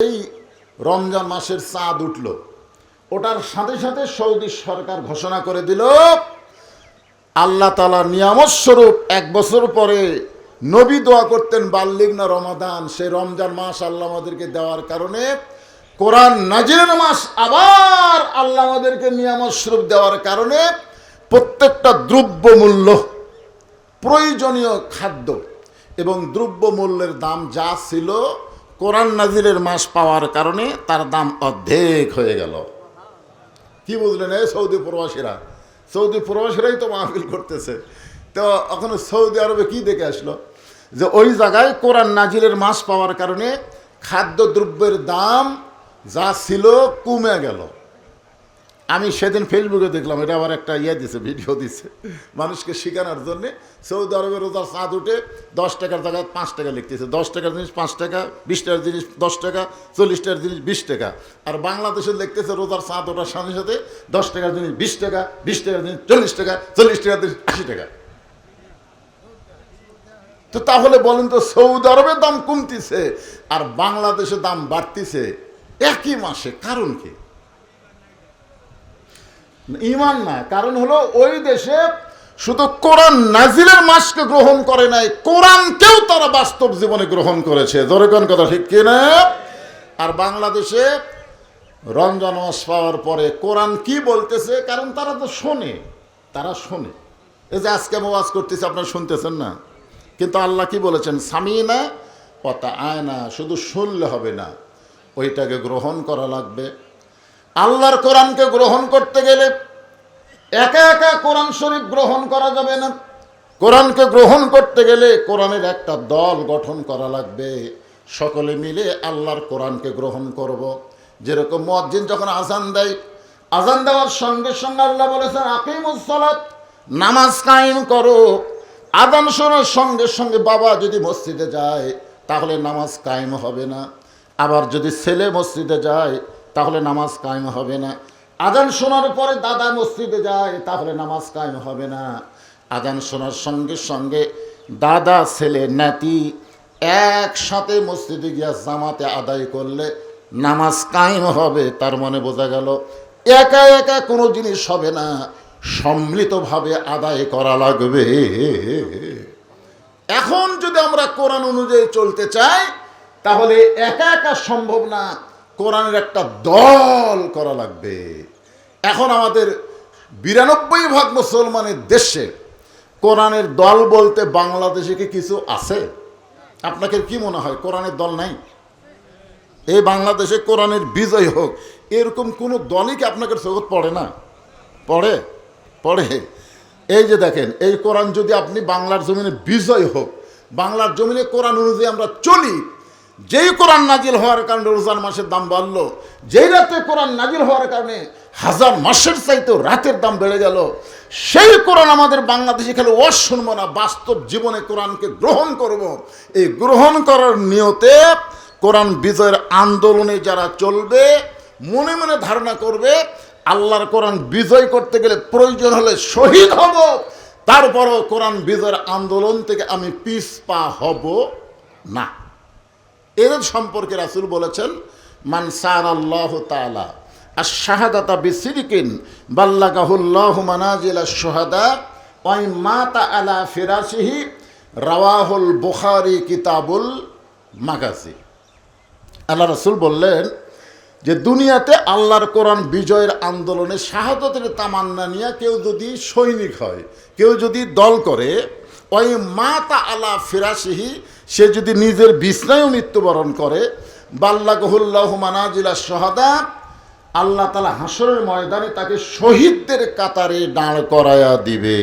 এই রমজান মাসের চাঁদ উঠল, ওটার সাথে সাথে সৌদি সরকার ঘোষণা করে দিল আল্লাহ তাআলার নিয়ামত স্বরূপ 1 বছর পরে নবী দোয়া করতেন বাল্লিগনা রমাদান, সেই রমজান মাস আল্লাহ আমাদেরকে দেওয়ার কারণে কোরআন নাজিলের মাস আবার আল্লাহ আমাদেরকে নিয়ামত স্বরূপ দেওয়ার কারণে প্রত্যেকটা দ্রব্যমূল্য, প্রয়োজনীয় খাদ্য এবং দ্রব্যমূল্যের দাম যা ছিল কোরআন নাজিলের মাস পাওয়ার কারণে তার দাম অর্ধেক হয়ে গেল। কি বুঝলেন? এই সৌদি প্রবাসীরাই তো মাহফিল করতেছে। তো এখন সৌদি আরবে কি দেখে আসলো যে ওই জায়গায় কোরআন নাজিলের মাস পাওয়ার কারণে খাদ্যদ্রব্যের দাম যা ছিল কমে গেল। আমি সেদিন ফেসবুকে দেখলাম, এটা আবার একটা দিছে, ভিডিও দিছে মানুষকে শেখানোর জন্যে। সৌদি আরবের রোজার চাঁদ উঠে 10 টাকার জায়গায় 5 টাকা লিখতেছে, 10 টাকার জিনিস 5 টাকা, 20 টাকার জিনিস 10 টাকা, 40 টাকার জিনিস 20 টাকা। আর বাংলাদেশে লিখতেছে রোজার চাঁদ ওঠার সাথে সাথে 10 টাকার জিনিস 20 টাকা, 20 টাকার জিনিস 40 টাকা, 40 টাকার জিনিস 80 টাকা। তো তাহলে বলেন তো, সৌদি আরবের দাম কমতিছে আর বাংলাদেশের দাম বাড়তিছে একই মাসে, কারণ কি? ঈমান না, কারণ হলো ওই দেশে শুধু কোরআন নাজিলের মাসকে গ্রহণ করে নাই, কোরআনকেও তারা বাস্তব জীবনে গ্রহণ করেছে। জোরে কোন কথা ঠিক কিনা? আর বাংলাদেশে রমজান মাস পাওয়ার পরে কোরআন কি বলতেছে, কারণ তারা তো শোনে, এই যে আজকে আমি ওয়াজ করতেছি আপনারা শুনতেছেন না, কিন্তু আল্লাহ কি বলেছেন? সামিনা ওয়া আয়না, শুধু শুনলে হবে না, ওইটাকে গ্রহণ করা লাগবে। আল্লাহর কোরআনকে গ্রহণ করতে গেলে একা একা কোরআন শরীফ গ্রহণ করা যাবে না। কোরআনকে গ্রহণ করতে গেলে কোরআনের একটা দল গঠন করা লাগবে, সকলে মিলে আল্লাহর কোরআনকে গ্রহণ করব। যেরকম মুয়াজ্জিন যখন আজান দেয়, আজান দেওয়ার সঙ্গে সঙ্গে আল্লাহ বলেছেন আকিমুস সালাত, নামাজ কায়েম করো। আজান শোনার সঙ্গে সঙ্গে বাবা যদি মসজিদে যায় তাহলে নামাজ কায়েম হবে না, আবার যদি ছেলে মসজিদে যায় তাহলে নামাজ কায়েম হবে না। আজান শোনার পরে দাদা মসজিদে যায় তাহলে নামাজ কায়েম হবে না। আজান শোনার সঙ্গে সঙ্গে দাদা, ছেলে, নাতি একসাথে মসজিদে গিয়া জামাতে আদায় করলে নামাজ কায়েম হবে। তার মানে বোঝা গেল একা একা কোনো জিনিস হবে না, সম্মিলিতভাবে আদায় করা লাগবে। এখন যদি আমরা কোরআন অনুযায়ী চলতে চাই তাহলে একা একা সম্ভব না, কোরআনের একটা দল করা লাগবে। এখন আমাদের 92% মুসলমানের দেশে কোরআনের দল বলতে বাংলাদেশে কি কিছু আছে? আপনাকে কি মনে হয় কোরআনের দল নাই? এই বাংলাদেশে কোরআনের বিজয় হোক এরকম কোনো দলই কি আপনাকে চোখে পড়ে না? পড়ে। এই যে দেখেন, এই কোরআন যদি আপনি বাংলার জমিনে বিজয় হোক, বাংলার জমিনে কোরআন অনুযায়ী আমরা চলি, যেই কোরআন নাজিল হওয়ার কারণে রোজার মাসের দাম বাড়লো, যেই রাতে কোরআন নাজিল হওয়ার কারণে 1000 মাসের চাইতেও রাতের দাম বেড়ে গেল, সেই কোরআন আমাদের বাংলাদেশে খেলে ওয়াজ শুনবো না, বাস্তব জীবনে কোরআনকে গ্রহণ করব। এই গ্রহণ করার নিয়তে কোরআন বিজয়ের আন্দোলনে যারা চলবে, মনে মনে ধারণা করবে আল্লাহর কোরআন বিজয় করতে গেলে প্রয়োজন হলে শহীদ হব, তারপরও কোরআন বিজয়ের আন্দোলন থেকে আমি পিছপা হব না। এর সম্পর্কে রাসূল বলেছেন মান সাআলাল্লাহু তাআলা আশ-শাহাদাতা বিসিদকিন বাল্লাগাহুল্লাহু মানাজিলাশ শুহাদা ওয়া মাতা আলা ফিরাশিহি, রাওয়াহুল বুখারী কিতাবুল মাগাজি। আল্লাহ রাসূল বললেন যে দুনিয়াতে আল্লাহর কোরআন বিজয়ের আন্দোলনে শাহাদাতের তামান্না নিয়ে কেউ যদি সৈনিক হয়, কেউ যদি দল করে, ওই মাতা আলা ফিরাশিহি, সে যদি নিজের বিছনায়ও মৃত্যুবরণ করে, বাল্লাগাহুল্লাহু মানাজিলাশ শুহাদা, আল্লাহ তাআলা হাসরের ময়দানে তাকে শহীদদের কাতারে দাঁড় করায়া দিবে।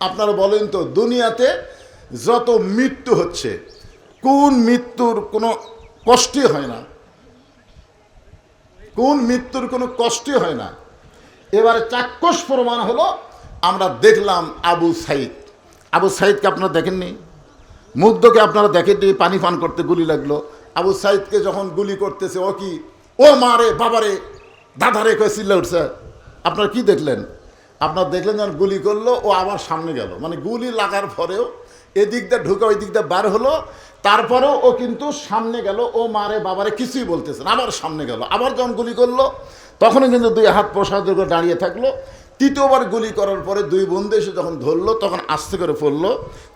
আপনারা বলেন তো, দুনিয়াতে যত মৃত্যু হচ্ছে, কোন মৃত্যুর কোনো কষ্টই হয় না? কোন মৃত্যুর কোনো কষ্টই হয় না? এবারে চাক্ষুষ প্রমাণ হলো, আমরা দেখলাম আবু সাইদকে আপনারা দেখেননি? মুগ্ধকে আপনারা দেখেননি? পানি পান করতে গুলি লাগলো। আবু সাইদকে যখন গুলি করতেছে, ও কি, ও মারে, বাবারে, দাদারে কয়ে চিল্লা উঠছে। আপনারা কি দেখলেন? আপনারা দেখলেন যখন গুলি করলো ও আবার সামনে গেল, মানে গুলি লাগার পরেও এদিক দিয়ে ঢুকে ওই দিক দিয়ে বার হলো, তারপরেও ও কিন্তু সামনে গেল, ও মারে বাবারে কিছুই বলতেছে না, আবার সামনে গেল, আবার যখন গুলি করলো তখনও কিন্তু দুই হাত প্রসাদ করে দাঁড়িয়ে থাকলো। তৃতীয়বার গুলি করার পরে দুই বন্ধু এসে যখন ধরলো তখন আস্তে করে পড়লো,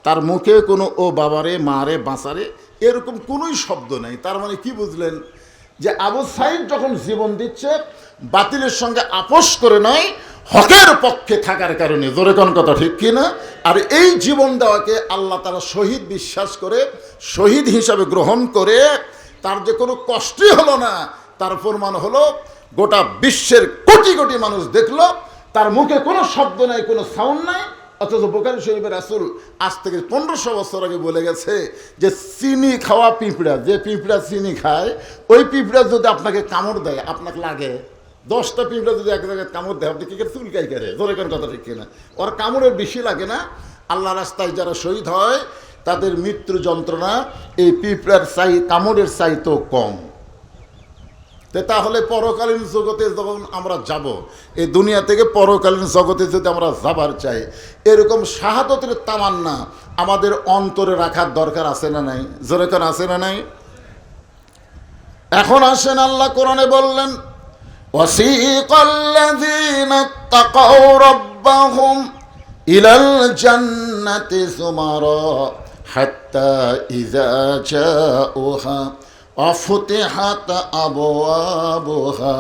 তার মুখে কোনো ও বাবারে মারে বাঁচারে এরকম কোনোই শব্দ নেই। তার মানে কি বুঝলেন, যে আবু সাইদ যখন জীবন দিচ্ছে বাতিলের সঙ্গে আপোষ করে নয়, হকের পক্ষে থাকার কারণে। জোরে কোন কথা ঠিক কিনা? আর এই জীবন দেওয়াকে আল্লাহ তাআলা শহীদ বিশ্বাস করে, শহীদ হিসাবে গ্রহণ করে, তার যে কোনো কষ্টই হলো না, তার প্রমাণ হলো গোটা বিশ্বের কোটি কোটি মানুষ দেখলো তার মুখে কোনো শব্দ নাই, কোনো সাউন্ড নাই, অথচ বুখারী শরীফের রাসূল আজ থেকে 1500 বছর আগে বলে গেছে যে চিনি খাওয়া পিঁপড়া, যে পিঁপড়া চিনি খায়, ওই পিঁপড়া যদি আপনাকে কামড় দেয়, আপনাকে লাগে 10টা পিঁপড়া যদি এক জায়গায় কামড় দেয়, আপনি কি করে চুলকাই করে? জোরে কোন কথা ঠিক কিনা? ওর কামড়ের বেশি লাগে না। আল্লাহ রাস্তায় যারা শহীদ হয় তাদের মৃত্যু যন্ত্রণা এই পিঁপড়ার কামড়ের চাইতেও কম। তাহলে পরকালীন জগতে যখন আমরা যাব, এই দুনিয়া থেকে পরকালীন জগতে যদি আমরা যাবার চাই, এরকম শাহাদতের তামান্না আমাদের অন্তরে রাখার দরকার আছে না নাই? জোরে কোন আছে না নাই? এখন আসেন, আল্লাহ কোরআনে বললেন, ওয়াসিকাল্লাযীনা তাকাউ রাব্বাহুম ইলাল জান্নাতি যুমারা হাত্তা ইযা জাউহা وفتحت أبوابها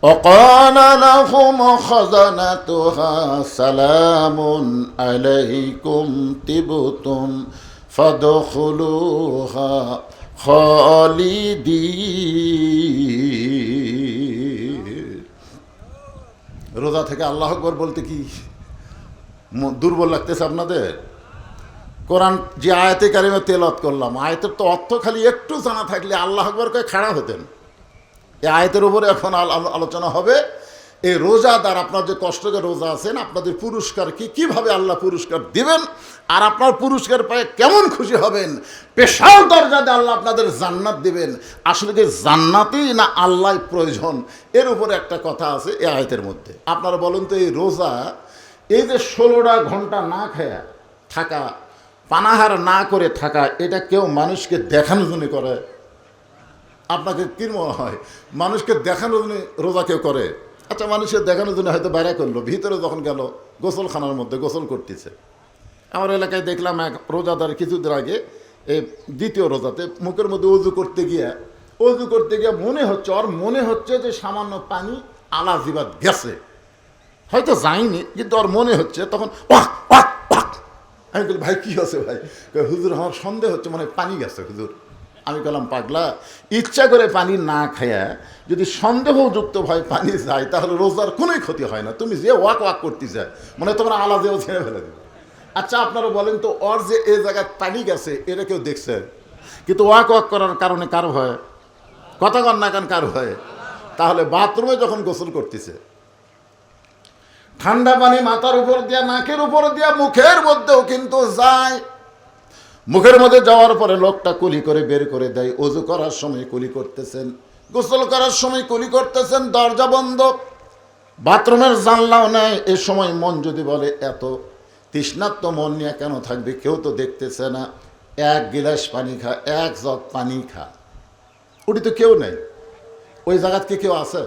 وقال لهم خزنتها سلام عليكم طبتم فادخلوها خالدين। রোজা থেকে আল্লাহু আকবার বলতে কি দুর্বল লাগতেছে আপনাদের? কোরআন যে আয়াতে কারিমে তেলাওয়াত করলাম, আয়াতের তো অর্থ খালি একটু জানা থাকলে আল্লাহু আকবার কয়ে খাড়া হতেন। এই আয়াতের উপরে এখন আলোচনা হবে। এই রোজাদার, আপনার যে কষ্ট করে রোজা আছেন, আপনাদের পুরস্কার কি, কিভাবে আল্লাহ পুরস্কার দিবেন, আর আপনার পুরস্কার পেয়ে কেমন খুশি হবেন, স্পেশাল দরজাতে আল্লাহ আপনাদের জান্নাত দিবেন। আসলে কি জান্নাতই না আল্লাহ প্রয়োজন, এর উপরে একটা কথা আছে এই আয়াতের মধ্যে। আপনারা বলুন তো, এই রোজা, এই যে 16টা ঘন্টা না খায়া থাকা, পানাহার না করে থাকা, এটা কেউ মানুষকে দেখানোর জন্য করে? আপনাকে কি মনে হয় মানুষকে দেখানোর জন্য রোজা কেউ করে? আচ্ছা, মানুষের দেখানোর জন্য হয়তো বাইরে করলো, ভিতরে যখন গেল গোসলখানার মধ্যে গোসল করতেছে। আমার এলাকায় দেখলাম এক রোজাদার কিছুদিন আগে, এই দ্বিতীয় রোজাতে মুখের মধ্যে অজু করতে গিয়ে মনে হচ্ছে যে সামান্য পানি আলা জিবাত গেছে, হয়তো যায়নি কিন্তু ওর মনে হচ্ছে। তখন আমি বলি, ভাই কি আছে ভাই? হুজুর আমার সন্দেহ হচ্ছে, মানে পানি গেছে হুজুর। আমি বললাম, পাগলা, ইচ্ছা করে পানি না খায়া যদি সন্দেহযুক্ত ভাই পানি যায়, তাহলে রোজার কোনোই ক্ষতি হয় না। তুমি যে ওয়াক করতে যায়, মানে তোমার আলা যেও ছেড়ে ফেলে দেবে। আচ্ছা, আপনারা বলেন তো, ওর যে এই জায়গায় পানি গেছে এটা কেউ দেখছে? কিন্তু ওয়াক করার কারণে কার হয়? কথা কন না কেন, কার হয়? তাহলে বাথরুমে যখন গোসল করতেছে, ঠান্ডা পানি মাথার উপর দিয়া, নাকের উপর দিয়া, মুখের মধ্যেও কিন্তু যায়। মুখের মধ্যে যাওয়ার পরে লোকটা কুলি করে বের করে দেয়। ওযু করার সময় কুলি করতেছেন, গোসল করার সময় কুলি করতেছেন, দরজা বন্ধ, বাথরুমের জানলাও নেই। এ সময় মন যদি বলে, এত তৃষ্ণার্ত মন নিয়ে কেন থাকবে, কেউ তো দেখতেছে না, এক গিলাস পানি খা, এক জগ পানি খা, ওটি তো কেউ নেই। ওই জায়গাতে কেউ আছে?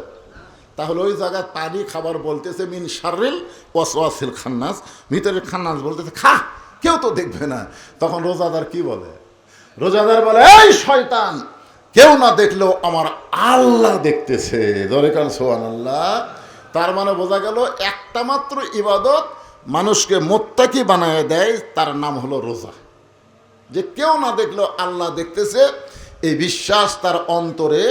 তাহলে ওই জায়গায় পানি খাবার বলতেছে মিন শাররিল ওয়াসওয়াসিল খান্নাস, ভিতরের খান্নাস বলতেছে খা, কেউ তো দেখবে না। তখন রোজাদার কি বলে? রোজাদার বলে, এই শয়তান, কেউ না দেখলেও আমার আল্লাহ দেখতেছে। ধরে কারণ সুবহানাল্লাহ। তার মানে বোঝা গেল, একটা মাত্র ইবাদত মানুষকে মোত্তাকি বানায় দেয়, তার নাম হলো রোজা। যে কেউ না দেখলেও আল্লাহ দেখতেছে, এই বিশ্বাস তার অন্তরে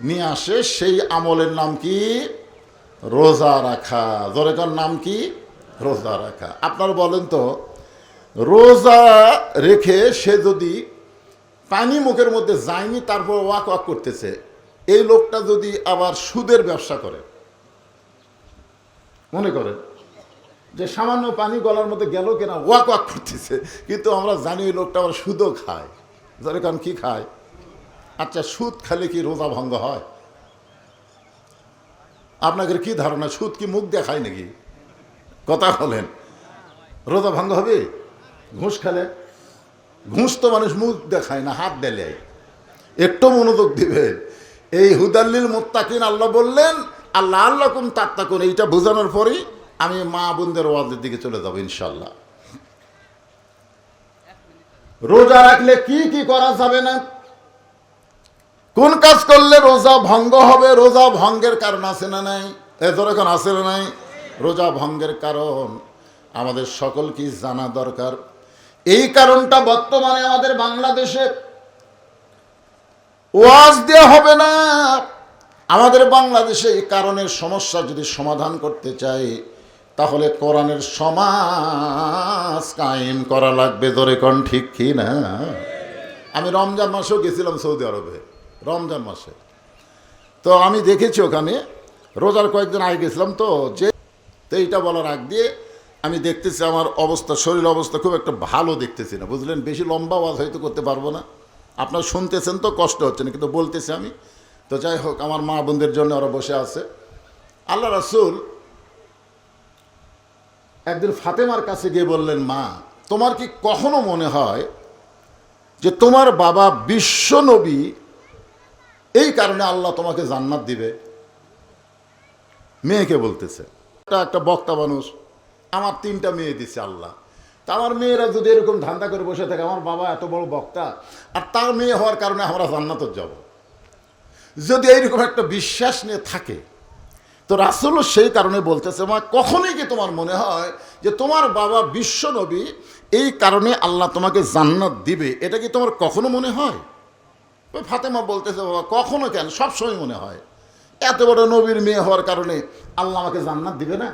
নিয়ে আসে, সেই আমলের নাম কি? রোজা রাখা। জোরেকার নাম কি? রোজা রাখা। আপনারা বলেন তো, রোজা রেখে সে যদি পানি মুখের মধ্যে যায়নি, তারপর ওয়াক করতেছে, এই লোকটা যদি আবার সুদের ব্যবসা করে, মনে করেন যে সামান্য পানি গলার মধ্যে গেল কিনা, ওয়াক করতেছে, কিন্তু আমরা জানি ওই লোকটা আবার সুদও খায়। যেরকম কি খায়? আচ্ছা, সুদ খালে কি রোজা ভঙ্গ হয়? আপনাদের কি ধারণা, সুদ কি মুখ দিয়ে খায় নাকি? কথা বলেন, রোজা ভঙ্গ হবে? ঘুষ খেলে ঘুষ তো মানুষ মুখ দেখায় না, হাত দেয়। একটু মনোযোগ দিবেন। এই হুদাল্লিল মুত্তাকিন আল্লাহ বললেন, আল্লাহ আল্লাকুম তাত্তাকুন, এইটা বোঝানোর পরেই আমি মা বোনদের ওয়াজের দিকে চলে যাবো ইনশাল্লাহ। রোজা রাখলে কি কি করা যাবে না, কোন কাজ করলে রোজা ভঙ্গ হবে, রোজা ভঙ্গের কারণ আছে না নাই? এদের এখন আছে না নাই? রোজা ভঙ্গের কারণ আমাদের সকলকে জানা দরকার। এই কারণটা বর্তমানে আমাদের বাংলাদেশে ওয়াজ দেওয়া হবে না। আমাদের বাংলাদেশে এই কারণের সমস্যা যদি সমাধান করতে চাই, তাহলে কোরআনের সমাজ কায়েম করা লাগবে। ধরে কোন ঠিক কি না? আমি রমজান মাসেও গেছিলাম সৌদি আরবে, রমজান মাসে। তো আমি দেখেছি ওখানে, রোজার কয়েকদিন আগে গেছিলাম, তো এইটা বলার আগ দিয়ে আমি দেখতেছি আমার অবস্থা, শরীর অবস্থা খুব একটা ভালো দেখতেছি না, বুঝলেন। বেশি লম্বা আওয়াজ হয়তো করতে পারবো না, আপনারা শুনতেছেন তো কষ্ট হচ্ছে না, কিন্তু বলতেছি আমি। তো যাই হোক, আমার মা বোনদের জন্য ওরা বসে আছে। আল্লাহ রাসূল একদিন ফাতেমার কাছে গিয়ে বললেন, মা, তোমার কি কখনো মনে হয় যে তোমার বাবা বিশ্ব নবী, এই কারণে আল্লাহ তোমাকে জান্নাত দিবে? মেয়েকে বলতেছে। একটা বক্তা মানুষ, আমার 3টা মেয়ে দিছে আল্লাহ, তা আমার মেয়েরা যদি এরকম ধান্দা করে বসে থাকে, আমার বাবা এত বড় বক্তা আর তার মেয়ে হওয়ার কারণে আমরা জান্নাতে যাব, যদি এইরকম একটা বিশ্বাস নিয়ে থাকে, তো রাসূলও সেই কারণে বলতেছে, মা, কখনোই কি তোমার মনে হয় যে তোমার বাবা বিশ্ব নবী, এই কারণে আল্লাহ তোমাকে জান্নাত দিবে? এটা কি তোমার কখনো মনে হয়? ওই ফাতেমা বলতেছে, বাবা, কখনো কেন, সবসময় মনে হয়। এত বড় নবীর মেয়ে হওয়ার কারণে আল্লাহ আমাকে জান্নাত দিবে না?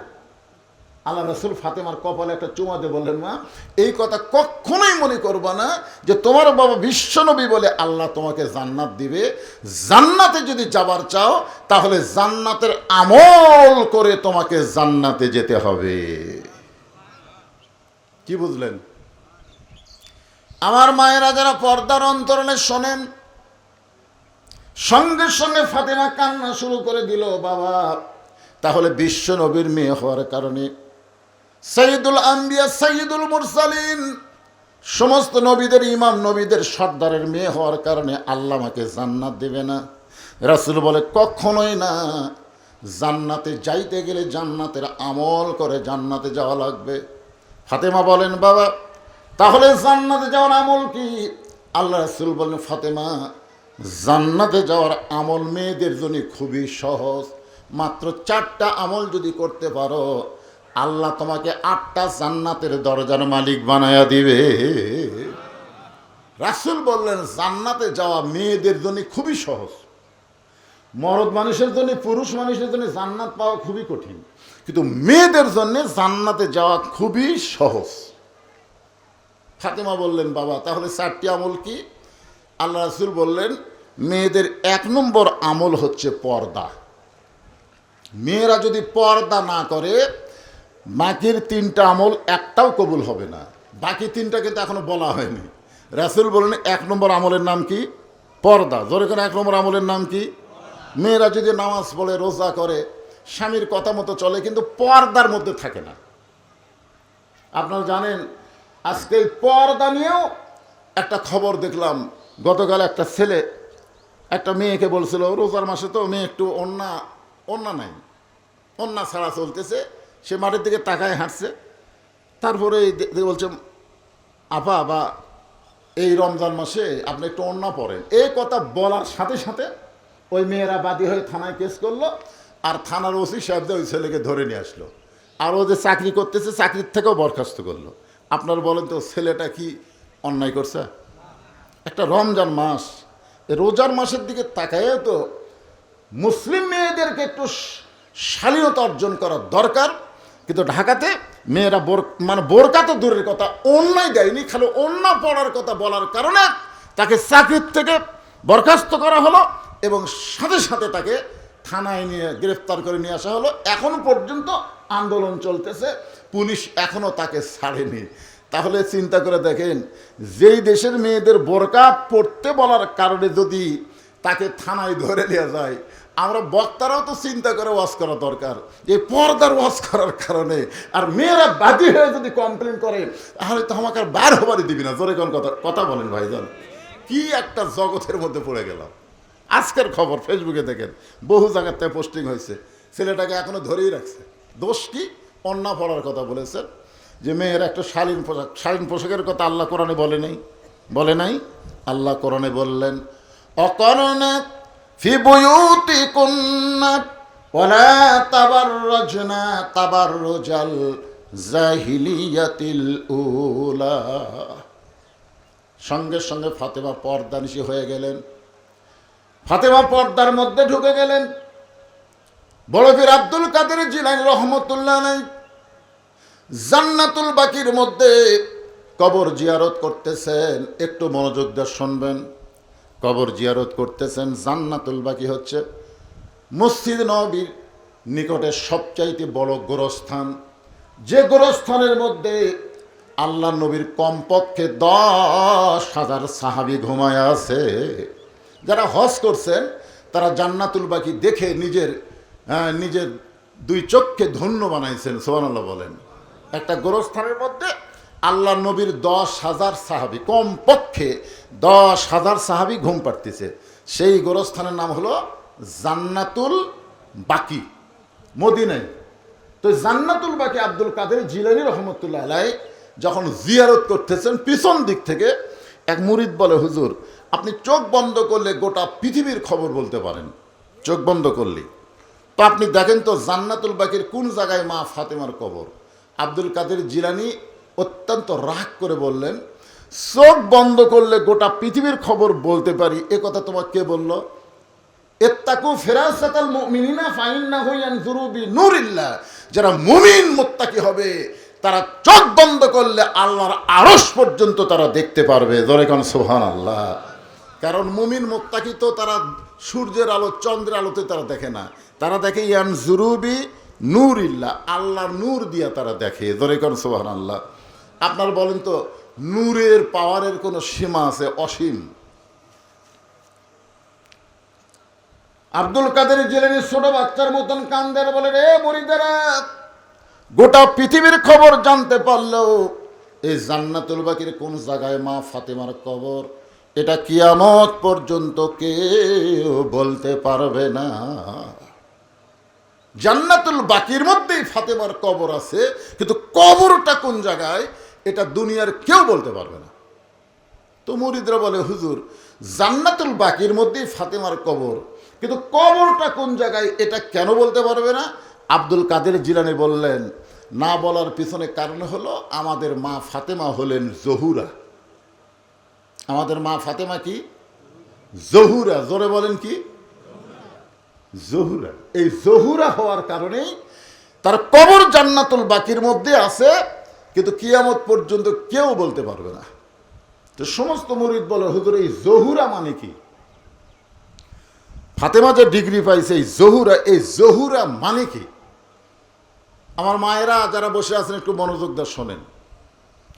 আল্লাহ রাসূল ফাতেমার কপালে একটা চুমা দিয়ে বললেন, মা, এই কথা কখনোই মনে করবা না যে তোমার বাবা বিশ্বনবী বলে আল্লাহ তোমাকে জান্নাত দিবে। জান্নাতে যদি যাবার চাও, তাহলে জান্নাতের আমল করে তোমাকে জান্নাতে যেতে হবে। কি বুঝলেন? আমার মায়েরা যারা পর্দার অন্তরালে শোনেন, সঙ্গে সঙ্গে ফাতেমা কান্না শুরু করে দিল, বাবা, তাহলে বিশ্ব নবীর মেয়ে হওয়ার কারণে, সাইয়্যিদুল আম্বিয়া সাইয়্যিদুল মুরসালিন, সমস্ত নবীদের ইমাম, নবীদের সর্দারের মেয়ে হওয়ার কারণে আল্লাহ আমাকে জান্নাত দেবে না? রাসূল বলে, কখনোই না। জান্নাতে যাইতে গেলে জান্নাতের আমল করে জান্নাতে যাওয়া লাগবে। ফাতেমা বলেন, বাবা, তাহলে জান্নাতে যাওয়ার আমল কি? আল্লাহ রাসূল বলেন, ফাতেমা, জান্নাতে যাওয়ার আমল মেয়েদের জন্য খুবই সহজ। মাত্র 4টা আমল যদি করতে পারো, আল্লাহ তোমাকে 8টা জান্নাতের দরজার মালিক বানায়া দিবে। রাসূল বললেন, জান্নাতে যাওয়া মেয়েদের জন্য খুবই সহজ। মরদ মানুষের জন্য, পুরুষ মানুষের জন্য জান্নাত পাওয়া খুবই কঠিন, কিন্তু মেয়েদের জন্য জান্নাতে যাওয়া খুবই সহজ। ফাতেমা বললেন, বাবা, তাহলে 4টি আমল কি? আল্লাহ রাসূল বললেন, মেয়েদের 1 নম্বর আমল হচ্ছে পর্দা। মেয়েরা যদি পর্দা না করে, বাকির 3টা আমল একটাও কবুল হবে না। বাকি 3টা কিন্তু এখনো বলা হয়নি। রাসূল বললেন, 1 নম্বর আমলের নাম কি? পর্দা। জোরে করে, 1 নম্বর আমলের নাম কি? মেয়েরা যদি নামাজ পড়ে, রোজা করে, স্বামীর কথা মতো চলে, কিন্তু পর্দার মধ্যে থাকে না। আপনারা জানেন, আজকে এই পর্দা নিয়েও একটা খবর দেখলাম। গতকাল একটা ছেলে একটা মেয়েকে বলছিল, রোজার মাসে তো মেয়ে একটু ওন্না নাই, ওন্না ছাড়া চলতেছে, সে মাঠের দিকে তাকায় হাঁটছে। তারপরে বলছে, আপা, বা এই রমজান মাসে আপনি একটু ওন্না পড়েন। এই কথা বলার সাথে সাথে ওই মেয়েরা বাদী হয়ে থানায় কেস করলো, আর থানার ওসি সাহেব ওই ছেলেকে ধরে নিয়ে আসলো, আর ও যে চাকরি করতেছে চাকরির থেকেও বরখাস্ত করলো। আপনারা বলেন তো, ছেলেটা কি অন্যায় করছে? একটা রমজান মাস, রোজার মাসের দিকে তাকায় তো মুসলিম মেয়েদেরকে একটু শালীনতা অর্জন করা দরকার। কিন্তু ঢাকাতে মেয়েরা বোরকা তো দূরের কথা, অন্যায় দেয়নি, খালি ওন্না পড়ার কথা বলার কারণে তাকে চাকরির থেকে বরখাস্ত করা হলো, এবং সাথে সাথে তাকে থানায় নিয়ে গ্রেফতার করে নিয়ে আসা হলো। এখনো পর্যন্ত আন্দোলন চলতেছে, পুলিশ এখনো তাকে ছাড়েনি। তাহলে চিন্তা করে দেখেন, যেই দেশের মেয়েদের বোরকা পড়তে বলার কারণে যদি তাকে থানায় ধরে নিয়ে যায়। আমরা বক্তারাও তো চিন্তা করে ওয়াজ করা দরকার, যে পর্দার ওয়াজ করার কারণে আর মেয়েরা বাদী হয়ে যদি কমপ্লেন করে তাহলে তো আমাকে আর বার হবারই দিবি না। জোরে কোন কথা কথা বলেন ভাইজান, কি একটা জগতের মধ্যে পড়ে গেলাম। আজকের খবর ফেসবুকে দেখেন, বহু জায়গার থেকে পোস্টিং হয়েছে, ছেলেটাকে এখনো ধরেই রাখছে। দোষ কি? অন্না পড়ার কথা বলেছেন, যে মেয়ের একটা শালীন পোশাকের কথা আল্লাহ কোরআনে বলে নাই। আল্লাহ কোরআনে বললেন, অকরণা ফি বুয়ুতিকুন্না ওয়ালা তাবাররাজনা তাবাররুজাল জাহিলিয়াতিল উলা। সঙ্গে সঙ্গে ফাতেমা পর্দানিশী হয়ে গেলেন। ফাতেমা পর্দার মধ্যে ঢুকে গেলেন। বড় পীর আব্দুল কাদের জিলানী রহমতুল্লাহ আলাইহি জান্নাতুল বাকির মধ্যে কবর জিয়ারত করতেছেন। একটু মনোযোগ দিয়ে শুনবেন। কবর জিয়ারত করতেছেন। জান্নাতুল বাকি হচ্ছে মসজিদ নববীর নিকটে সবচাইতে বড় গোরস্থান, যে গোরস্থানের মধ্যে আল্লাহ নবীর কমপক্ষে 10,000 সাহাবী ঘুমায় আছে। যারা হজ করছেন তারা জান্নাতুল বাকি দেখে নিজের দুই চোখকে ধন্য বানাইছেন। সুবহানাল্লাহ বলেন। একটা গোরস্থানের মধ্যে আল্লাহ নবীর 10,000 সাহাবী, কমপক্ষে 10,000 সাহাবী ঘুম পাড়তেছে। সেই গোরস্থানের নাম হলো জান্নাতুল বাকি, মদিনায়। তো জান্নাতুল বাকি আব্দুল কাদের জিলানী রহমতুল্লাহ আলাইহি যখন জিয়ারত করতেছেন, পিছন দিক থেকে এক মুরিদ বলে, হুজুর আপনি চোখ বন্ধ করলে গোটা পৃথিবীর খবর বলতে পারেন, চোখ বন্ধ করলে। তো আপনি দেখেন তো জান্নাতুল বাকির কোন জায়গায় মা ফাতেমার কবর। আব্দুল কাদের জিলানী অত্যন্ত রাগ করে বললেন, চোখ বন্ধ করলে গোটা পৃথিবীর খবর বলতে পারি, এ কথা তোমাকে কে বলল? ইত্তাকু ফিরাসাতাল মুমিনিনা ফাইন্নাহু ইয়ানজুরু বিনুরিল্লাহ। যারা মুমিন মুত্তাকি হবে তারা চোখ বন্ধ করলে আল্লাহর আরশ পর্যন্ত তারা দেখতে পারবে। জোরে কোন সুবহানাল্লাহ। কারণ মুমিন মুত্তাকি তো তারা সূর্যের আলো চন্দ্রের আলোতে তারা দেখে না, তারা দেখে ইয়ানজুরু বিনুরিল্লাহ, আল্লাহর নূর দিয়া তারা দেখে। জোরে কোন সুবহানাল্লাহ। আপনারা বলেন তো, নূরের পাওয়ারের কোনো সীমা আছে? অসীম। আব্দুল কাদের জিলানী ছোট বাচ্চার মতন কান্দের, বলে রে মুরিদেরা, গোটা পৃথিবীর খবর জানতে পারলেও এই জান্নাতুল বাকির কোন জায়গায় মা ফাতেমার কবর, এটা কিয়ামত পর্যন্ত কেউ বলতে পারবে না। জান্নাতুল বাকির মধ্যেই ফাতেমার কবর আছে, কিন্তু কবরটা কোন জায়গায় এটা দুনিয়ার কেউ বলতে পারবে না। তো মুরিদরা বলে, হুজুর জান্নাতুল বাকির মধ্যেই ফাতেমার কবর, কিন্তু কবরটা কোন জায়গায় এটা কেন বলতে পারবে না? আব্দুল কাদের জিলানী বললেন, না বলার পিছনে কারণ হলো আমাদের মা ফাতেমা হলেন জহুরা। আমাদের মা ফাতেমা কি? জহুরা। জোরে বলেন কি? জহুরা। এই জহুরা হওয়ার কারণেই তার কবর জান্নাতুল বাকির মধ্যে আছে, কিন্তু কিয়ামত পর্যন্ত কেউ বলতে পারবে না। তো সমস্ত মুরিদ বলে, হুজুর এই জহুরা মানে কি? ফাতেমা যে ডিগ্রি পাইছে এই জহুরা মানে কি? আমার মায়েরা যারা বসে আছেন একটু মনোযোগ দিয়ে শোনেন।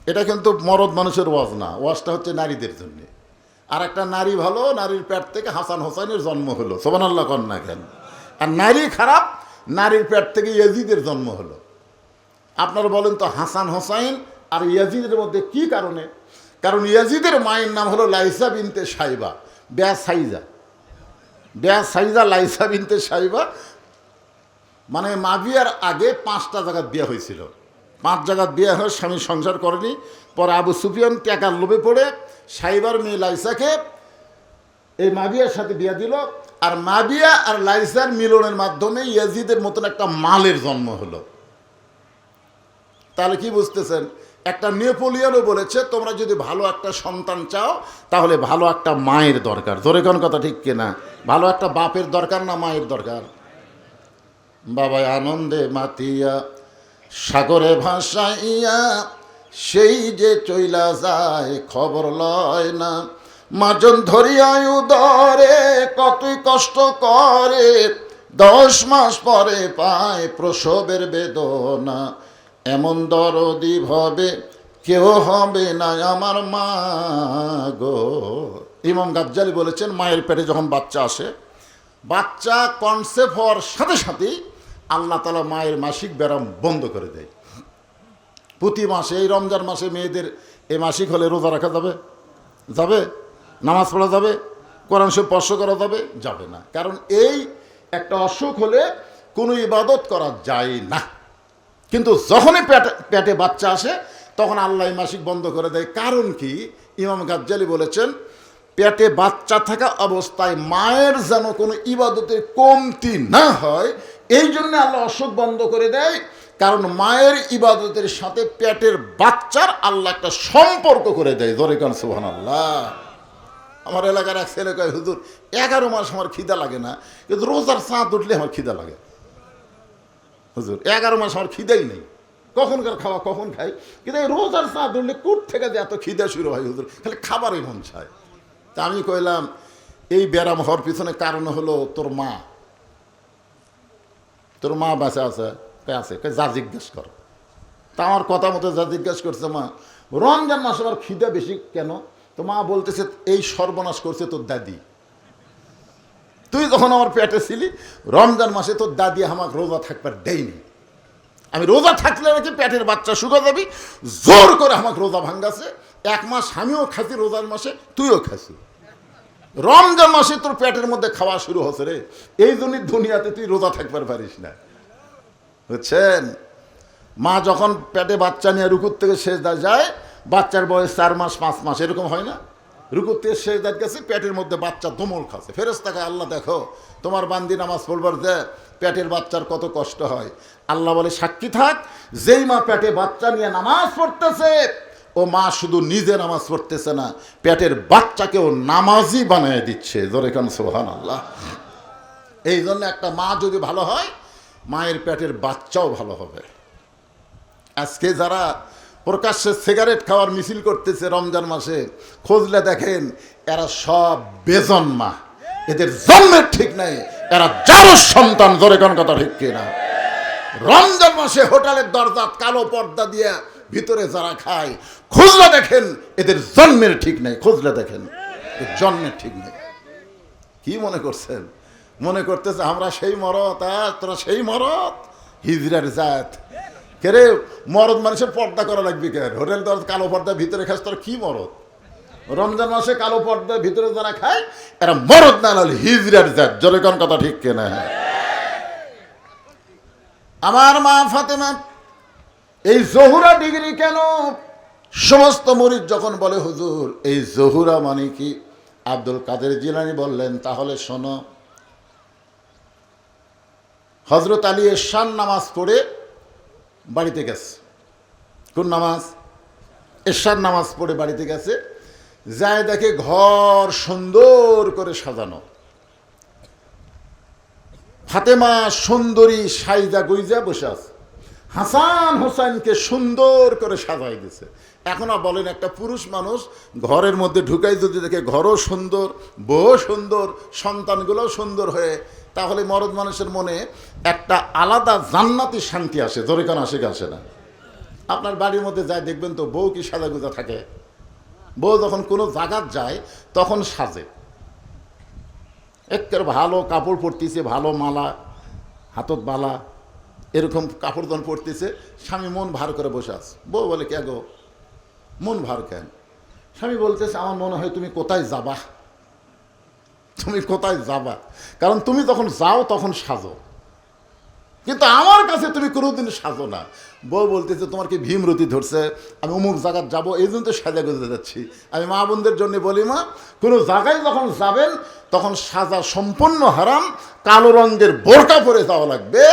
এটা কিন্তু মরদ মানুষের ওয়াজ না, ওয়াজটা হচ্ছে নারীদের জন্য। আর একটা নারী ভালো, নারীর পেট থেকে হাসান হোসাইনের জন্ম হলো, সুবহানাল্লাহ কন না কেন? আর নারী খারাপ, নারীর পেট থেকে ইয়াজিদের জন্ম হলো। আপনারা বলেন তো, হাসান হোসাইন আর ইয়াজিদের মধ্যে কি কারণে? কারণ ইয়াজিদের মায়ের নাম হলো লাইসা বিনতে সাইবা, সাইজা লাইসা বিনতে সাইবা। মানে মাবিয়ার আগে 5টা জায়গায় বিয়ে হয়েছিল, 5 জায়গায় বিয়ে হয়ে স্বামী সংসার করেনি। পরে আবু সুফিয়ান টাকার লোভে পড়ে সাইবার মেয়ে লাইসাকে এই মাবিয়ার সাথে বিয়ে দিল। আর মাবিয়া আর লাইসার মিলনের মাধ্যমে ইয়াজিদের মতন একটা মালের জন্ম হলো। তাহলে কি বুঝতেছেন? একটা নেপোলিয়নও বলেছে, তোমরা যদি ভালো একটা সন্তান চাও তাহলে ভালো একটা মায়ের দরকার। জোরে কোন কথা ঠিক কিনা? ভালো একটা বাপের দরকার না মায়ের দরকার? বাবাই আনন্দে মাতিয়া সাগরে ভাসাইয়া সেই যে চইলা যায় খবর লয় না, মাজন ধরিয়া উদরে কতই কষ্ট করে, 10 মাস পরে পায় প্রসবের বেদনা, এমন দরদি ভাবে কেউ হবে না আমার মা গো। ইমাম গাজ্জালি বলেছেন মায়ের পেটে যখন বাচ্চা আসে, বাচ্চা কনসেপ্ট হওয়ার সাথে সাথেই আল্লাহ তাআলা মায়ের মাসিক ব্যারাম বন্ধ করে দেয়। প্রতি মাসে এই রমজান মাসে মেয়েদের এই মাসিক হলে রোজা রাখা যাবে? যাবে? নামাজ পড়া যাবে? কোরআন শরীফ স্পর্শ করা যাবে? যাবে না। কারণ এই একটা অসুখ হলে কোনো ইবাদত করা যায় না। কিন্তু যখনই পেটে বাচ্চা আসে তখন আল্লাহ মাসিক বন্ধ করে দেয়। কারণ কি? ইমাম গাজ্জালি বলেছেন পেটে বাচ্চা থাকা অবস্থায় মায়ের যেন কোনো ইবাদতের কমতি না হয়, এই জন্য আল্লাহ অসুখ বন্ধ করে দেয়। কারণ মায়ের ইবাদতের সাথে পেটের বাচ্চার আল্লাহ একটা সম্পর্ক করে দেয়। জোরে কান সুবহানাল্লাহ। আমার এলাকার এক ছেলে কয়, হুজুর 11 মাস আমার খিদা লাগে না, কিন্তু রোজার চাঁদ উঠলে আমার খিদা লাগে। হুজুর 11 মাস আমার খিদাই নেই, কখনকার খাওয়া কখন খাই, কিন্তু এই রোজার চাঁদ উঠলে কুট থেকে যে এত খিদা শুরু হয় হুজুর, খালি খাবারই মন চায়। তা আমি কইলাম এই ব্যারাম হওয়ার পিছনে কারণ হলো তোর মা বাঁচা আছে? আছে, যা জিজ্ঞেস কর। তা আমার কথা মতো যা জিজ্ঞেস করছে, মা রমজান মাসে আমার খিদা বেশি কেন? তো মা বলতেছে এই সর্বনাশ করছে তোর দাদি। তুই যখন আমার পেটে ছিলি রমজান মাসে তোর দাদি আমাকে রোজা থাকবার দেয়নি। আমি রোজা থাকলে নাকি পেটের বাচ্চা শুকা যাবি, জোর করে আমাকে রোজা ভাঙ্গাছে। 1 মাস আমিও খাসি রোজার মাসে, তুইও খাসি। রমজান মাসে তোর পেটের মধ্যে খাওয়া শুরু হচ্ছে রে, এই জন্যই দুনিয়াতে তুই রোজা থাকবার পারিস না। বুঝছেন? মা যখন পেটে বাচ্চা নিয়ে রুকুর থেকে সেজদা যায়, বাচ্চার বয়স 4 মাস 5 মাস এরকম হয় না, রুকুর থেকে সেজদার গেছে, পেটের মধ্যে বাচ্চা দমল খাচ্ছে। ফেরেশতাকে আল্লাহ দেখো তোমার বান্দি নামাজ পড়বার যে পেটের বাচ্চার কত কষ্ট হয়। আল্লাহ বলে সাক্ষী থাক, যেই মা পেটে বাচ্চা নিয়ে নামাজ পড়তেছে ও মা শুধু নিজে নামাজ পড়তেছে না, পেটের বাচ্চাকেও নামাজি বানিয়ে দিচ্ছে। জোরে কান সুবহানাল্লাহ। এই জন্য একটা মা যদি ভালো হয়, মায়ের পেটের বাচ্চাও ভালো হবে। আজকে যারা প্রকাশ্যে সিগারেট খাওয়ার মিছিল করতেছে রমজান মাসে, খুঁজলে দেখেন এরা সব বেজন্মা, এদের জন্মের ঠিক নাই, এরা যারও সন্তান। জোরে কোন কথা ঠিক কিনা? রমজান মাসে হোটেলের দরজা কালো পর্দা দিয়ে ভিতরে যারা খায়, খুঁজলে দেখেন এদের জন্মের ঠিক নেই। খুঁজলে দেখেন জন্মের ঠিক নেই। কি মনে করছেন? মনে করতেছে আমরা সেই মরদ, আর তোরা সেই মরদ, হিজড়ার জাত। কেরে মরদ মানুষের পর্দা করা লাগবে কেন? হোটেল দরজা কালো পর্দা ভিতরে খাস, তোর কি মরদ? রমজান মাসে কালো পর্দা ভিতরে যারা খায় এরা মরদ না, হলে হিজড়ার জাত। জোরে কোন কথা ঠিক কিনা? আমার মা ফাতেমা এই জহুরা ডিগ্রি কেন? সমস্ত মুরিদ যখন বলে হুজুর এই জহুরা মানে কি, আব্দুল কাদের জিলানী বললেন তাহলে শোনো। হযরত আলী এশার নামাজ পড়ে বাড়িতে গেছে। কোন নামাজ? এশার নামাজ পড়ে বাড়িতে গেছে, যায় দেখে ঘর সুন্দর করে সাজানো। ফাতেমা সুন্দরী সাইজা গুইজা বসে আছে, হাসান হোসেনকে সুন্দর করে সাজাই দিছে। এখন বলেন একটা পুরুষ মানুষ ঘরের মধ্যে ঢুকাই যদি দেখে ঘরও সুন্দর, বউ সুন্দর, সন্তানগুলোও সুন্দর হয়ে, তাহলে মরদ মানুষের মনে একটা আলাদা জান্নাতি শান্তি আসে। জোরে কান আসে কি আসে না? আপনার বাড়ির মধ্যে যায় দেখবেন তো বউ কি সাজাগুজা থাকে? বউ যখন কোনো জায়গায় যায় তখন সাজে, একেবারে ভালো কাপড় পরতেছে, ভালো মালা, হাতত বালা, এরকম কাপড় যখন পরতেছে, স্বামী মন ভার করে বসে আছে। বউ বলে কে গো মন ভার কেন? স্বামী বলতেছে আমার মনে হয় তুমি কোথায় যাবা, তুমি কোথায় যাবা, কারণ তুমি যখন যাও তখন সাজো, কিন্তু আমার কাছে তুমি কোনোদিন সাজো না। বউ বলতেছে তোমার কি ভীমরতি ধরছে, আমি অমুক জায়গায় যাবো এই জন্য তো সাজা গুজে যাচ্ছি। আমি মা বোনদের জন্য বলি, মা কোনো জায়গায় যখন যাবেন তখন সাজা সম্পূর্ণ হারাম, কালো রঙের বোরকা পরে যাওয়া লাগবে।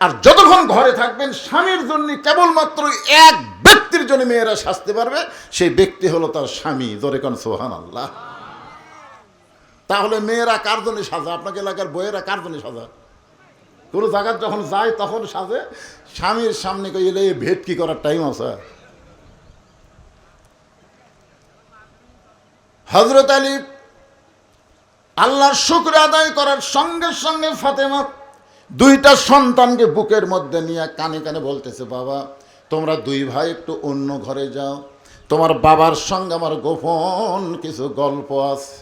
আর যতক্ষণ ঘরে থাকবেন স্বামীর জন্য কেবলমাত্র এক ব্যক্তির জন্য মেয়েরা সাজতে পারবে, সেই ব্যক্তি হলো তার স্বামী। জোরে কোন সুবহানাল্লাহ। তাহলে মেয়েরা কার জন্য সাজা? আপনাকে এলাকার বইয়েরা কার জন্য সাজা? কোনো জায়গায় যখন যায় তখন সাজে, স্বামীর সামনে কইলে ভেদ কি করার টাইম আছে? হযরত আলী আল্লাহর শুকর আদায় করার সঙ্গে সঙ্গে ফাতেমা 2টা সন্তানকে বুকের মধ্যে নিয়ে কানে কানে বলতেছে, বাবা তোমরা 2 ভাই একটু অন্য ঘরে যাও, তোমার বাবার সঙ্গে আমার গোপন কিছু গল্প আছে।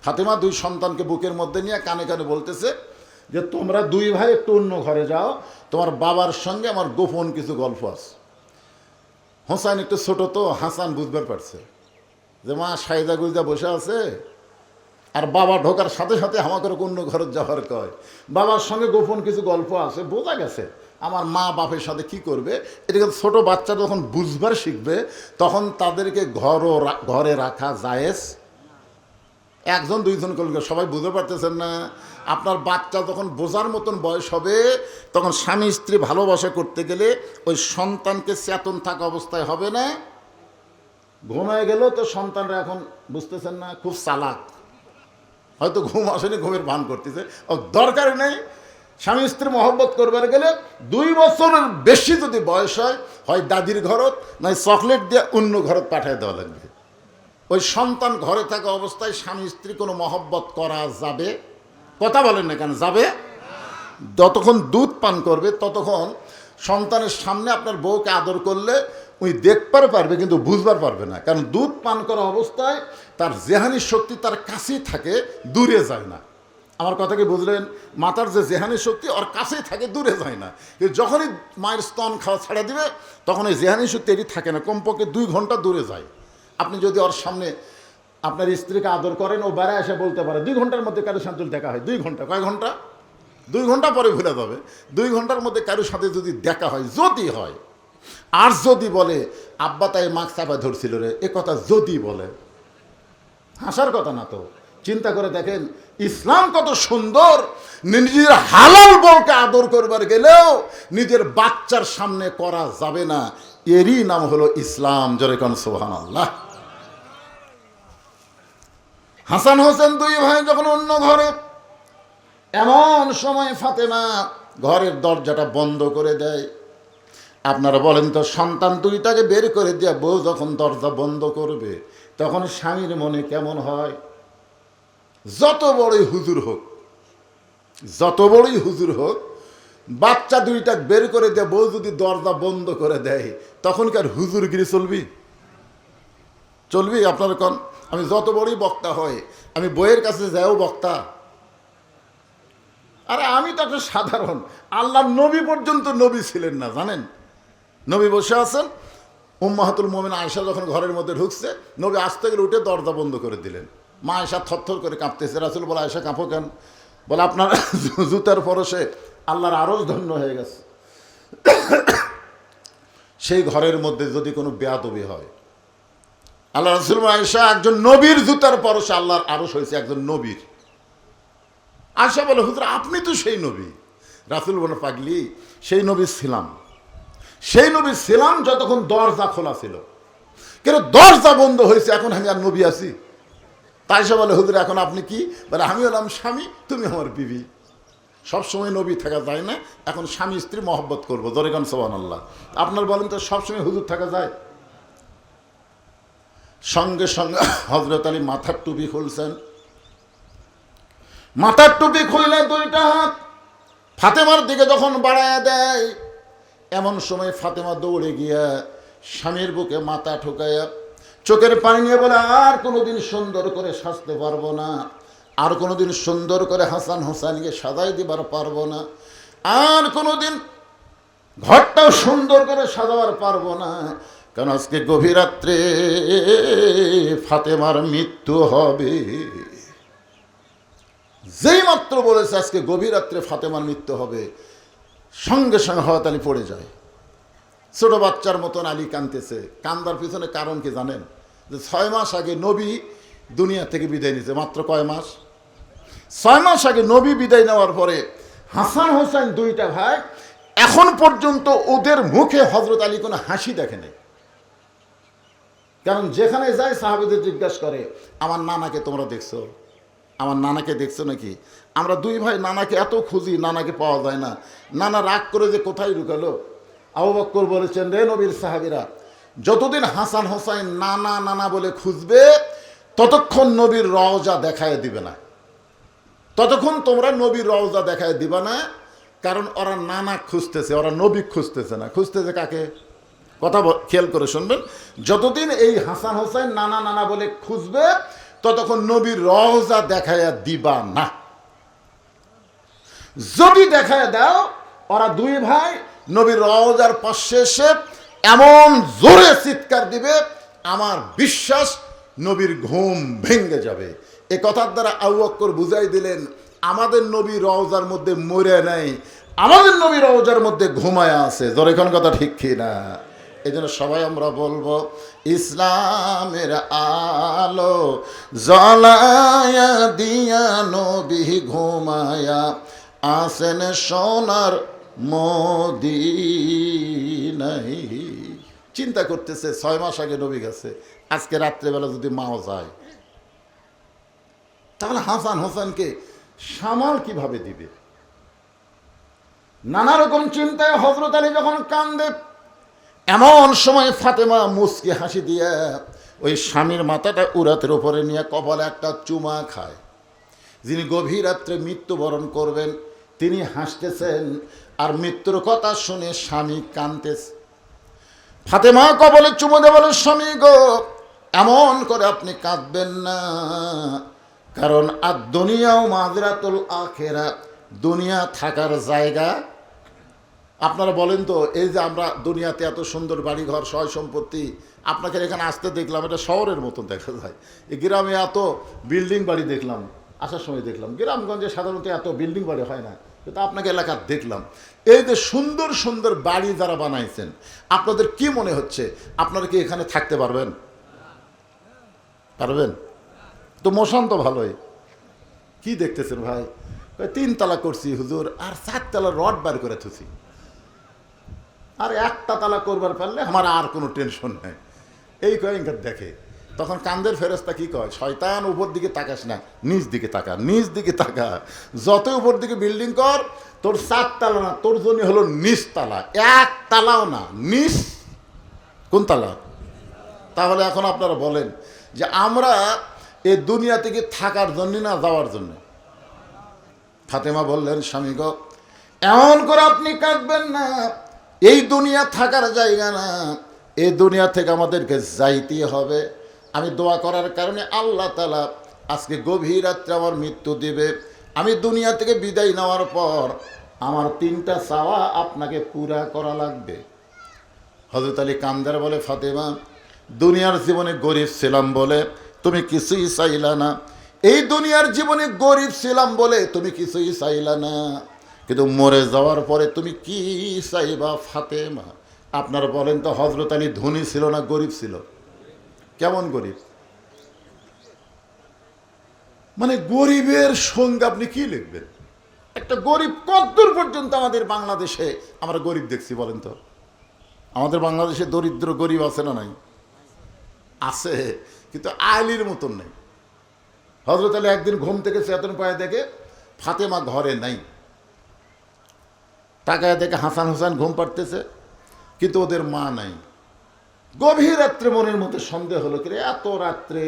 ফাতেমা দুই সন্তানকে বুকের মধ্যে নিয়ে কানে কানে বলতেছে যে তোমরা দুই ভাই একটু অন্য ঘরে যাও, তোমার বাবার সঙ্গে আমার গোপন কিছু গল্প আছে। হোসেন একটু ছোট তো, হাসান বুঝবার পারছে যে মা সাইদা গুইদা বসে আছে, আর বাবা ঢোকার সাথে সাথে আমাকে অন্য ঘরে যাওয়ার কয়, বাবার সঙ্গে গোপন কিছু গল্প আছে। বোঝা গেছে আমার মা বাপের সাথে কি করবে। এদিকে ছোট বাচ্চা যখন বুঝবার শিখবে তখন তাদেরকে ঘরে রাখা জায়েজ। একজন দুইজন করলে সবাই বুঝতে পারতেছেন না। আপনার বাচ্চা যখন বোঝার মতন বয়স হবে তখন স্বামী স্ত্রী ভালোবাসা করতে গেলে ওই সন্তানকে চেতন থাকা অবস্থায় হবে না। ঘুমায় গেল তো সন্তানরা এখন বুঝতেছেন না, খুব চালাক, হয়তো ঘুম আসেনি, ঘুমের ভান করতেছে, ও দরকার নেই। স্বামী স্ত্রী মহব্বত করবার গেলে 2 বছরের বেশি যদি বয়স হয়, হয় দাদির ঘরত নয় চকলেট দিয়ে অন্য ঘরত পাঠিয়ে দেওয়া লাগবে। ওই সন্তান ঘরে থাকা অবস্থায় স্বামী স্ত্রী কোনো মহব্বত করা যাবে? কথা বলেন না কেন? যাবে। যতক্ষণ দুধ পান করবে ততক্ষণ সন্তানের সামনে আপনার বউকে আদর করলে উনি দেখবার পারবে কিন্তু বুঝবার পারবে না, কারণ দুধ পান করা অবস্থায় তার জেহানি শক্তি তার কাছেই থাকে, দূরে যায় না। আমার কথা কি বুঝলেন? মাতার যে জেহানি শক্তি ওর কাছেই থাকে, দূরে যায় না। কিন্তু যখনই মায়ের স্তন খাওয়া ছাড়া দিবে তখন এই জেহানি শক্তি এটি থাকে না, কমপক্ষে 2 ঘন্টা দূরে যায়। আপনি যদি ওর সামনে আপনার স্ত্রীকে আদর করেন, ও বেড়ায় এসে বলতে পারে 2 ঘন্টার মধ্যে কারোর সাথে দেখা হয়। 2 ঘন্টা, কয় ঘন্টা? 2 ঘন্টা পরে ভুলে যাবে। 2 ঘন্টার মধ্যে কারোর সাথে যদি দেখা হয়, যদি হয়, আর যদি বলে আব্বা তাই মাস্ক চাপা ধরছিল রে, এ কথা যদি বলে, হাসার কথা না তো। চিন্তা করে দেখেন ইসলাম কত সুন্দর। নিজের হালাল বউকে আদর করবার গেলেও নিজের বাচ্চার সামনে করা যাবে না, এরই নাম হলো ইসলাম। জোরে কোন সুবহানাল্লাহ। হাসান হোসেন 2 ভাই যখন অন্য ঘরে, এমন সময় ফাতেমা ঘরের দরজাটা বন্ধ করে দেয়। আপনারা বলেন তো, সন্তান 2টাকে বের করে দিয়ে বউ যখন দরজা বন্ধ করবে তখন স্বামীর মনে কেমন হয়? যত বড়ই হুজুর হোক, যত বড়ই হুজুর হোক, বাচ্চা 2টা বের করে দিয়ে বউ যদি দরজা বন্ধ করে দেয় তখন কি আর হুজুরগিরি চলবি? চলবি? আপনার কোন আমি যত বড়ই বক্তা হয়, আমি বইয়ের কাছে যাও বক্তা? আরে আমি তো একটা সাধারণ, আল্লাহর নবী পর্যন্ত নবী ছিলেন না, জানেন? নবী বসে আছেন, উম্মাহাতুল মুমিন আয়েশা যখন ঘরের মধ্যে ঢুকছে, নবী আসতে গেলে উঠে দরজা বন্ধ করে দিলেন। মা আয়েশা থরথর করে কাঁপতেছে। রাসূল বলে, আয়েশা কাঁপো কেন? বলে, আপনার জুতার পরশে আল্লাহর আরশ ধন্য হয়ে গেছে। সেই ঘরের মধ্যে যদি কোনো বেয়াদবি হয়, আল্লাহ রাসূল আয়েশা একজন নবীর জুতার পরশে আল্লাহর আরশ হয়েছে, একজন নবীর। আয়েশা বলে, হুজুর আপনি তো সেই নবী। রাসূল বলে, পাগলি, সেই নবী ছিলাম, সেই নবী ছিলাম যতক্ষণ দরজা খোলা ছিল, কিন্তু দরজা বন্ধ হয়েছে, এখন আমি আর নবী আছি? তাই সে বলে, হুজুর এখন আপনি কি? বলে, আমি হলাম স্বামী, তুমি আমার বিবি। সবসময় নবী থাকা যায় না, এখন স্বামী স্ত্রী মহব্বত করবো। জোরে কোন সুবহানাল্লাহ। আপনার বলেন তো, সবসময় হুজুর থাকা যায়? সঙ্গে সঙ্গে হযরত আলী মাথার টুপি খুলছেন। মাথার টুপি খুললে 2টা হাত ফাতেমার দিকে যখন বাড়ায় দেয়, এমন সময় ফাতেমা দৌড়ে গিয়া স্বামীর বুকে মাথা ঠুকাইয়া চোখের পানি নিয়ে বলে, আর কোনোদিন সুন্দর করে সাজতে পারবো না, আর কোনোদিন সুন্দর করে হাসান হোসেনকে সাজাই দিবার পারবো না, আর কোনোদিন ঘরটাও সুন্দর করে সাজাবার পারবো না, কারণ আজকে গভীর রাত্রে ফাতেমার মৃত্যু হবে। যেই মাত্র বলেছে আজকে গভীর রাত্রে ফাতেমার মৃত্যু হবে, সঙ্গে সঙ্গে হযরত আলী পড়ে যায়। ছোট বাচ্চার মতন আলী কাঁদতেছে। কান্দার পিছনে কারণ কি জানেন? যে 6 মাস আগে নবী দুনিয়া থেকে বিদায় নিয়েছে। মাত্র কয় মাস? 6 মাস আগে নবী বিদায় নেওয়ার পরে হাসান হোসেন 2টা ভাই এখন পর্যন্ত ওদের মুখে হযরত আলী কোনো হাসি দেখে নাই। কারণ যেখানে যায় সাহাবীদের জিজ্ঞাসা করে, আমার নানাকে তোমরা দেখছো? আমার নানাকে দেখছো নাকি? আমরা 2 ভাই নানাকে এত খুঁজি, নানাকে পাওয়া যায় না। নানা রাগ করে যে কোথায় ঢুকালো। আবু বকর বলেছেন, রে নবীর সাহাবীরা, যতদিন হাসান হোসেন নানা নানা বলে খুঁজবে ততক্ষণ নবীর রওজা দেখায় দিবে না, ততক্ষণ তোমরা নবীর রওজা দেখায় দিবা না। কারণ ওরা নানা খুঁজতেছে, ওরা নবী খুঁজতেছে না। খুঁজতেছে কাকে? কথা খেয়াল করে শুনবেন। যতদিন এই হাসান হোসেন নানা নানা বলে খুঁজবে ততক্ষণ নবীর রওজা দেখাইয়া দিবা না। যদি দেখাইয়া দাও, ওরা দুই ভাই নবীর রওজার পাশে এসে এমন জোরে চিৎকার দিবে, আমার বিশ্বাস নবীর ঘুম ভেঙে যাবে। এ কথার দ্বারা আবু বকর বুঝাই দিলেন, আমাদের নবী রওজার মধ্যে মরে নাই, আমাদের নবী রওজার মধ্যে ঘুমায়া আছে। জোরে কোন কথা ঠিক কি না? এই জন্য সবাই আমরা বলবো, ইসলামের আলো জ্বলায়া দিয়া নবী ঘুমায়া আসেন সোনার মদিনায়। চিন্তা করতেছে 6 মাস আগে নবী গেছে, আজকে রাত্রেবেলা যদি মাও যায়, তাহলে হাসান হোসেনকে সামাল কিভাবে দিবে? নানা রকম চিন্তায় হযরত আলী যখন কান্দে, এমন সময় ফাতেমা মুচকি হাসি দিয়ে ওই স্বামীর মাথাটা উরাতের উপরে নিয়ে কপালে একটা চুমা খায়। যিনি গভীর রাত্রে মৃত্যুবরণ করবেন তিনি হাসতেছেন, আর মৃত্যুর কথা শুনে স্বামী কাঁদতেছে। ফাতেমা কপালে চুমো দিয়ে বলে, স্বামী গো, এমন করে আপনি কাঁদবেন না, কারণ আর দুনিয়াও মাজরাতুল আখিরা, দুনিয়া থাকার জায়গা। আপনারা বলেন তো, এই যে আমরা দুনিয়াতে এত সুন্দর বাড়িঘর সয় সম্পত্তি, আপনাকে এখানে আসতে দেখলাম, এটা শহরের মতন দেখা যায়। এই গ্রামে এত বিল্ডিং বাড়ি দেখলাম, আসার সময় দেখলাম গ্রামগঞ্জে সাধারণত এত বিল্ডিং বাড়ি হয় না, কিন্তু আপনাকে এলাকা দেখলাম। এই যে সুন্দর সুন্দর বাড়ি যারা বানাইছেন, আপনাদের কি মনে হচ্ছে আপনারা কি এখানে থাকতে পারবেন? পারবেন তো? মোশন তো ভালোই। কি দেখতেছেন ভাই? 3 তালা করছি হুজুর, আর 4 তালা রড বার করে থুছি, আর 1টা তালা করবার পারলে আমার আর কোনো টেনশন নেই। এই কয়েকবার দেখে, তখন কান্দের ফেরেশতা কি কয়, শয়তান উপর দিকে তাকাস না, নিচ দিকে তাকা, নিচ দিকে তাকা। যত উপর দিকে বিল্ডিং কর, তোর 4 তালা না, তোর জন্য হলো নিচ তালা, 1 তালাও না, নিচ। কোন তালা? তাহলে এখন আপনারা বলেন যে আমরা এই দুনিয়া থেকে থাকার জন্য না যাওয়ার জন্য? ফাতেমা বললেন, স্বামী গো, এমন করে আপনি কাঁদবেন না, এই দুনিয়া থাকার জায়গা না, এই দুনিয়া থেকে আমাদেরকে যাইতে হবে। আমি দোয়া করার কারণে আল্লাহ তাআলা আজকে গভীর রাত্রে আমার মৃত্যু দিবে। আমি দুনিয়া থেকে বিদায় নেওয়ার পর আমার 3টা চাওয়া আপনাকে পুরা করা লাগবে। হযরত আলী কান্দার বলে, ফাতেমা, দুনিয়ার জীবনে গরিব ছিলাম বলে তুমি কিছুই চাইলা না, এই দুনিয়ার জীবনে গরিব ছিলাম বলে তুমি কিছুই চাইলা না, কিন্তু মরে যাওয়ার পরে তুমি কি চাইবা ফাতেমা? আপনারা বলেন তো, হযরত আলী ধনী ছিল না গরিব ছিল? কেমন গরিব? মানে গরিবের সঙ্গে আপনি কি লিখবেন? একটা গরিব কতদূর পর্যন্ত আমাদের বাংলাদেশে আমরা গরিব দেখছি বলেন তো? আমাদের বাংলাদেশে দরিদ্র গরিব আছে না নাই? আছে, কিন্তু আলীর মতন নেই। হযরত আলী একদিন ঘুম থেকে চেতন পায়ে দেখে ফাতেমা ঘরে নাই, তাকায় দেখে হাসান হোসেন ঘুম পাড়তেছে, কিন্তু ওদের মা নাই। গভীর রাত্রে মনের মধ্যে সন্দেহ হলো, কি এত রাত্রে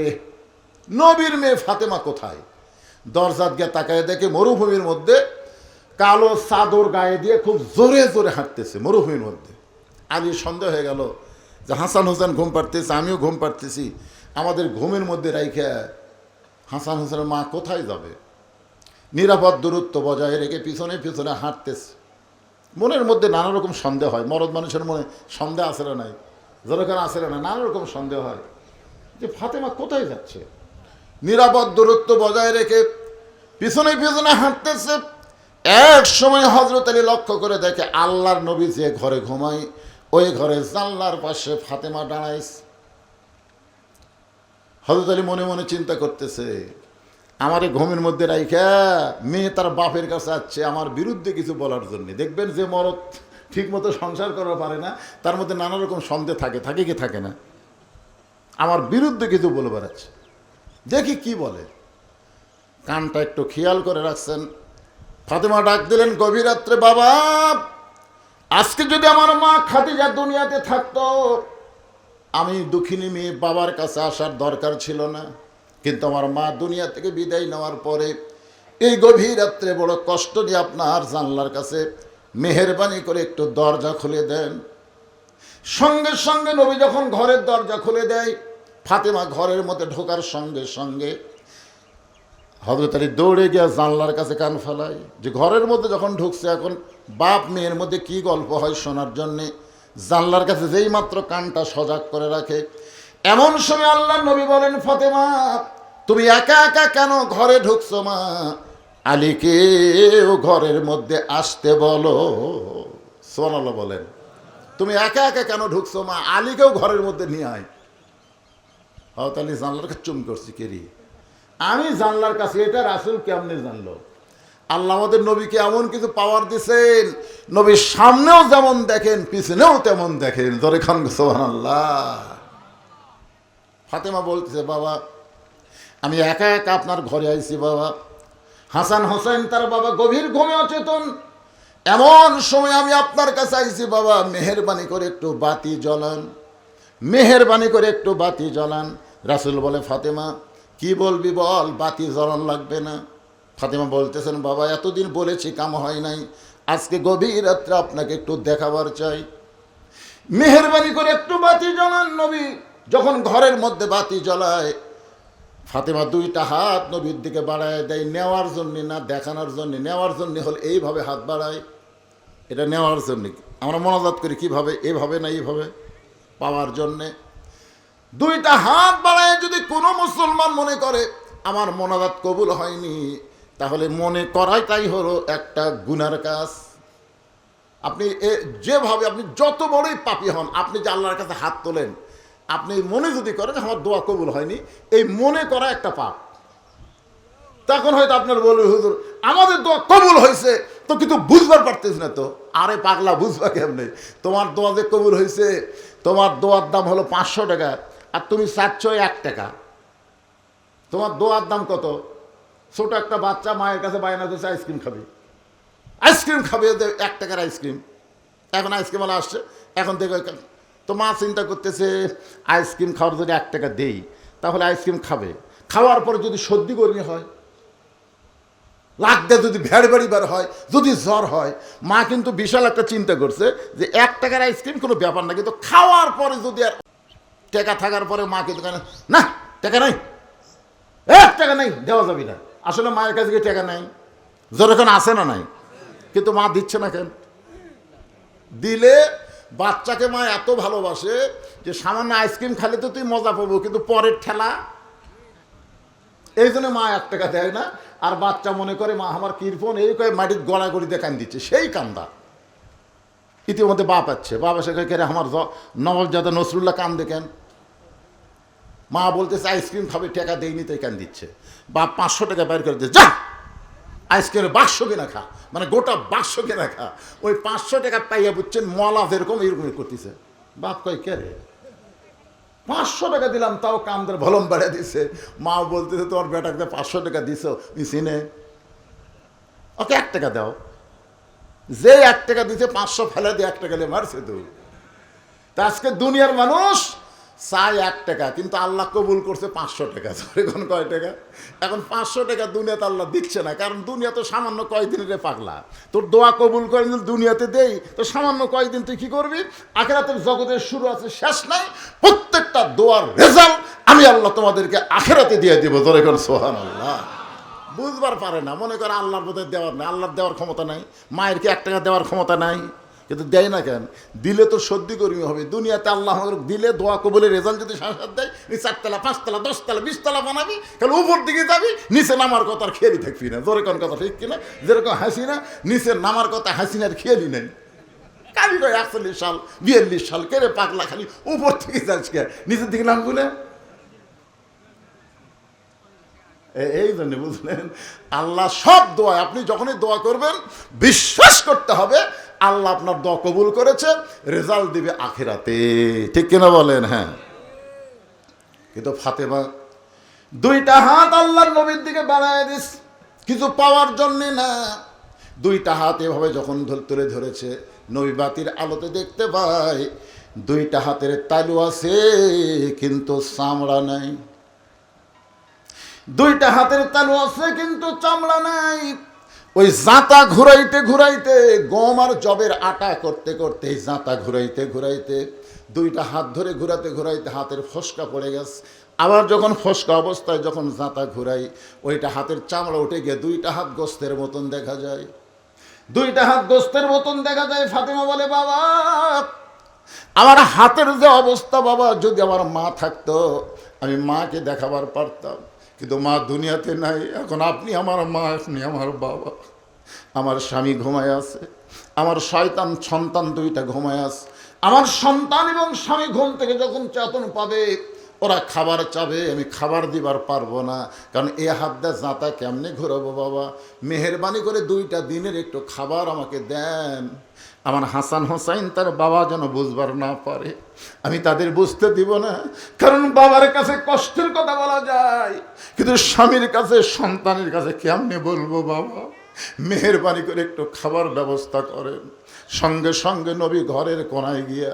নবীর মেয়ে ফাতেমা কোথায়? দরজাত গিয়ে তাকায় দেখে মরুভূমির মধ্যে কালো চাদর গায়ে দিয়ে খুব জোরে জোরে হাঁটতেছে মরুভূমির মধ্যে। আলীর সন্দেহ হয়ে গেল যে হাসান হোসেন ঘুম পাড়তেছে, আমিও ঘুম পাড়তেছি, আমাদের ঘুমের মধ্যে রাইখা হাসান হোসেনের মা কোথায় যাবে? নিরাপদ দূরত্ব বজায় রেখে পিছনে পিছনে হাঁটতেছে। মনের মধ্যে নানা রকম সন্দেহ হয়। মরদ মানুষের মনে সন্দেহ আসে না নাই? জনগণ আসে না, নানা রকম সন্দেহ হয় যে ফাতেমা কোথায় যাচ্ছে। নিরাপদ দূরত্ব বজায় রেখে পিছনে পিছনে হাঁটতেছে। এক সময় হযরত আলী লক্ষ্য করে দেখে আল্লাহর নবী যে ঘরে ঘুমায় ওই ঘরে জানলার পাশে ফাতেমা দাঁড়াইছে। হযরত আলী মনে মনে চিন্তা করতেছে, আমার এই ঘুমের মধ্যে রাইখা মেয়ে তার বাপের কাছে আসছে আমার বিরুদ্ধে কিছু বলার জন্য। দেখবেন যে মরদ ঠিক মতো সংসার করা পারে না, তার মধ্যে নানা রকম সন্দেহ থাকে, থাকে কি থাকে না? আমার বিরুদ্ধে কিছু বলে বেড়াচ্ছে, দেখি কি বলে। কানটা একটু খেয়াল করে রাখছেন। ফাতেমা ডাক দিলেন গভীর রাত্রে, বাবা, আজকে যদি আমার মা খাদিজা দুনিয়াতে থাকতো, আমি দুঃখিনী মেয়ে বাবার কাছে আসার দরকার ছিল না, কিন্তু আমার মা দুনিয়া থেকে বিদায় নেওয়ার পরে এই গভীর রাত্রে বড় কষ্ট দিয়ে আপনার জানলার কাছে মেহেরবানি করে একটু দরজা খুলে দেন। সঙ্গে সঙ্গে নবী যখন ঘরের দরজা খুলে দেয়, ফাতেমা ঘরের মধ্যে ঢোকার সঙ্গে সঙ্গে হযরত আলী দৌড়ে গিয়ে জানলার কাছে কান ফেলায় যে ঘরের মধ্যে যখন ঢুকছে, এখন বাপ মেয়ের মধ্যে কি গল্প হয় শোনার জন্যে জানলার কাছে যেই মাত্র কানটা সজাগ করে রাখে, এমন সময় আল্লাহর নবী বলেন, ফাতেমা তুমি একা একা কেন ঘরে ঢুকছো মা? আলীকেও ঘরের মধ্যে আসতে বলো। সুবহানাল্লাহ বলেন। তুমি একা একা কেন ঢুকছো মা? আলীকেও ঘরের মধ্যে নিয়ে আয়। হযরত আলী জানলার কাছে চুম করছি, কেরি আমি জানলার কাছে, এটা রাসূল কেমনে জানলো? আল্লাহ আমাদের নবীকে এমন কিছু পাওয়ার দিয়েছেন, নবীর সামনেও যেমন দেখেন পিছনেও তেমন দেখেন। জোরে খান সুবহানাল্লাহ। ফাতেমা বলতেছে, বাবা আমি একা একা আপনার ঘরে আইছি বাবা। হাসান হোসেন তার বাবা গভীর ঘুমে অচেতন, এমন সময় আমি আপনার কাছে আইছি বাবা, মেহেরবানি করে একটু বাতি জ্বালান, মেহেরবানি করে একটু বাতি জ্বালান। রাসূল বলে, ফাতেমা কি বলবি বল, বাতি জ্বালান লাগবে না। ফাতেমা বলতেছেন, বাবা এতদিন বলেছি কাম হয় নাই, আজকে গভীর রাত্রে আপনাকে একটু দেখাবার চাই, মেহেরবানি করে একটু বাতি জ্বালান। নবী যখন ঘরের মধ্যে বাতি জ্বালায়, ফাতেমা দুইটা হাত নবীর দিকে বাড়ায় দেয়, নেওয়ার জন্য না দেখানোর জন্য। নেওয়ার জন্য হলে এইভাবে হাত বাড়ায়, এটা নেওয়ার জন্য। আমরা মোনাজাত করি কিভাবে? এইভাবে না এইভাবে, পাওয়ার জন্যে। দুইটা হাত বাড়ায় যদি কোনো মুসলমান মনে করে আমার মোনাজাত কবুল হয়নি, তাহলে মনে করাটাই হলো একটা গুনার কাজ। আপনি যেভাবে আপনি যত বড়ই পাপী হন, আপনি যে আল্লাহর কাছে হাত তোলেন, আপনি মনে যদি করেন আমার দোয়া কবুল হয়নি, এই মনে করা একটা পাপ। তখন হয়তো আপনার বলবে, হুজুর আমাদের দোয়া কবুল হয়েছে তো, কিন্তু বুঝবার পারতেছি না তো। আরে পাগলা, বুঝবা কেমনে? তোমার দোয়া যে কবুল হয়েছে, তোমার দোয়ার দাম হলো 500 টাকা, আর তুমি চাচ্ছ 1 টাকা। তোমার দোয়ার দাম কত? ছোট একটা বাচ্চা মায়ের কাছে বায়না করছে আইসক্রিম খাবে, আইসক্রিম খাবে, 1 টাকার আইসক্রিম। এখন আইসক্রিমওয়ালা আসছে, এখন দেখো তো মা চিন্তা করতেছে আইসক্রিম খাওয়ার যদি 1 টাকা দেই, তাহলে আইসক্রিম খাবে। খাওয়ার পরে যদি সর্দি গরমি হয়, লাগ দিয়ে যদি ভেড় বেড়িবার হয়, যদি জ্বর হয়, মা কিন্তু বিশাল একটা চিন্তা করছে যে 1 টাকার আইসক্রিম কোনো ব্যাপার না, কিন্তু খাওয়ার পরে যদি আর টাকা থাকার পরে মা কিন্তু না টাকা নাই, 1 টাকা নাই, দেওয়া যাবে না। আসলে মায়ের কাছে কি টাকা নাই? জ্বর এখন আসে না নাই, কিন্তু মা দিচ্ছে না কেন? দিলে বাচ্চাকে মা এত ভালোবাসে যে সামান্য আইসক্রিম খালে তো তুই মজা পাবো, কিন্তু পরের ঠেলা, এই জন্য মা 1 টাকা দেয় না। আর বাচ্চা মনে করে মা আমার কীর্পন, এই কয়ে মাটির গড়াগড়ি দিয়ে কান দিচ্ছে, সেই কান্দা। ইতিমধ্যে বাপ আছে, বাবা সে কেড়ে আমার নবাবজাদা নসরুল্লাহ কান দেখেন, মা বলতেছে আইসক্রিম খাবে, টাকা দেয়নি তাই কান দিচ্ছে। বাপ 500 টাকা বের করে দিচ্ছে, যা আইসক্রিমের বাক্স কেনা খা, মানে গোটা বাক্স কেনা খা। ওই 500 টাকা পাইয়া বুঝছেন মলা যেরকম এইরকমই করতেছে। বাপ কয় কে রে, 500 টাকা দিলাম, তাও কামদের ভলম বাড়িয়ে দিছে। মা বলতেছে তোমার বেটাকে 500 টাকা দিছ চিনে, ওকে 1 টাকা দাও। যে 1 টাকা দিছে 500 ফেলে দিয়ে 1 টাকা দিয়ে মারছে তো। তা আজকে দুনিয়ার মানুষ চাই 1 টাকা, কিন্তু আল্লাহ কবুল করছে 500 টাকা। এখন কয় টাকা? এখন 500 টাকা দুনিয়াতে আল্লাহ দিচ্ছে না, কারণ দুনিয়া তো সামান্য কয়দিনের পাগলা। তোর দোয়া কবুল করে দুনিয়াতে দেই তো সামান্য কয়দিন, তুই কি করবি? আখিরাতের জগতের শুরু আছে, শেষ নাই। প্রত্যেকটা দোয়ার রেজাল্ট আমি আল্লাহ তোমাদেরকে আখিরাতে দিয়ে দিব। জোরে করে সুবহানাল্লাহ। বুঝবার পারে না, মনে করে আল্লাহর বোধহয় দেওয়ার নাই, আল্লাহর দেওয়ার ক্ষমতা নাই। মায়ের কি 1 টাকা দেওয়ার ক্ষমতা নাই? কিন্তু দেয় না কেন? দিলে তো সর্দি গরমি হবে। দুনিয়াতে আল্লাহ আমাদের দিলে দোয়া কবুলের রেজাল্ট যদি সাংসার দেয়, 4 তলা 5 তলা 10 তলা 20 তলা বানাবি, তাহলে উপর দিকে যাবি, নিচে নামার কথা আর খেয়ালই থাকবি না। জোরে কোন কথা ঠিক কিনা? যেরকম হাসিনা নিচে নামার কথা হাসিনার খেয়ালই নেই। কালি কয় 41 সাল 42 সাল কেড়ে পাগলা, খালি উপর থেকে যাস কে, নিচের দিকে নামবো না। এই জন্য বুঝলেন, আল্লাহ সব দোয়া, আপনি যখনই দোয়া করবেন বিশ্বাস করতে হবে আল্লাহ আপনার দোয়া কবুল করেছে, রেজাল্ট দিবে আখিরাতে। ঠিক কিনা বলেন? হ্যাঁ। কিন্তু ফাতেমা 2টা হাত আল্লাহর নবীর দিকে বাড়ায় দিস, কিছু পাওয়ার জন্যে না। 2টা হাত এভাবে যখন তুলে ধরেছে, নবী বাতির আলোতে দেখতে পায় 2টা হাতের তালু আছে, কিন্তু চামড়া নাই। 2টা হাতের তালু আছে কিন্তু চামড়া নাই। ওই জাঁতা ঘুরাইতে ঘুরাইতে, গম আর জবের আটা করতে করতে, এই জাঁতা ঘুরাইতে ঘুরাইতে, দুইটা হাত ধরে ঘুরাতে ঘুরাইতে হাতের ফসকা পড়ে গেছে। আবার যখন ফসকা অবস্থায় যখন জাঁতা ঘুরাই, ওইটা হাতের চামড়া উঠে গিয়ে দুইটা হাত গোস্তের মতন দেখা যায়, দুইটা হাত গোস্তের মতন দেখা যায়। ফাতেমা বলে, বাবা আমার হাতের যে অবস্থা, বাবা যদি আমার মা থাকতো আমি মাকে দেখাবার পারতাম, কিন্তু মা দুনিয়াতে নাই। এখন আপনি আমার মা, আপনি আমার বাবা। আমার স্বামী ঘুমায় আছে, আমার শয়তান সন্তান দুইটা ঘুমায় আছে। আমার সন্তান এবং স্বামী ঘুম থেকে যখন চেতন পাবে, ওরা খাবার চাবে, আমি খাবার দিবার পারবো না, কারণ এ হাত দিয়ে জাঁতা কেমনে ঘুরাবো। বাবা মেহেরবানি করে দুইটা দিনের একটু খাবার আমাকে দেন। আমার হাসান হোসাইন তার বাবা যেন বুঝবার না পারে, আমি তাদের বুঝতে দিব না। কারণ বাবার কাছে কষ্টের কথা বলা যায়, কিন্তু স্বামীর কাছে, সন্তানের কাছে কেমনে বলবো। বাবা মেহেরবানি করে একটু খাবার ব্যবস্থা করেন। সঙ্গে সঙ্গে নবী ঘরের কোনায় গিয়ে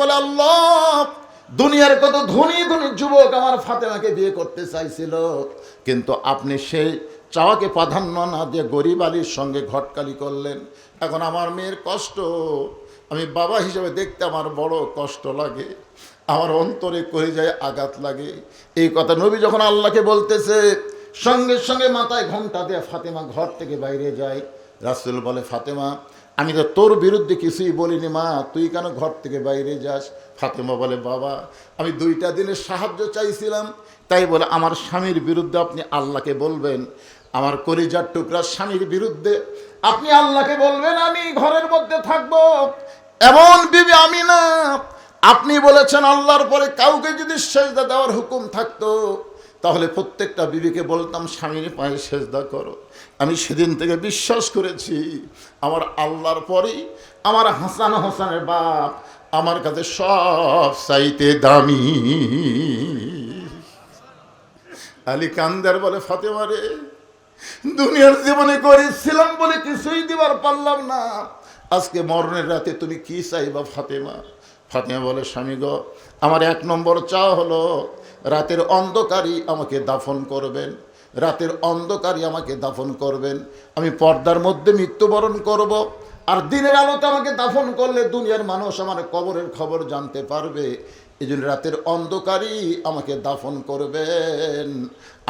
বলে, আল্লাহ দুনিয়ার কত ধনী ধনী যুবক আমার ফাতেমাকে বিয়ে করতে চাইছিল, কিন্তু আপনি সেই চাওয়াকে প্রাধান্য না দিয়ে গরিব আলীর সঙ্গে ঘটকালি করলেন। এখন আমার মেয়ের কষ্ট আমি বাবা হিসেবে দেখতে আমার বড় কষ্ট লাগে, আমার অন্তরে কলিজায় আঘাত লাগে। এই কথা নবী যখন আল্লাহকে বলতেছে, সঙ্গে সঙ্গে মাথায় ঘোমটা দিয়ে ফাতেমা ঘর থেকে বাইরে যায়। রাসূল বলে, ফাতেমা আমি তো তোর বিরুদ্ধে কিছুই বলিনি মা, তুই কেন ঘর থেকে বাইরে যাস? ফাতেমা বলে, বাবা আমি দুইটা দিনের সাহায্য চাইছিলাম, তাই বলে আমার স্বামীর বিরুদ্ধে আপনি আল্লাহকে বলবেন? আমার কলিজার টুকরা স্বামীর বিরুদ্ধে আপনি আল্লাহকে বলবেন আমি ঘরের মধ্যে থাকবো? এমন বিবি আমি না। আপনি বলেছেন আল্লাহর পরে কাউকে যদি সেজদা দেওয়ার হুকুম থাকতো, তাহলে প্রত্যেকটা বিবিকে বলতাম স্বামীর পায়ে সেজদা করো। আমি সেদিন থেকে বিশ্বাস করেছি আমার আল্লাহর পরেই আমার হাসান হোসেনের বাপ আমার কাছে সব চাইতে দামি। আলী কান্দার বলে, ফাতেমা রে, দুনিয়ার জীবনে করেছিলাম বলে কিছুই দিবার পারলাম না, আজকে মরণের রাতে তুমি কি চাইবা ফাতেমা? ফাতেমা বলে, স্বামী গো, আমার এক নম্বর চাওয়া হলো রাতের অন্ধকারই আমাকে দাফন করবেন, রাতের অন্ধকারই আমাকে দাফন করবেন। আমি পর্দার মধ্যে মৃত্যুবরণ করব, আর দিনের আলোতে আমাকে দাফন করলে দুনিয়ার মানুষ আমার কবরের খবর জানতে পারবে। এই জন্য রাতের অন্ধকারই আমাকে দাফন করবেন।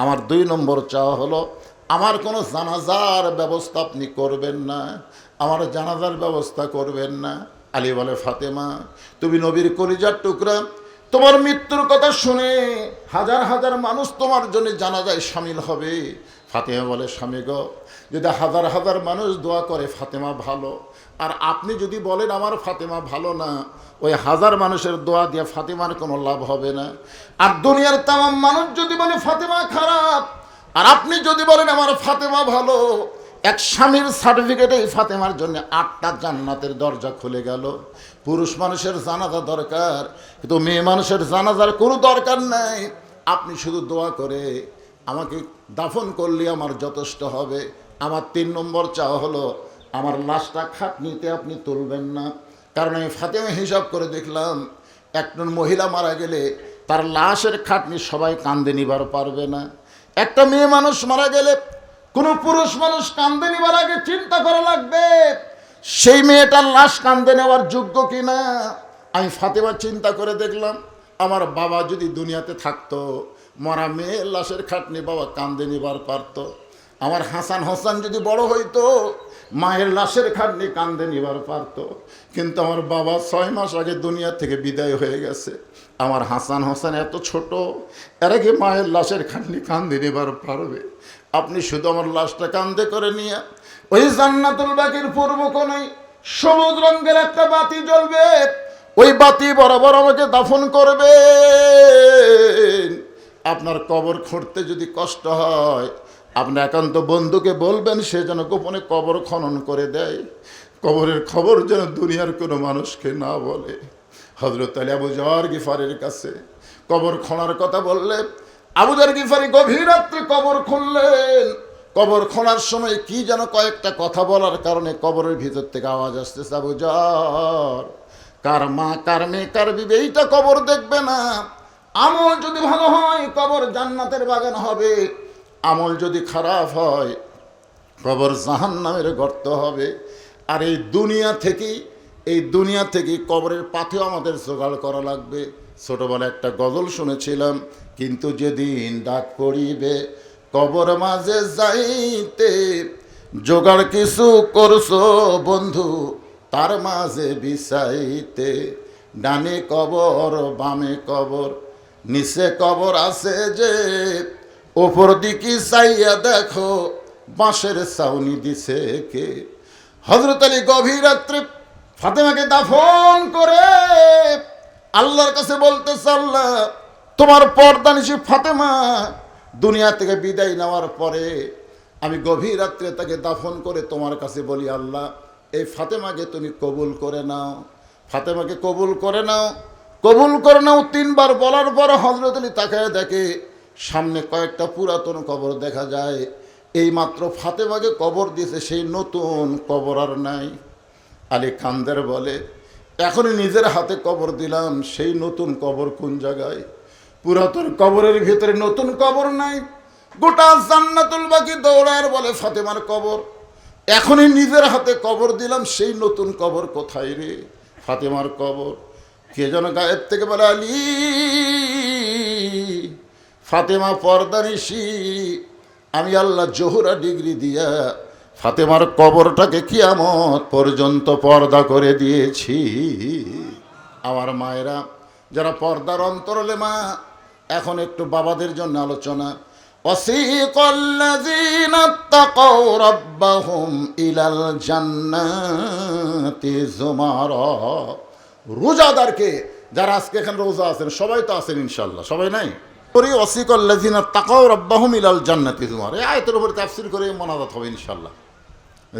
আমার 2 নম্বর চাওয়া হলো আমার কোনো জানাজার ব্যবস্থা আপনি করবেন না, আমার জানাজার ব্যবস্থা করবেন না। আলী বলে, ফাতেমা তুমি নবীর কলিজার টুকরা, তোমার মৃত্যুর কথা শুনে হাজার হাজার মানুষ তোমার জন্য জানাজায় শামিল হবে। ফাতেমা বলে, স্বামী গো, যদি হাজার হাজার মানুষ দোয়া করে ফাতেমা ভালো, আর আপনি যদি বলেন আমার ফাতেমা ভালো না, ওই হাজার মানুষের দোয়া দিয়ে ফাতেমার কোনো লাভ হবে না। আর দুনিয়ার তামাম মানুষ যদি বলে ফাতেমা খারাপ, আর আপনি যদি বলেন আমার ফাতেমা ভালো, এক স্বামীর সার্টিফিকেটে ফাতেমার জন্য 8টা জান্নাতের দরজা খুলে গেল। পুরুষ মানুষের জানাজা দরকার, কিন্তু মেয়ে মানুষের জানাজার কোনো দরকার নাই। আপনি শুধু দোয়া করে আমাকে দাফন করলে আমার যথেষ্ট হবে। আমার 3 নম্বর চাওয়া হলো আমার লাশটা খাটনিতে আপনি তুলবেন না, কারণ আমি ফাতেমা হিসাব করে দেখলাম একজন মহিলা মারা গেলে তার লাশের খাটনি সবাই কান্দে নিবার পারবে না। একটা মেয়ে মানুষ মারা গেলে কোনো পুরুষ মানুষ কান্দে নেবার আগে চিন্তা করা লাগবে সেই মেয়েটার লাশ কান্দে নেওয়ার যোগ্য কিনা। আমি ফাতেমা চিন্তা করে দেখলাম আমার বাবা যদি দুনিয়াতে থাকতো, মরা মেয়ের লাশের খাটনি বাবা কান্দে নিবার পারতো। আমার হাসান হোসেন যদি বড় হইতো, মায়ের লাশের খাটনি কান্দে নিবার পারতো। কিন্তু আমার বাবা 6 মাস আগে দুনিয়া থেকে বিদায় হয়ে গেছে। আমার হাসান হোসেন এত ছোট, এর আগে মায়ের লাশের খাটনি কান্দে নিবার পারবে? আপনি শুধু আমার লাশটা কান্দে করে নিয়ে ওই জান্নাতুল বাকির পূর্ব কোণায় সবুজ রঙের একটা বাতি জ্বলবে, ওই বাতি বরাবর আমাকে দাফন করবে। আপনার কবর খুঁড়তে যদি কষ্ট হয়, আপনি একান্ত বন্ধুকে বলবেন সে যেন গোপনে কবর খনন করে দেয়, কবরের খবর যেন দুনিয়ার কোনো মানুষকে না বলে। হযরত আলী আবু যর গিফারির কাছে কবর খোঁড়ার কথা বললে আবু যর গিফারি গভীর রাত্রে কবর খুললেন। কবর খোঁড়ার সময় কি যেন কয়েকটা কথা বলার কারণে কবরের ভিতর থেকে আওয়াজ আসতেছে, আবু যর, কার মা কার মেয়ে কার বিবি এইটা কবর দেখবে না। আমল যদি ভালো হয় কবর জান্নাতের বাগান হবে, আমল যদি খারাপ হয় কবর জাহান্নামের গর্ত হবে। আর এই দুনিয়া থেকে কবরের পাথেও আমাদের জোগাড় করা লাগবে। ছোটবেলায় একটা গজল শুনেছিলাম, কিন্তু যেদিন ডাক পড়িবে কবর মাঝে যাইতে, জোগাড় কিছু করছো বন্ধু তার মাঝে বিছাইতে। ডানে কবর বামে কবর, নিচে কবর আছে যে, ওপর দিকে চাইয়া দেখো বাঁশের ছাউনি দিছে কে। হযরত আলী গভীর রাত্রে ফাতেমাকে দাফন করে আল্লাহর কাছে বলতেছে, আল্লাহ তোমার পর্দানিশী ফাতেমা দুনিয়া থেকে বিদায় নেওয়ার পরে আমি গভীর রাত্রে তাকে দাফন করে তোমার কাছে বলি, আল্লাহ এই ফাতেমাকে তুমি কবুল করে নাও, ফাতেমাকে কবুল করে নাও, কবুল করে নাও। 3 বার বলার পর হযরত আলী তাকায় দেখে সামনে কয়েকটা পুরাতন কবর দেখা যায়। এই মাত্র ফাতেমাকে কবর দিয়েছে, সেই নতুন কবর আর নাই। আলী কান্দের বলে, এখনই নিজের হাতে কবর দিলাম, সেই নতুন কবর কোন জায়গায়? পুরাতন কবরের ভিতরে নতুন কবর নাই। গোটা জান্নাতুল বাকি দৌড়ায় বলে ফাতেমার কবর। এখনই নিজের হাতে কবর দিলাম, সেই নতুন কবর কোথায় রে? ফাতেমার কবর। কে যেন গায়েব থেকে বলে, আলী ফাতেমা পর্দানিশী, আমি আল্লাহ জোহরা ডিগ্রি দিয়া ফাতেমার কবরটাকে কিয়ামত পর্যন্ত পর্দা করে দিয়েছি। আমার মায়েরা যারা পর্দার অন্তরালে মা, এখন একটু বাবাদের জন্য আলোচনা। ওয়াসিকাল্লাযীনা তাকাউ রাব্বাহুম ইলাল জান্নাতি যুমারা। রোজাদারকে যারা আজকে এখানে রোজা আছেন, সবাই তো আছেন ইনশাআল্লাহ, সবাই নাই? ওয়াসিকাল্লাযীনা তাকাউ রাব্বাহুম ইলাল জান্নাতি যুমারা, এই আয়াতের উপর তাফসীর করে মোনাজাত হবে ইনশাআল্লাহ।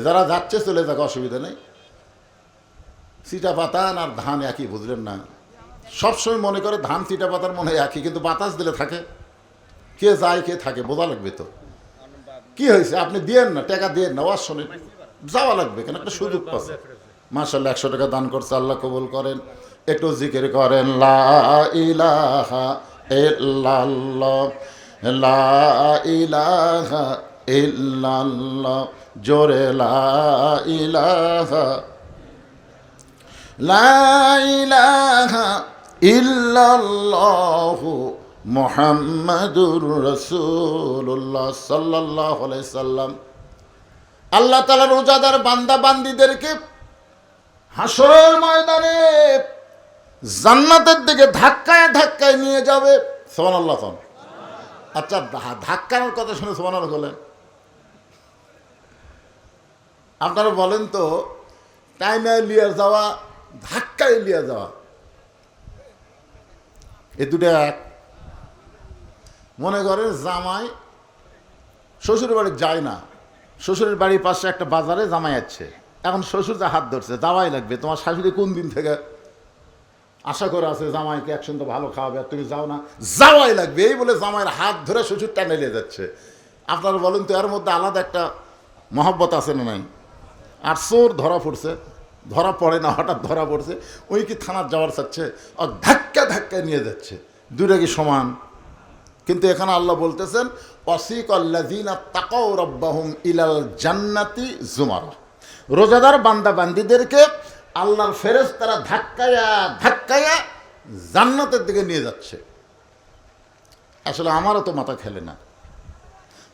যারা যাচ্ছে চলে যাক, অসুবিধা নেই। চিটা পাতান আর ধান একই, বুঝলেন না? সবসময় মনে করে ধান চিটা পাতার মনে হয় একই, কিন্তু বাতাস দিলে থাকে, কে যায় কে থাকে বোঝা লাগবে তো। কি হয়েছে আপনি দিয়েন না, টাকা দিয়েন না, ওয়াজ শোনেন, যাওয়া লাগবে কেন, একটা সুযোগ পাচ্ছে। মাশাআল্লাহ 100 টাকা দান করছে, আল্লাহ কবুল করেন। একটু জিকির করেন, লা ইলাহা ইল্লাল্লাহ, লা ইলাহা ইল্লাল্লাহ, জোরে লা ইলাহা, লা ইলাহা ইল্লাল্লাহু মুহাম্মাদুর রাসূলুল্লাহ সাল্লাল্লাহু আলাইহি সাল্লাম। আল্লাহ তাআলা রোজাদার বান্দা বান্দীদেরকে হাসরের ময়দানে জান্নাতের দিকে ধাক্কায় ধাক্কায় নিয়ে যাবে। সুবহানাল্লাহ। আচ্ছা, ধাক্কানোর কথা শুনে সুবহানাল্লাহ বলেন। আপনারা বলেন তো, টাইমে লিয়ে যাওয়া, ধাক্কায় লিয়ে যাওয়া, এ দুটো এক? মনে করেন জামাই শ্বশুরের বাড়ি যায় না, শ্বশুরের বাড়ির পাশে একটা বাজারে জামাই আছে, এখন শ্বশুর যা হাত ধরছে, যাওয়াই লাগবে। তোমার শাশুড়ি কোন দিন থেকে আশা করে আছে জামাইকে একসঙ্গে ভালো খাওয়াবে, আর তুমি যাও না, যাওয়াই লাগবে। এই বলে জামাইয়ের হাত ধরে শ্বশুর টানে নিয়ে যাচ্ছে। আপনারা বলেন তো, এর মধ্যে আলাদা একটা মহব্বত আছে না নাই? আর চোর ধরা পড়ছে, ধরা পড়ে না, হঠাৎ ধরা পড়ছে, ওই কি থানার যাওয়ার চাচ্ছে, আর ধাক্কা ধাক্কায় নিয়ে যাচ্ছে, দুইটা কি সমান? কিন্তু এখানে আল্লাহ বলতেছেন, ওয়াসিকাল্লাযীনা তাকাউ রাব্বাহুম ইলাল জান্নাতি যুমারা। রোজাদার বান্দা বান্দীদেরকে আল্লাহর ফেরেশতারা ধাক্কায়া ধাক্কায়া জান্নাতের দিকে নিয়ে যাচ্ছে। আসলে আমারও তো মাথা খেলে না।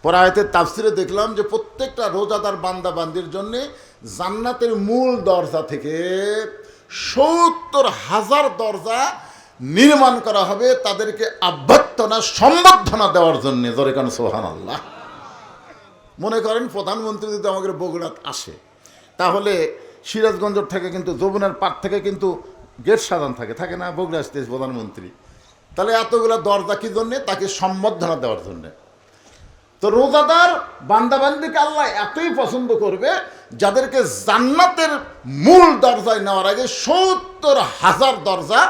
পরে আয়াতের তাফসিরে দেখলাম যে প্রত্যেকটা রোজাদার বান্দা বান্দির জন্য জান্নাতের মূল দরজা থেকে ৭০,০০০ দরজা নির্মাণ করা হবে তাদেরকে অভ্যর্থনা সম্বর্ধনা দেওয়ার জন্য। জোরে কান সুবহানাল্লাহ। মনে করেন প্রধানমন্ত্রী যদি আমাদের বগুড়াত আসে, তাহলে সিরাজগঞ্জ থেকে কিন্তু যমুনার পাড় থেকে কিন্তু গেট সাজান থাকে না, বগুড়া আসতে প্রধানমন্ত্রী, তাহলে এতগুলো দরজা কি জন্যে? তাকে সম্বর্ধনা দেওয়ার জন্যে। তো রোজাদার বান্দাবান্দিকে আল্লাহ এতই পছন্দ করবে, যাদেরকে জান্নাতের মূল দরজায় নেওয়ার আগে ৭০,০০০ দরজা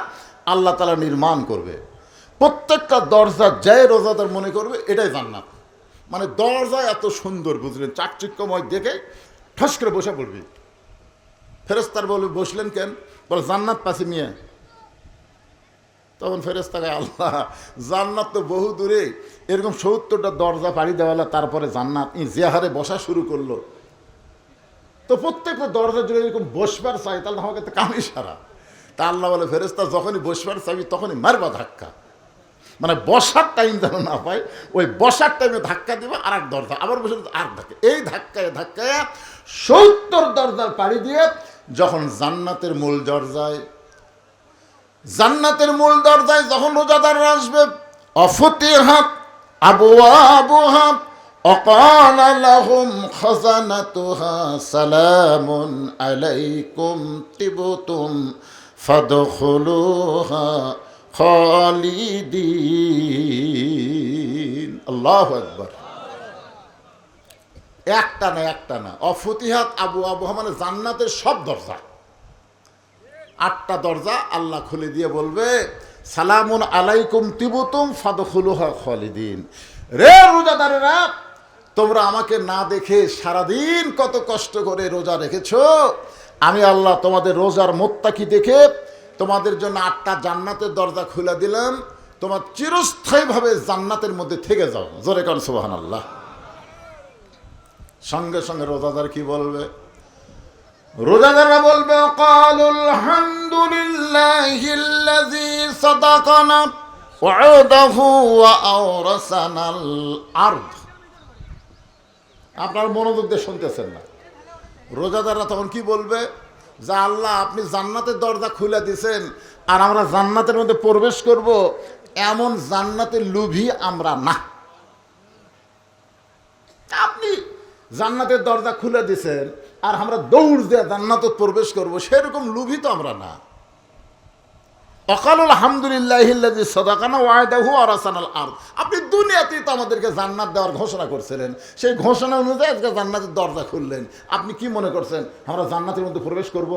আল্লাহ তাআলা নির্মাণ করবে। প্রত্যেকটা দরজা যে রোজাদার মনে করবে এটাই জান্নাত। মানে দরজা এত সুন্দর, বুঝলেন, চাকচিক্যময় দেখে ঠস করে বসে পড়বি। ফেরেশতার বলবে, বসলেন কেন? বলে জান্নাত পাশে নিয়ে। তখন ফেরেশতাকে, আল্লাহ জান্নাত তো বহু দূরে, এরকম ৭০টা দরজা পাড়ি দেওয়ালা, তারপরে জান্নাত যে হারে বসা শুরু করলো, তো প্রত্যেকটা দরজা জুড়ে এরকম বসবার চাই, তাহলে আমাকে তো কামি সারা। তা আল্লাহ বলে, ফেরেশতা যখনই বসবার চাবি তখনই মারবা ধাক্কা, মানে বসার টাইম যেন না পায়, ওই বসার টাইমে ধাক্কা দিবে, আর এক দরজা আবার বসে আর ধাক্কা, এই ধাক্কায় ধাক্কায় ৭০ দরজার পাড়ি দিয়ে যখন জান্নাতের মূল দরজায় যখন রোজাদাররা আসবে, অফতিহাত আবওয়াবুহা ওয়াকালা লাহুম খাযানাতুহা সালামুন আলাইকুম তিবতুম ফাদখুলুহা খালিদিন। আল্লাহু আকবার। একটা না, অফতিহাত আবওয়াবুহা মানে জান্নাতের সব দরজা, 8টা দরজা আল্লাহ খুলে দিয়ে বলবে, সালামুন আলাইকুম তিবতুম ফাদখুলুহা খালিদিন। রে রোজাদারেরা, তোমরা আমাকে না দেখে সারাদিন কত কষ্ট করে রোজা রেখেছো, আমি আল্লাহ তোমাদের রোজার মোত্তাকি দেখে তোমাদের জন্য 8টা জান্নাতের দরজা খুলে দিলাম, তোমার চিরস্থায়ীভাবে জান্নাতের মধ্যে থেকে যাও। জোরে কান সুবহানাল্লাহ। সঙ্গে সঙ্গে রোজাদার কি বলবে? রোজাদাররা বলবে, ক্বালুল হামদুলিল্লাহিল্লাযী সাদাকানা ওয়া'দাহু ওয়া আওরাসানাল আরদ। আপনার মনোযোগ দিয়ে শুনতেছেন না? রোজাদাররা তখন কি বলবে? যে আল্লাহ, আপনি জান্নাতের দরজা খুলে দিয়েছেন, আর আমরা জান্নাতের মধ্যে প্রবেশ করব, এমন জান্নাতের লোভী আমরা না। আপনি জান্নাতের দরজা খুলে দিয়েছেন আর আমরা দৌড় দিয়ে জান্নাতে প্রবেশ করব, সেরকম লোভী তো আমরা না। ওয়াকালুল হামদুলিল্লাহিল্লাযী সাদাকানা ওয়া'দাহু ওয়া আওরাসানাল আরদ। আপনি দুনিয়াতেই তো আমাদেরকে জান্নাত দেওয়ার ঘোষণা করছিলেন, সেই ঘোষণা অনুযায়ী আজকে জান্নাতের দরজা খুললেন। আপনি কি মনে করছেন আমরা জান্নাতের মধ্যে প্রবেশ করব?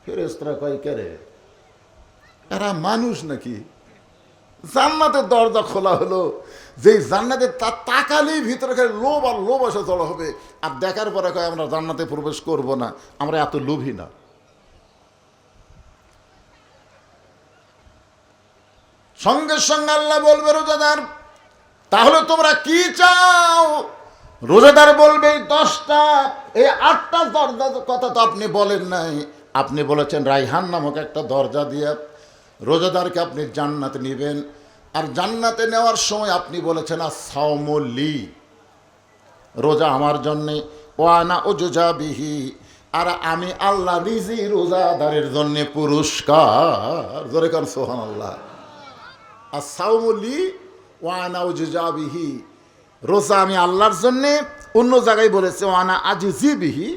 ফেরেশতারা কয়, কে রে, এরা মানুষ নাকি? জান্নাতের দরজা খোলা হলো, যেই জান্নাতের তাকালেই ভিতরে খালি লোভ আর লোভ এসে জড়ো হবে, আর দেখার পরে কয় আমরা জান্নাতে প্রবেশ করব না, আমরা এত লোভী না। সঙ্গে সঙ্গে আল্লাহ বলবে, রোজাদার, তাহলে তোমরা কি চাও? রোজাদার বলবে, 10টা, এই 8টা দরজা কথা তো আপনি বলেন নাই, আপনি বলেছেন রাইহান নামক একটা দরজা দিয়ে রোজাদারকে আপনি জান্নাতে নেবেন, আর জান্নাতে নেওয়ার সময় আপনি বলেছেন আস-সাওমু লি, রোজা আমার জন্যে, ওয়া আনা উজজা বিহি, আর আমি আল্লাহ নিজেই রোজাদারের জন্যে পুরস্কার। জোরে কান সুবহানাল্লাহ। আস-সাওমু লি ওয়া আনা উজজা বিহি, রোজা আমি আল্লাহর জন্যে। অন্য জায়গায় বলেছে ওয়া আনা আজিজি বিহি,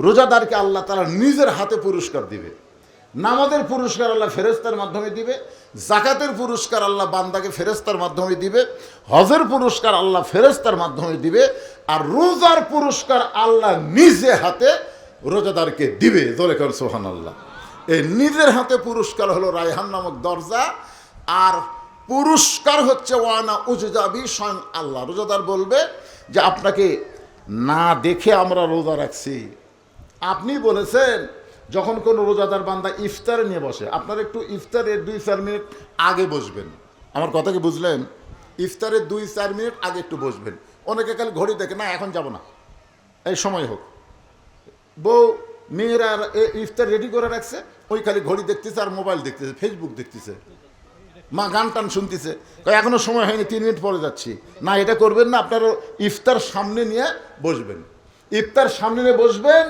রোজাদারকে আল্লাহ তাআলা নিজের হাতে পুরস্কার দিবে। নামাজের পুরস্কার আল্লাহ ফেরেশতার মাধ্যমে দিবে, যাকাতের পুরস্কার আল্লাহ বান্দাকে ফেরেশতার মাধ্যমে দিবে, হজের পুরস্কার আল্লাহ ফেরেশতার মাধ্যমে দিবে, আর রোজার পুরস্কার আল্লাহ নিজে হাতে রোজাদারকে দিবে। জোরে কান সুবহানাল্লাহ। এই নিজের হাতে পুরস্কার হলো রায়হান নামক দরজা, আর পুরস্কার হচ্ছে ওয়ানা উজজাবি, স্বয়ং আল্লাহ। রোজাদার বলবে যে আপনাকে না দেখে আমরা রোজা রাখছি। আপনি বলেছেন যখন কোনো রোজাদার বান্দা ইফতারে নিয়ে বসে, আপনার একটু ইফতারের 2-4 মিনিট আগে বসবেন। আমার কথা কি বুঝলেন? ইফতারের 2-4 মিনিট আগে একটু বসবেন। অনেকে কাল ঘড়ি দেখে, না এখন যাব না, এই সময় হোক। বউ মেয়েরা ইফতার রেডি করে রাখছে, ওই খালি ঘড়ি দেখতেছে আর মোবাইল দেখতেছে, ফেসবুক দেখতেছে, মা গান টান শুনতেছে, এখনো সময় হয়নি, 3 মিনিট পরে যাচ্ছি। না, এটা করবেন না, আপনার ইফতার সামনে নিয়ে বসবেন, ইফতার সামনে নিয়ে বসবেন,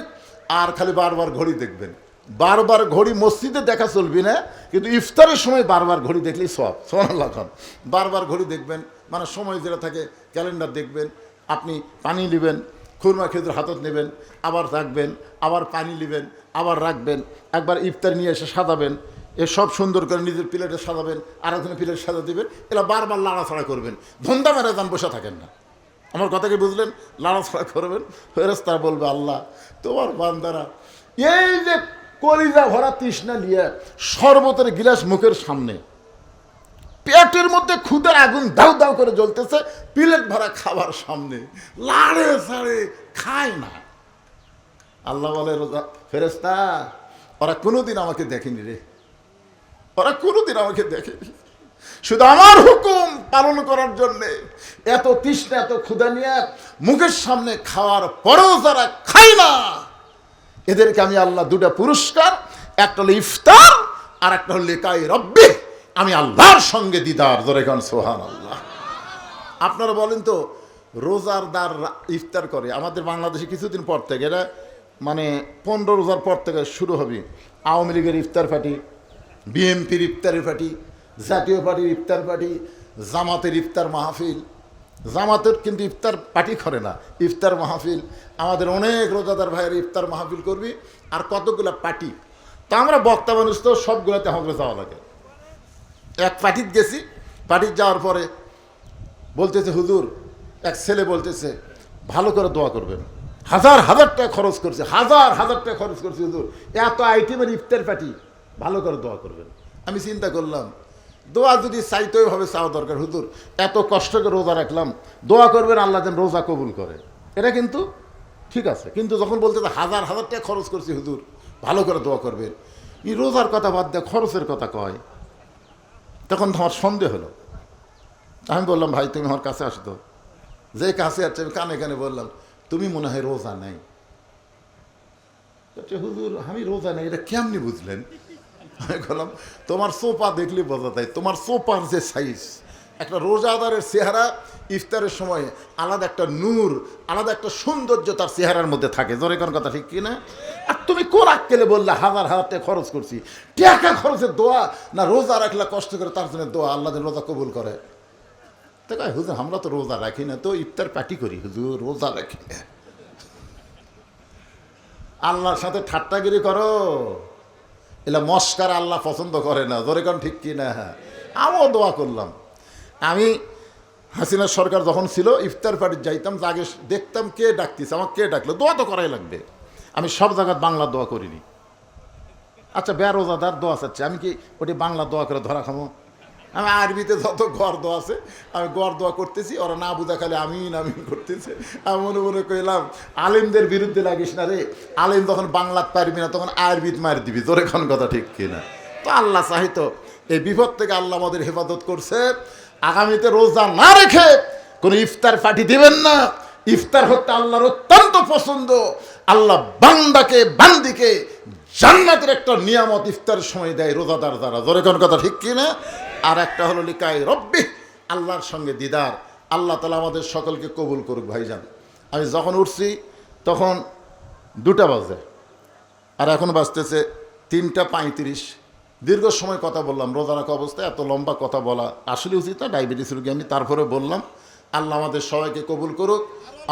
আর খালি বারবার ঘড়ি দেখবেন। বারবার ঘড়ি মসজিদে দেখা চলবি না, কিন্তু ইফতারের সময় বারবার ঘড়ি দেখলেই সব। সুবহানাল্লাহ। বারবার ঘড়ি দেখবেন, মানে সময় যেটা থাকে ক্যালেন্ডার দেখবেন। আপনি পানি নেবেন, খুরমা খেজুর হাতত নেবেন, আবার রাখবেন, আবার পানি নেবেন, আবার রাখবেন, একবার ইফতার নিয়ে এসে সাজাবেন, সব সুন্দর করে নিজের প্লেটে সাজাবেন, আর একজনের প্লেট সাজা দেবেন, এরা বারবার লাড়াছাড়া করবেন, ধন্দা মেরে যান, বসে থাকেন না। আমার কথা কি বুঝলেন? লাড়াছাড়া করবেন। ফেরেশতারা বলবে, আল্লাহ তোমার বান্দারা এই যে কলিজা ভরা তৃষ্ণা নিয়ে শরবতের গিলাস মুখের সামনে, পেটের মধ্যে ক্ষুধার আগুন দাউ দাউ করে জ্বলতেছে, প্লেট ভরা খাবার সামনে, লাড়ে ছাড়ে খায় না। আল্লাহ বলে, রোজা ফেরেশতা, ওরা কোনোদিন আমাকে দেখেনি রে, ওরা কোনোদিন আমাকে দেখেনি। শুধু আমার হুকুম পালন করার জন্যে এত তৃষ্ণা, এত ক্ষুধা নিয়ে মুখের সামনে খাওয়ার পরেও যারা খায় না, এদেরকে আমি আল্লাহ দুটা পুরস্কার, একটা হলো ইফতার আর একটা হলো লিকাই রব্বি, আমি আল্লাহর সঙ্গে দিদার। জোরে কান সুবহানাল্লাহ। আপনারা বলেন তো, রোজারদার ইফতার করে আমাদের বাংলাদেশে কিছুদিন পর থেকে, এটা মানে 15 রোজার পর থেকে শুরু হবে আওয়ামী লীগের ইফতার পার্টি, বিএনপির ইফতারের পার্টি, জাতীয় পার্টির ইফতার পার্টি, জামাতের ইফতার মাহফিল। জামাতের কিন্তু ইফতার পার্টি করে না, ইফতার মাহফিল। আমাদের অনেক রোজাদার ভাইয়ের ইফতার মাহফিল করবি, আর কতগুলো পার্টি। তা আমরা বক্তা মানুষ তো সবগুলোতে আমাকে যাওয়া লাগে। এক পার্টিতে গেছি, পার্টিতে যাওয়ার পরে বলতেছে হুজুর, এক ছেলে বলতেছে ভালো করে দোয়া করবেন, হাজার হাজার টাকা খরচ করছে, হাজার হাজার টাকা খরচ করছে হুজুর, এত আইটেমের ইফতার পার্টি, ভালো করে দোয়া করবেন। আমি চিন্তা করলাম, দোয়া যদি চাইতে ভাবে চাওয়া দরকার, হুজুর এত কষ্ট করে রোজা রাখলাম, দোয়া করবেন আল্লাহ যেন রোজা কবুল করে, এটা কিন্তু ঠিক আছে। কিন্তু যখন বলতে হাজার হাজার টাকা খরচ করছি হুজুর, ভালো করে দোয়া করবেন, এই রোজার কথা বাদ দেয় খরচের কথা কয়, তখন আমার সন্দেহ হলো। আমি বললাম ভাই তুমি আমার কাছে আসতো, যে কাছে আসছে আমি কানে কানে বললাম তুমি মনে হয় রোজা নেই। হুজুর আমি রোজা নেই, এটা কেমনি বুঝলেন? আমি বললাম তোমার সোপা দেখলে বোঝা যায়, তোমার সোপার যে সাইজ, একটা রোজাদারের চেহারা ইফতারের সময় আলাদা একটা নূর, আলাদা একটা সৌন্দর্য তার চেহারার মধ্যে থাকে। জোরে কোন কথা ঠিক কিনা? আর তুমি কোন আক্কেলে বললে হাজার হাজার টাকা খরচ করছি, টাকা খরচের দোয়া না রোজা রাখলে কষ্ট করে তার জন্য দোয়া, আল্লাহ যেন রোজা কবুল করে। তো কয় হুজুর আমরা তো রোজা রাখি না, তো ইফতার পার্টি করি, হুজুর রোজা রাখি না। আল্লাহর সাথে ঠাট্টাগিরি করো, এলা মস্কার আল্লাহ পছন্দ করে না। জোরে কোন ঠিক কিনা? আমিও দোয়া করলাম। আমি হাসিনা সরকার যখন ছিল ইফতার পার্টি যাইতাম, আগে দেখতাম কে ডাকতেছে, আমার কে ডাকলো, দোয়া তো করাই লাগবে। আমি সব জায়গায় বাংলা দোয়া করিনি। আচ্ছা বেরোজাদার দোয়া চাচ্ছে, আমি কি ওটি বাংলা দোয়া করে ধরা খামো? আমি আরবিতে যত গড় দোয়া আছে আমি গড় দোয়া করতেছি, ওরা না বুঝা খালি আমিন আমিন করতেছে। আমি মনে মনে কইলাম আলেমদের বিরুদ্ধে লাগিস না রে, আলেম যখন বাংলাত পারবি না তখন আরবিত মার দিবি। তোর এখন কথা ঠিক কিনা? তো আল্লাহ চাহিত এই বিপদ থেকে আল্লাহ আমাদের হেফাজত করছে। আগামীতে রোজা না রেখে কোনো ইফতার পার্টি দিবেন না। ইফতার হতে আল্লাহর অত্যন্ত পছন্দ। আল্লাহ বান্দাকে বান্দিকে জান্নাতের একটা নিয়ামত ইফতারের সময় দেয় রোজাদার দ্বারা। জোরে কোন কথা ঠিক কিনা? আর একটা হলো লিকাই রব্বি, আল্লাহর সঙ্গে দিদার। আল্লাহ তাআলা আমাদের সকলকে কবুল করুক। ভাইজান আমি যখন উঠছি তখন 2টা বাজে, আর এখন বাজতেছে 3টা 35। দীর্ঘ সময় কথা বললাম রোজা রাখা অবস্থায়, এত লম্বা কথা বলা আসলে উচিত না, ডায়াবেটিস রোগী আমি, তারপরে বললাম। আল্লাহ আমাদের সবাইকে কবুল করুক।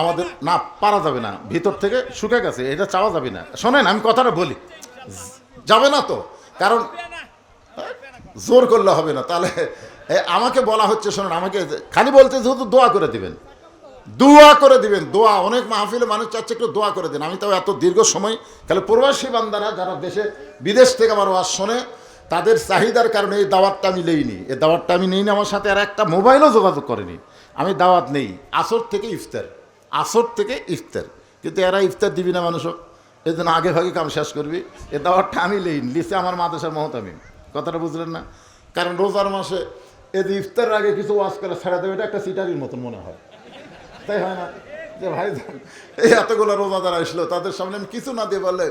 আমাদের না পারা যাবে না, ভিতর থেকে শুকে গেছে, এটা চাওয়া যাবে না। শোনেন আমি কথাটা বলি, যাবে না তো, কারণ জোর করলে হবে না। তাহলে আমাকে বলা হচ্ছে, শোনেন আমাকে খালি বলতে যেহেতু দোয়া করে দিবেন, দোয়া করে দিবেন, দোয়া। অনেক মাহফিলে মানুষ চাচ্ছে একটু দোয়া করে দিন। আমি তাও এত দীর্ঘ সময় খালি প্রবাসী বান্দারা যারা দেশে বিদেশ থেকে আমার ওয়াজ শোনে তাদের চাহিদার কারণে এই দাওয়াতটা আমি নেইনি। এই দাওয়াতটা আমি নেইনি, আমার সাথে আর একটা মোবাইলও যোগাযোগ করেনি। আমি দাওয়াত নেই, আসর থেকে ইফতার, আসর থেকে ইফতার। কিন্তু এরা ইফতার দিবি না মানুষও, এই জন্য আগে ভাগে কাম শেষ করবি। এই দাওয়াতটা আমি নেইনি, লিখে আমার মাদ্রাসার মহতামিম। কথাটা বুঝলেন না? কারণ রোজার মাসে এই যে ইফতারের আগে কিছু ওয়াজ করে ছেড়ে দেবে, এটা একটা সিটারির মতন মনে হয়, তাই হয় না? যে ভাই এই এতগুলো রোজাদার আসলো, তাদের সামনে আমি কিছু না দিয়ে বললে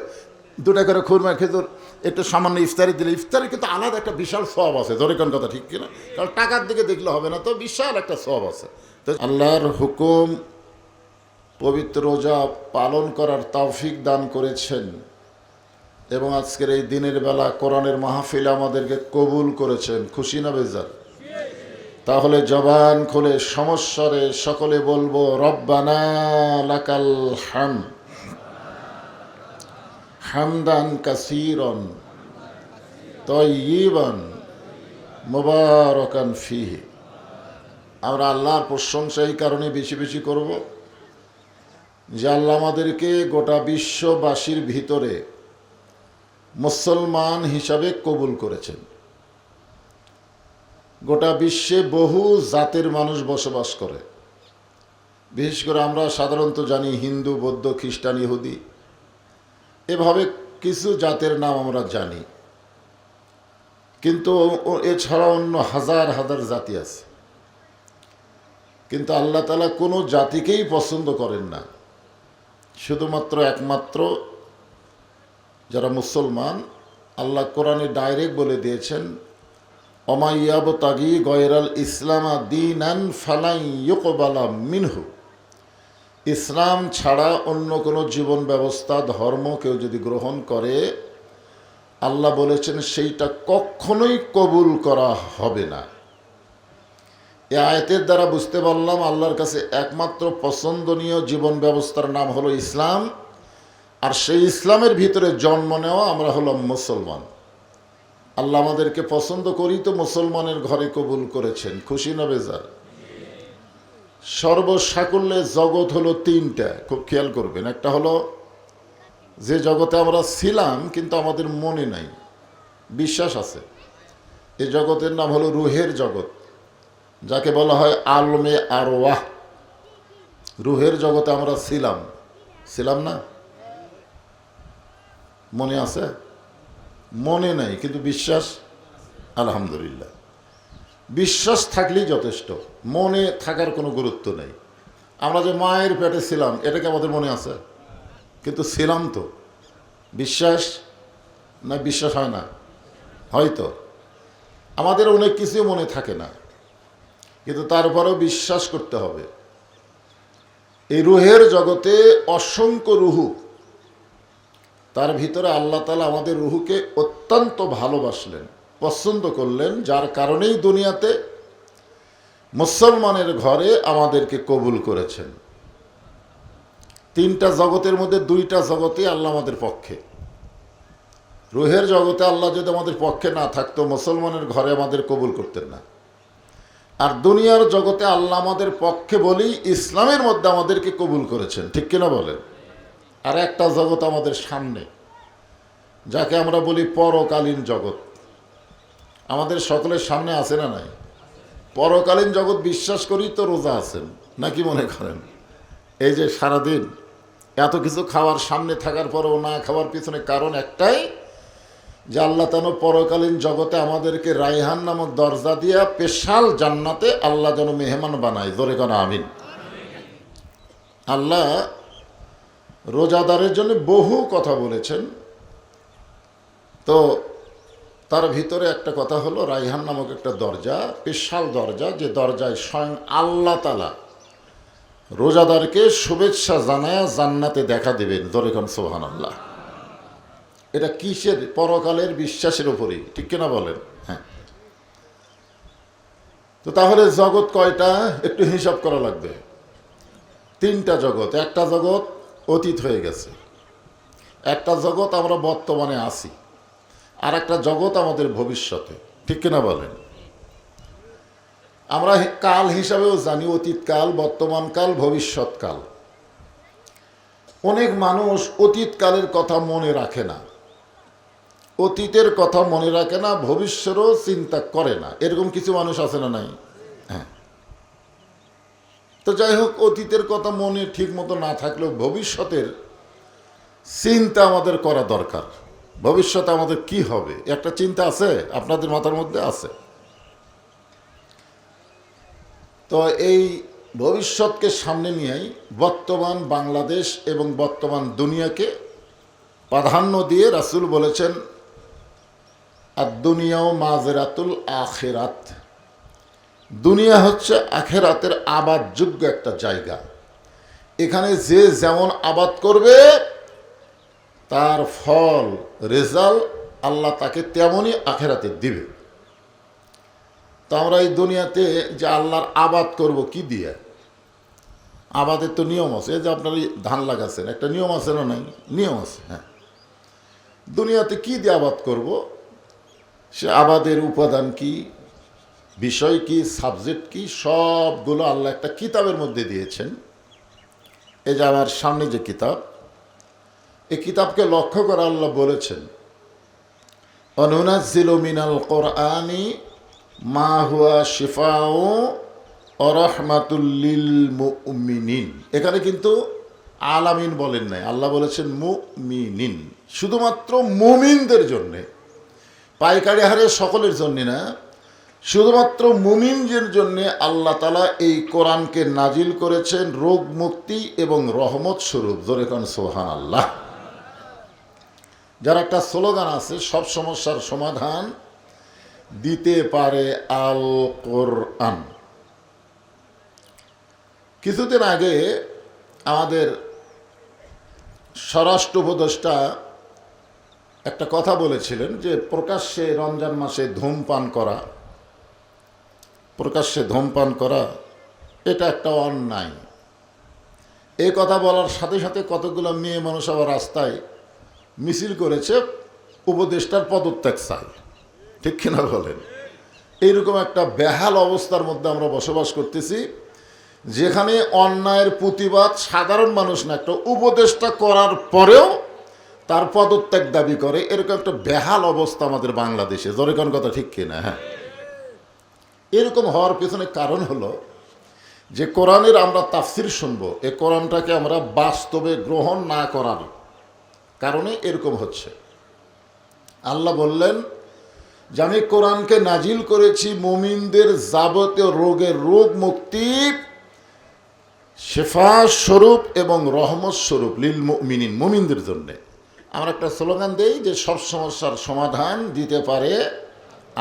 2টা করে খুরমা খেজুর একটু সামান্য ইফতারি দিলে, ইফতারি কিন্তু আলাদা একটা বিশাল সওয়াব আছে। জোরে কোন কথা ঠিক কিনা? কারণ টাকার দিকে দেখলে হবে না, তো বিশাল একটা সওয়াব আছে। তো আল্লাহর হুকুম পবিত্র রোজা পালন করার তৌফিক দান করেছেন, এবং আজকের এই দিনের বেলা কোরআনের মাহফিল আমাদেরকে কবুল করেছেন। খুশি না বেজার? তাহলে জবান খুলে সমস্বরে সকলে বলবো রব্বানা লাকাল হামদ হামদান কাসীরান তাইয়িবান মুবারাকান ফীহি। আমরা আল্লাহর প্রশংসা এই কারণে বেশি বেশি করব যে আল্লাহ আমাদেরকে গোটা বিশ্ববাসীর ভিতরে মুসলমান হিসাবে কবুল করেছেন। গোটা বিশ্বে বহু জাতের মানুষ বসবাস করে। বিশেষ করে আমরা সাধারণত জানি হিন্দু, বৌদ্ধ, খ্রিস্টান, ইহুদি, এভাবে কিছু জাতের নাম আমরা জানি। কিন্তু এছাড়া অন্য হাজার হাজার জাতি আছে, কিন্তু আল্লাহ তাআলা কোনো জাতিকেই পছন্দ করেন না, শুধুমাত্র একমাত্র যারা মুসলমান। আল্লাহ কোরআনে ডাইরেক্ট বলে দিয়েছেন, অমাইয়াবতাগি গয়রাল ইসলামা দীনান ফালাই ইউকবালা মিনহু। ইসলাম ছাড়া অন্য কোনো জীবন ব্যবস্থা ধর্ম কেউ যদি গ্রহণ করে, আল্লাহ বলেছেন সেইটা কখনোই কবুল করা হবে না। এই আয়াতের দ্বারা বুঝতে পারলাম আল্লাহর কাছে একমাত্র পছন্দনীয় জীবন ব্যবস্থার নাম হলো ইসলাম, আর সেই ইসলামের ভিতরে জন্ম নেওয়া আমরা হলাম মুসলমান। আল্লাহ আমাদেরকে পছন্দ করি তো মুসলমানের ঘরে কবুল করেছেন, খুশি না বেজার? সর্বসাকুল্যে জগৎ হলো তিনটা, খুব খেয়াল করবেন। একটা হলো যে জগতে আমরা ছিলাম কিন্তু আমাদের মনে নাই, বিশ্বাস আছে, এই জগতের নাম হলো রুহের জগৎ, যাকে বলা হয় আলমে আরওয়াহ। রুহের জগতে আমরা ছিলাম না? মনে আছে? মনে নাই কিন্তু বিশ্বাস, আলহামদুলিল্লাহ। বিশ্বাস থাকলেই যথেষ্ট, মনে থাকার কোনো গুরুত্ব নেই। আমরা যে মায়ের পেটে ছিলাম এটা কি আমাদের মনে আছে? কিন্তু ছিলাম তো। বিশ্বাস না, বিশ্বাস হয় না? হয়তো আমাদের অনেক কিছুই মনে থাকে না, কিন্তু তারপরেও বিশ্বাস করতে হবে। এই রুহের জগতে অসংখ্য রুহু, তার ভিতরে আল্লাহ তাআলা আমাদের রুহুকে অত্যন্ত ভালোবাসলেন, পছন্দ করলেন, যার কারণেই দুনিয়াতে মুসলমানের ঘরে আমাদেরকে কবুল করেছেন। তিনটা জগতের মধ্যে দুইটা জগতে আল্লাহ আমাদের পক্ষে। রুহের জগতে আল্লাহ যদি আমাদের পক্ষে না থাকতো, মুসলমানের ঘরে আমাদের কবুল করতেন না। আর দুনিয়ার জগতে আল্লাহ আমাদের পক্ষে বলি ইসলামের মধ্যে আমাদেরকে কবুল করেছেন, ঠিক কিনা বলেন? আর একটা জগৎ আমাদের সামনে, যাকে আমরা বলি পরকালীন জগৎ, আমাদের সকলের সামনে আছে না নাই? পরকালীন জগৎ বিশ্বাস করি তো রোজা আছেন নাকি মনে করেন? এই যে সারাদিন এত কিছু খাওয়ার সামনে থাকার পরেও না খাওয়ার পিছনে কারণ একটাই, যে আল্লাহ তাআলা পরকালীন জগতে আমাদেরকে রায়হান নামক দরজা দিয়া স্পেশাল জান্নাতে আল্লাহ যেন মেহমান বানায়। জোরে কোন আমিন। আল্লাহ রোজাদারের জন্য বহু কথা বলেছেন, তো তার ভিতরে একটা কথা হলো রায়হান নামক একটা দরজা, স্পেশাল দরজা, যে দরজায় স্বয়ং আল্লাহ তাআলা রোজাদারকে শুভেচ্ছা জানায়া জান্নাতে দেখা দেবেন। জোরে কোন সুবহানাল্লাহ। এটা কিসের? পরকালের বিশ্বাসের উপরই, ঠিক কিনা বলেন? হ্যাঁ। তো তাহলে জগৎ কয়টা একটু হিসাব করা লাগবে। তিনটা জগৎ। একটা জগৎ অতীত হয়ে গেছে, একটা জগৎ আমরা বর্তমানে আছি, আর একটা জগৎ আমাদের ভবিষ্যতে, ঠিক কিনা বলেন? আমরা কাল হিসাবেও জানি অতীতকাল, বর্তমানকাল, ভবিষ্যৎকাল। অনেক মানুষ অতীতকালের কথা মনে রাখে না, অতীতের কথা মনে রাখে না, ভবিষ্যতেও চিন্তা করে না। এরকম কিছু মানুষ আছে না নাই? হ্যাঁ। তো যাই হোক, অতীতের কথা মনে ঠিক মতো না থাকলেও ভবিষ্যতের চিন্তা আমাদের করা দরকার। ভবিষ্যতে আমাদের কি হবে একটা চিন্তা আছে? আপনাদের মাথার মধ্যে আছে? তো এই ভবিষ্যৎকে সামনে নিয়েই বর্তমান বাংলাদেশ এবং বর্তমান দুনিয়াকে প্রাধান্য দিয়ে রাসূল বলেছেন, আর দুনিয়াও মাজরাতুল আখিরাত। দুনিয়া হচ্ছে আখিরাতের আবাদযোগ্য একটা জায়গা। এখানে যে যেমন আবাদ করবে তার ফল, রেজাল্ট আল্লাহ তাকে তেমনই আখিরাতে দিবে। তো আমরা এই দুনিয়াতে যে আল্লাহর আবাদ করব কি দিয়ে? আবাদের তো নিয়ম আছে। এই যে আপনার ধান লাগাচ্ছেন, একটা নিয়ম আছে না নাই? নিয়ম আছে। হ্যাঁ। দুনিয়াতে কি দিয়ে আবাদ করব, সে আবাদের উপাদান কি, বিষয় কি, সাবজেক্ট কি, সবগুলো আল্লাহ একটা কিতাবের মধ্যে দিয়েছেন। এই যে আমার সামনে যে কিতাব, এই কিতাবকে লক্ষ্য করে আল্লাহ বলেছেন, অনুনাজ্জিলু মিনাল কোরআনি মা হুয়া শিফাউ ওয়া রাহমাতুল লিল মুমিনিন। এখানে কিন্তু আলামিন বলেন নাই, আল্লাহ বলেছেন মুমিনিন, শুধুমাত্র মুমিনদের জন্যে। পাইকারি হারে সকলের জন্য না, শুধুমাত্র মুমিনদের জন্য আল্লাহ তাআলা এই কোরআনকে নাজিল করেছেন রোগ মুক্তি এবং রহমত স্বরূপ। জোরে কোন সুবহানাল্লাহ। যার একটা স্লোগান আছে, সব সমস্যার সমাধান দিতে পারে আল কোরআন। কিছুদিন আগে আমাদের স্বরাষ্ট্র উপদেষ্টা একটা কথা বলেছিলেন যে প্রকাশ্যে রমজান মাসে ধূমপান করা, প্রকাশ্যে ধূমপান করা এটা একটা অন্যায়। এই কথা বলার সাথে সাথে কতগুলো মেয়ে মানুষ আবার রাস্তায় মিছিল করেছে, উপদেষ্টার পদত্যাগ চাই। ঠিক কিনা বলেন? এইরকম একটা বেহাল অবস্থার মধ্যে আমরা বসবাস করতেছি, যেখানে অন্যায়ের প্রতিবাদ সাধারণ মানুষ না, একটা উপদেষ্টা করার পরেও তার পদত্যাগ দাবি করে। এরকম একটা বেহাল অবস্থা আমাদের বাংলাদেশে। জোরে কোন কথা ঠিক কিনা? হ্যাঁ, এরকম হওয়ার পেছনে কারণ হলো যে কোরআনের আমরা তাফসির শুনবো, এই কোরআনটাকে আমরা বাস্তবে গ্রহণ না করার কারণে এরকম হচ্ছে। আল্লাহ বললেন যে আমি কোরআনকে নাজিল করেছি মুমিনদের যাবতীয় রোগের রোগ মুক্তি, শেফা স্বরূপ এবং রহমত স্বরূপ লিল মুমিনিন, মুমিনদের জন্য। আমরা একটা স্লোগান দেই যে সব সমস্যার সমাধান দিতে পারে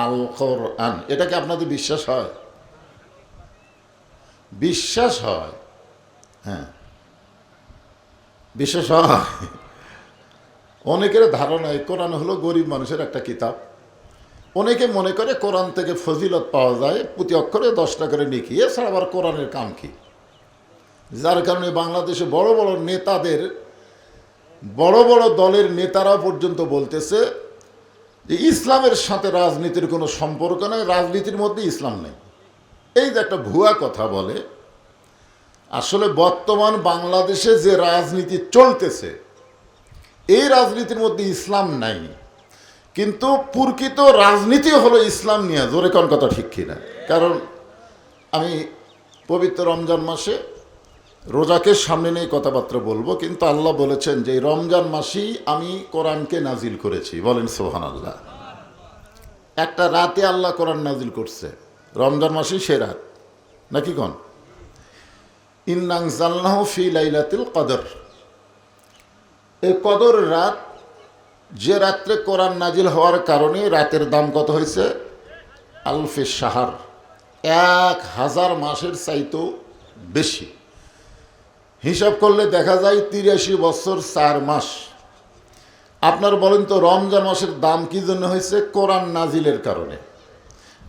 আল কোরআন। এটা কি আপনাদের বিশ্বাস হয়? বিশ্বাস হয়? হ্যাঁ, বিশ্বাস হয়। অনেকের ধারণা এই কোরআন হলো গরিব মানুষের একটা কিতাব। অনেকে মনে করে কোরআন থেকে ফজিলত পাওয়া যায়, প্রতি অক্ষরে 10 টাকা করে নেকি, এছাড়া আবার কোরআনের কাম কি। যার কারণে বাংলাদেশে বড় বড় নেতাদের, বড় বড় দলের নেতারা পর্যন্ত বলতেছে যে ইসলামের সাথে রাজনীতির কোনো সম্পর্ক নেই, রাজনীতির মধ্যে ইসলাম নেই। এই যে একটা ভুয়া কথা বলে। আসলে বর্তমান বাংলাদেশে যে রাজনীতি চলতেছে, এই রাজনীতির মধ্যে ইসলাম নাই, কিন্তু প্রকৃত রাজনীতি হলো ইসলাম নিয়ে। জোরে কোন কথা ঠিক কিনা? কারণ আমি পবিত্র রমজান মাসে রোজাকে সামনে নিয়ে কথাবার্তা বলবো, কিন্তু আল্লাহ বলেছেন যে রমজান মাসেই আমি কোরআনকে নাজিল করেছি। বলেন সুবহানাল্লাহ। একটা রাতে আল্লাহ কোরআন নাজিল করছে, রমজান মাসেই সে রাত, নাকি কোন? ইন্না আনজালনাহু ফি লাইলাতুল কদর। এই কদর রাত, যে রাত্রে কোরআন নাজিল হওয়ার কারণে রাতের দাম কত হয়েছে? আলফে শাহর, 1000 মাসের চাইতেও বেশি। হিসাব করলে দেখা যায় 83 বছর 4 মাস। আপনার বলেন তো রমজান মাসের দাম কি জন্য হয়েছে? কোরআন নাজিলের কারণে।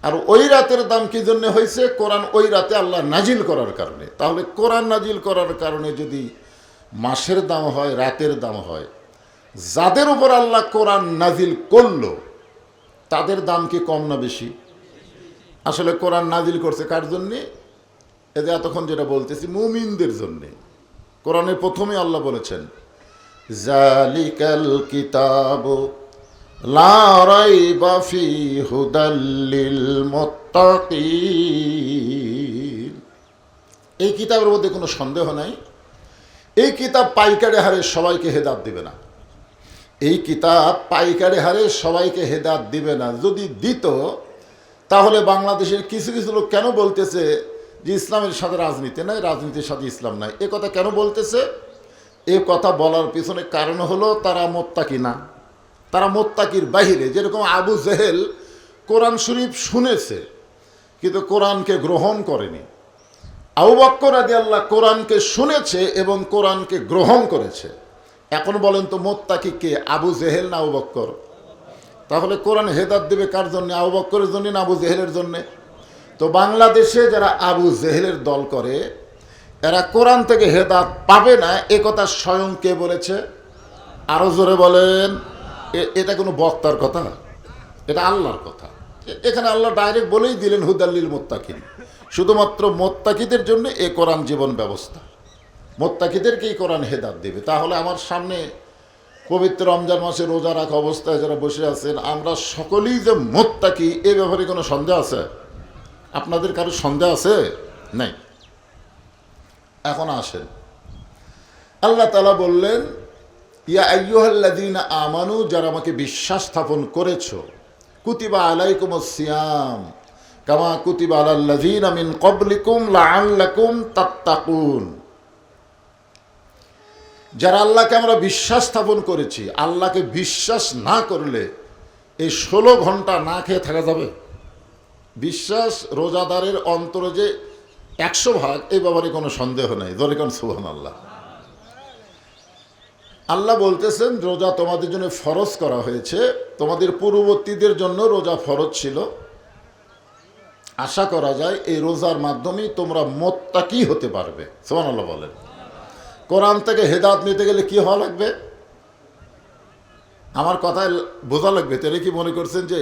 আর ওই রাতের দাম কি জন্য হয়েছে? কোরআন ওই রাতে আল্লাহ নাজিল করার কারণে। তাহলে কোরআন নাজিল করার কারণে যদি মাসের দাম হয়, রাতের দাম হয়, যাদের উপর আল্লাহ কোরআন নাজিল করলো তাদের দাম কি কম না বেশি? আসলে কোরআন নাজিল করছে কার জন্যে? এতে এতক্ষণ যেটা বলতেছি, মুমিনদের জন্যে। কোরআনের প্রথমে আল্লাহ বলেছেন জালিকাল কিতাবু লা রাইবা ফীহি হুদাল লিল মুত্তাকিন। এই কিতাবের মধ্যে কোনো সন্দেহ নাই, এই কিতাব পাইকারি হারে সবাইকে হেদায়েত দিবে না। এই কিতাব পাইকারি হারে সবাইকে হেদায়েত দিবে না। যদি দিত তাহলে বাংলাদেশের কিছু কিছু লোক কেন বলতেছে যে ইসলামের সাথে রাজনীতি নাই, রাজনীতির সাথে ইসলাম নাই? এ কথা কেন বলতেছে? এ কথা বলার পিছনে কারণ হলো তারা মুত্তাকি না, তারা মুত্তাকির বাহিরে। যেরকম আবু জেহেল কোরআন শরীফ শুনেছে কিন্তু কোরআনকে গ্রহণ করেনি। আবু বকর রাদিয়াল্লাহু কোরআনকে শুনেছে এবং কোরআনকে গ্রহণ করেছে। এখন বলেন তো মুত্তাকি কে, আবু জেহেল না আবু বকর? তাহলে কোরআন হেদায়েত দেবে কার জন্য? আবু বকরের জন্য না আবু জেহেলের জন্যে? তো বাংলাদেশে যারা আবু জেহেলের দল করে, এরা কোরআন থেকে হেদায়েত পাবে না, এ কথা স্বয়ং কে বলেছে? আরো জোরে বলেন। এটা কোনো বক্তার কথা? এটা আল্লাহর কথা। এখানে আল্লাহ ডাইরেক্ট বলেই দিলেন হুদাল্লিল মুত্তাকিন। শুধুমাত্র মুত্তাকিদের জন্য এ কোরআন জীবন ব্যবস্থা, মুত্তাকিদেরকেই কোরআন হেদায়েত দেবে। তাহলে আমার সামনে পবিত্র রমজান মাসে রোজা রাখা অবস্থায় যারা বসে আছেন, আমরা সকলেই যে মুত্তাকি, এ ব্যাপারে কোনো সন্দেহ আছে? আপনাদের কারো সন্দেহ আছে? নাই। এখন আসেন, আল্লাহ তাআলা বললেন ইয়া আইয়ুহাল্লাযীনা আমানু, যারা আমাকে বিশ্বাস স্থাপন করেছো, কুতিবা আলাইকুমুস সিয়াম কামা কুতিবা আলাল্লাযীনা মিন ক্বাবলিকুম লাআল্লাকুম তাত্তাকুন। যারা আল্লাহকে আমরা বিশ্বাস স্থাপন করেছি, আল্লাহকে বিশ্বাস না করলে এই 16 ঘন্টা না খেয়ে থাকা যাবে? বিশ্বাস রোজাদারের অন্তরে যে 100 ভাগ, এই ব্যাপারে কোনো সন্দেহ নেই। জোরে কোন সুবহানাল্লাহ। আল্লাহ বলতেছেন রোজা তোমাদের জন্য ফরজ করা হয়েছে, তোমাদের পূর্ববর্তীদের জন্য রোজা ফরজ ছিল। আশা করা যায় এই রোজার মাধ্যমেই তোমরা মুত্তাকি হতে পারবে। সুবহানাল্লাহ বলেন। কোরআন থেকে হেদায়েত নিতে গেলে কি হওয়া লাগবে? আমার কথায় বোঝা লাগবে। তাহলে কি মনে করছেন যে